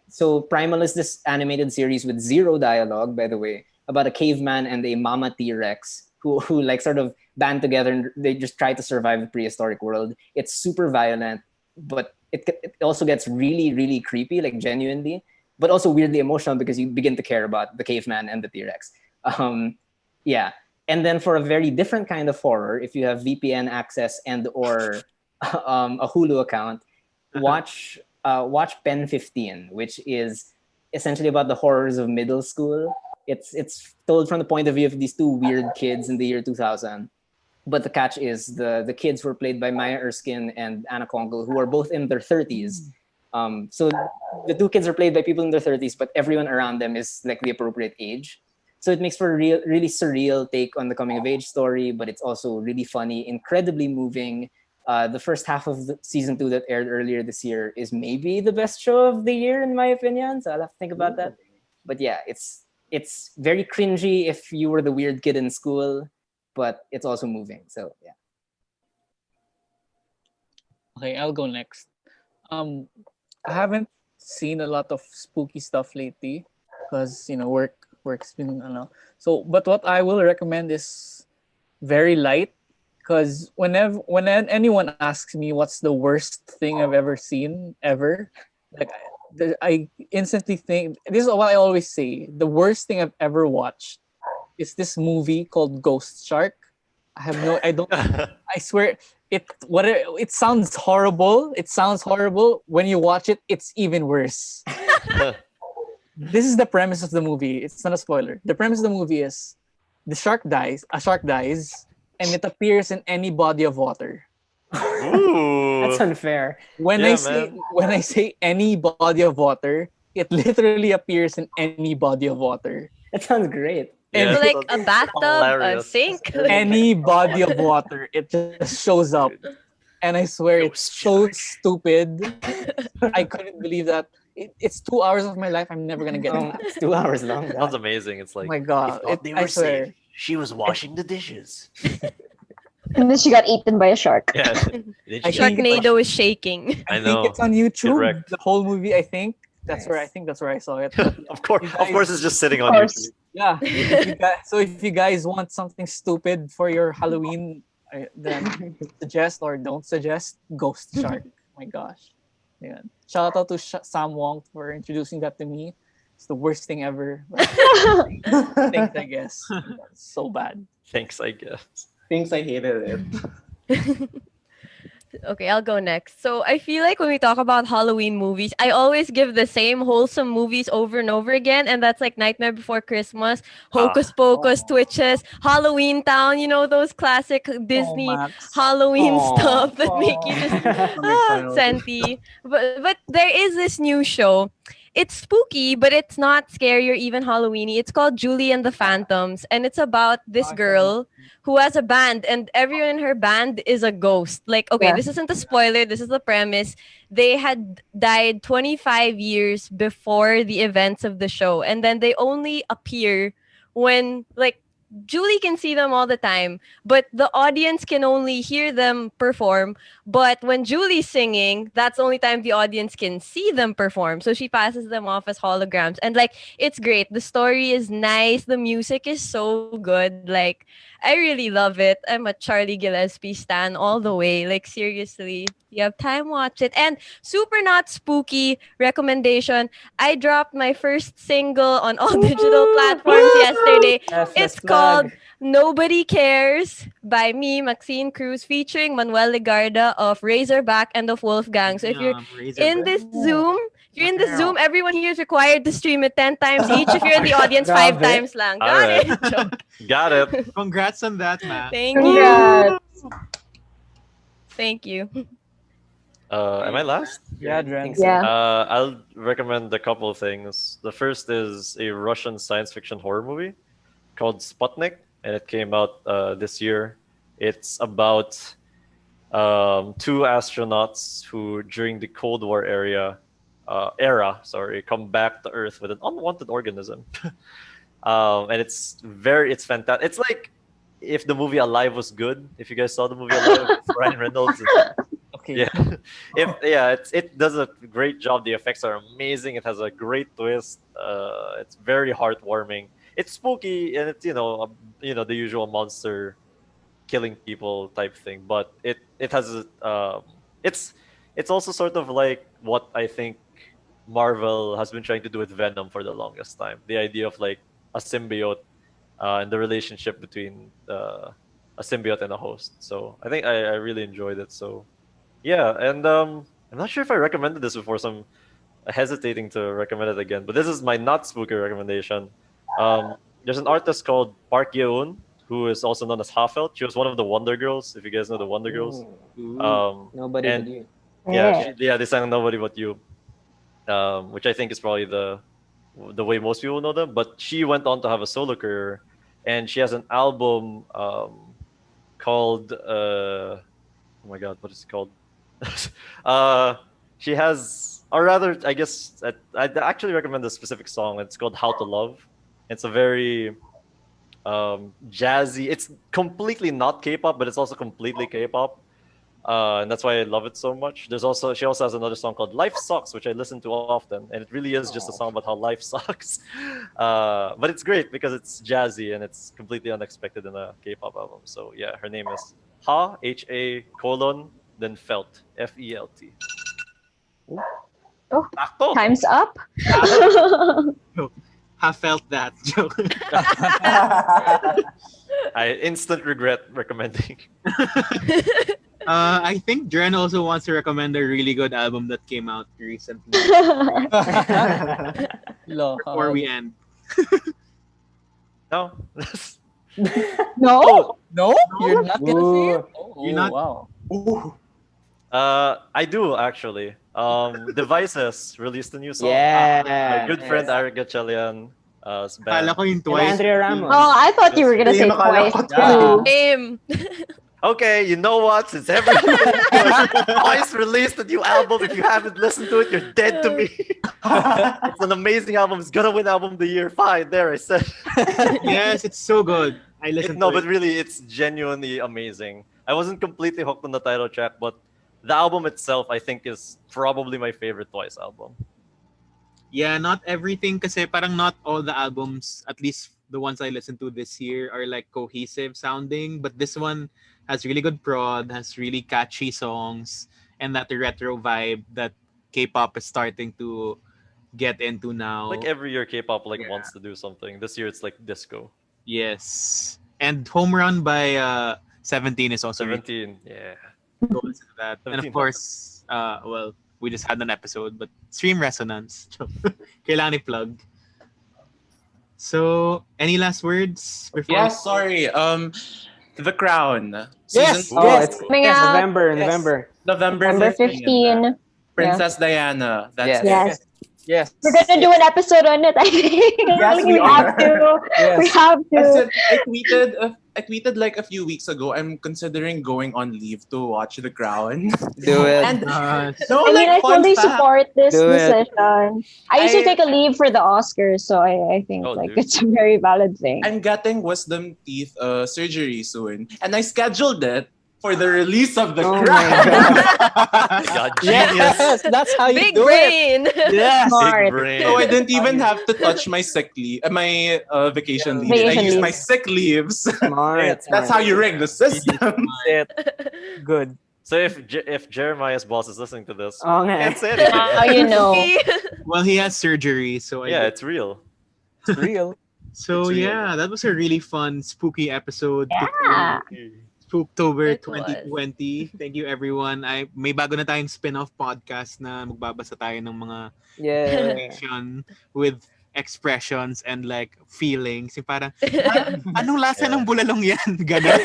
So Primal is this animated series with zero dialogue, by the way, about a caveman and a mama T-Rex who like sort of band together and they just try to survive the prehistoric world. It's super violent, but it also gets really, really creepy, like genuinely, but also weirdly emotional because you begin to care about the caveman and the T-Rex. Yeah. And then for a very different kind of horror, if you have VPN access and or a Hulu account, watch Pen 15, which is essentially about the horrors of middle school. It's told from the point of view of these two weird kids in the year 2000. But the catch is the kids were played by Maya Erskine and Anna Konkle, who are both in their 30s. So the two kids are played by people in their 30s, but everyone around them is like the appropriate age. So it makes for a really surreal take on the coming of age story, but it's also really funny, incredibly moving. The first half of the season 2 that aired earlier this year is maybe the best show of the year, in my opinion. So I'll have to think about that. But yeah, it's very cringy if you were the weird kid in school, but it's also moving. So yeah. Okay, I'll go next. I haven't seen a lot of spooky stuff lately because work's been so. But what I will recommend is very light. Because when anyone asks me what's the worst thing I've ever seen ever, like I instantly think this is what I always say. The worst thing I've ever watched is this movie called Ghost Shark. I swear it sounds horrible. It sounds horrible. When you watch it, it's even worse. This is the premise of the movie. It's not a spoiler. The premise of the movie is a shark dies, and it appears in any body of water. Ooh. That's unfair. When I say any body of water, it literally appears in any body of water. That sounds great. And So like a bathtub, a hilarious. sink. any body of water, it just shows up. And I swear it's so stupid. I couldn't believe that. It's 2 hours of my life I'm never gonna get. It's 2 hours long. Sounds amazing. It's Oh like my god! I swear. She was washing the dishes. And then she got eaten by a shark. yeah. Sharknado is shaking. I I know. think it's on YouTube. Correct. The whole movie. I think that's Nice. where I saw it. of course, it's just sitting on Of course. YouTube. Yeah. So if you guys want something stupid for your Halloween, then suggest or don't suggest Ghost Shark. My gosh. Yeah. Shout out to Sam Wong for introducing that to me. It's the worst thing ever. Thanks, I guess. It's so bad. Thanks, I guess. Things I hated it. Okay, I'll go next. So I feel like when we talk about Halloween movies, I always give the same wholesome movies over and over again, and that's like Nightmare Before Christmas, Hocus Pocus, Twitches, Halloween Town, those classic Disney Max. Halloween Aw. stuff that make you just senti. But there is this new show. it's spooky, but it's not scary or even Halloweeny. It's called Julie and the Phantoms, and it's about this girl who has a band, and everyone in her band is a ghost. Like, okay, Yeah. this isn't a spoiler. This is the premise. They had died 25 years before the events of the show, and then they only appear when, like, Julie can see them all the time, but the audience can only hear them perform. But when Julie's singing, that's the only time the audience can see them perform. So she passes them off as holograms. And like, it's great. The story is nice. The music is so good. Like, I really love it. I'm a Charlie Gillespie stan all the way. Like, seriously. You have time, watch it. And super not spooky recommendation. I dropped my first single on all digital platforms yesterday. Yes, It's let's plug. called Nobody Cares by me, Maxine Cruz, featuring Manuel Legarda of Razorback and of Wolfgang. So if you're in this Zoom, everyone here is required to stream it 10 times each. If you're in the audience, 5 Grabe. times lang. All Got right. it. Got it. Congrats on that, man. Thank you. Congrats. Thank you. Am I last? Yeah, Dren. Yeah. I'll recommend a couple of things. The first is a Russian science fiction horror movie called Sputnik, and it came out this year. It's about two astronauts who, during the Cold War era, come back to Earth with an unwanted organism. And it's fantastic. It's like if the movie Alive was good. If you guys saw the movie Alive, with Ryan Reynolds. Okay. Yeah. It does a great job. The effects are amazing. It has a great twist. It's very heartwarming. It's spooky, and it's the usual monster killing people type thing. But it has it's also sort of like what I think Marvel has been trying to do with Venom for the longest time. The idea of like a symbiote and the relationship between a symbiote and a host. So I think I really enjoyed it. So yeah, and I'm not sure if I recommended this before, so I'm hesitating to recommend it again. But this is my not spooky recommendation. There's an artist called Park Yeon, who is also known as Hafelt. She was one of the Wonder Girls, if you guys know the Wonder Girls. Nobody and- but you. Yeah, they sang Nobody But You, which I think is probably the way most people know them. But she went on to have a solo career, and she has an album called oh my god, what is it called? She has, or rather, I guess I'd actually recommend a specific song. It's called How to Love. It's a very jazzy. It's completely not K-pop, but it's also completely K-pop. And that's why I love it so much. She also has another song called Life Sucks, which I listen to often, and it really is just a song about how life sucks. But it's great because it's jazzy and it's completely unexpected in a K-pop album. So yeah, her name is Ha colon then Felt Felt. Oh, Sakto. time's up. Have felt that joke. I instant regret recommending. I think Dren also wants to recommend a really good album that came out recently before we end. No. No? No? You're not gonna say it? Ooh. Oh, You're not- wow. Ooh. I do actually. Devices released a new song. Yeah. My good friend Eric Gatchalian band. Kala ko yung And twice. Andrea Ramos. Oh, I thought you were gonna say Same, akala twice ko too. Same. Okay, you know what? Since Twice released a new album, if you haven't listened to it, you're dead to me. It's an amazing album. It's gonna win album of the year. Fine, there I said. Yes, it's so good. I listened No, to but it. really, it's genuinely amazing. I wasn't completely hooked on the title track, but the album itself, I think, is probably my favorite Twice album. Yeah, not everything kasi parang not all the albums, at least the ones I listened to this year, are like cohesive sounding, but this one has really good prod, has really catchy songs, and that retro vibe that K-pop is starting to get into now. Like every year, K-pop Yeah. wants to do something. This year, it's like disco. Yes. And Home Run by 17 is also really 17, yeah. go listen to that. And of 17. course, well, we just had an episode, but Stream Resonance. Kailangan i-plug. So, any last words before? Yeah, sorry. The Crown. Yes! Season Oh, it's Coming out. November. Yes. November. November Number 15. 15. Princess Diana. That's Yes. it. Yes. Yes. We're gonna do an episode on it. I think. Yes, we have are. to. Yes. We have to. I tweeted like a few weeks ago. I'm considering going on leave to watch The Crown. Do it. And Yes. no, I mean, I fun fully fact. support this Do it. decision. I used to take a leave for the Oscars, so I think Oh, like dude. it's a very valid thing. I'm getting wisdom teeth surgery soon, and I scheduled it for the release of The Oh my Crown. God, genius. Yes, that's how you Big do it. brain. Yes. Smart. Big brain. So I didn't even have to touch my sick leave, my vacation leave. I Vacation used my leave. sick leaves. Smart. That's how you rig the system. It. Good. So if Jeremiah's boss is listening to this, Oh, man. can't say anything. Now you know. Well, he has surgery, so I Yeah, it's real. It's real. So It's real. yeah, that was a really fun, spooky episode. Yeah. Spooktober It was. 2020. Thank you everyone. May bago na tayong spin-off podcast na magbabasa tayo ng mga Yeah. fiction with expressions and like feelings. Yung parang, anong lasa ng bulalong yan? Ganon.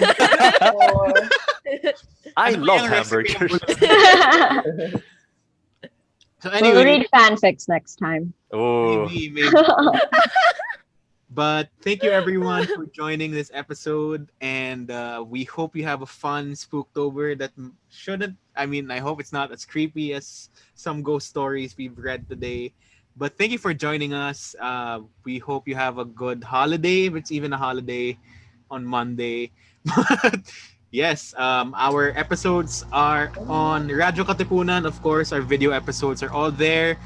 I Ano ba love yung recipe ng hamburgers. bulalong? So We'll anyway, read fanfics next time. Oh, maybe. But thank you everyone for joining this episode, and we hope you have a fun Spooktober that shouldn't. I mean, I hope it's not as creepy as some ghost stories we've read today. But thank you for joining us. We hope you have a good holiday, if it's even a holiday on Monday. But yes, our episodes are on Radyo Katipunan. Of course, our video episodes are all there.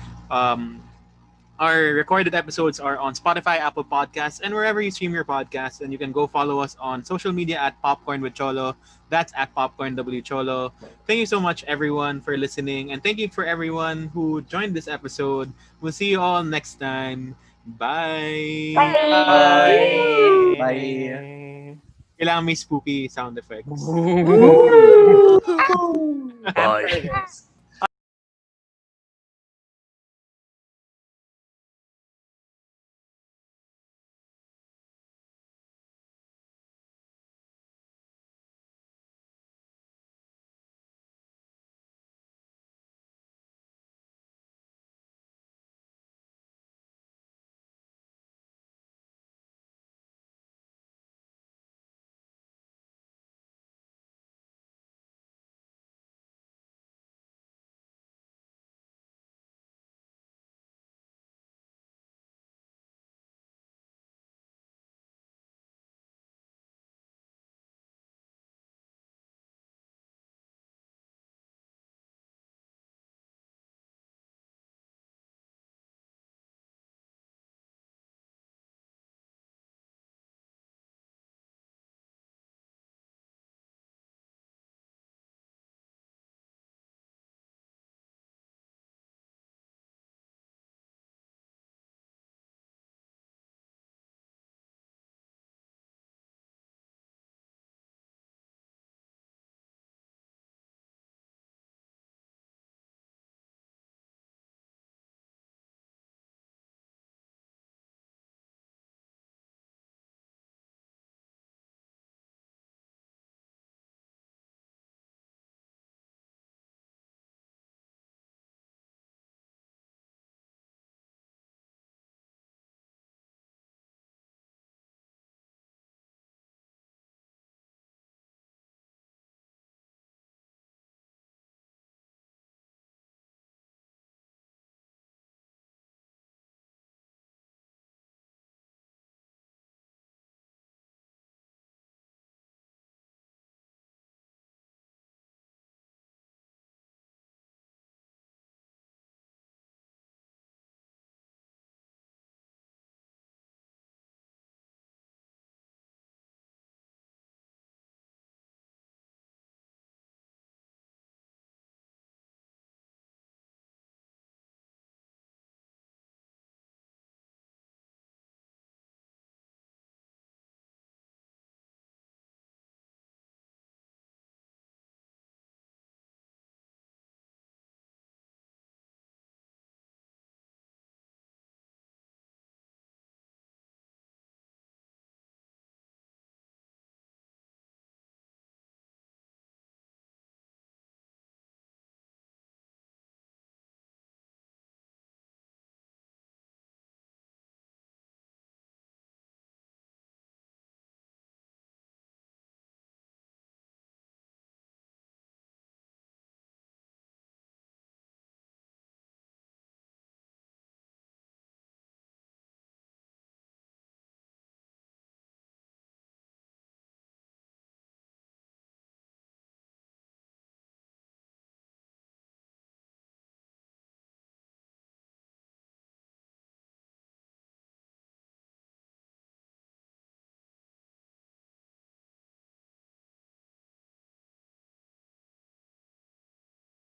Our recorded episodes are on Spotify, Apple Podcasts, and wherever you stream your podcasts. And you can go follow us on social media at Popcorn with Cholo. That's at Popcorn W Cholo. Thank you so much, everyone, for listening. And thank you for everyone who joined this episode. We'll see you all next time. Bye! Bye. Bye. Kailangan may spooky sound effects. bye.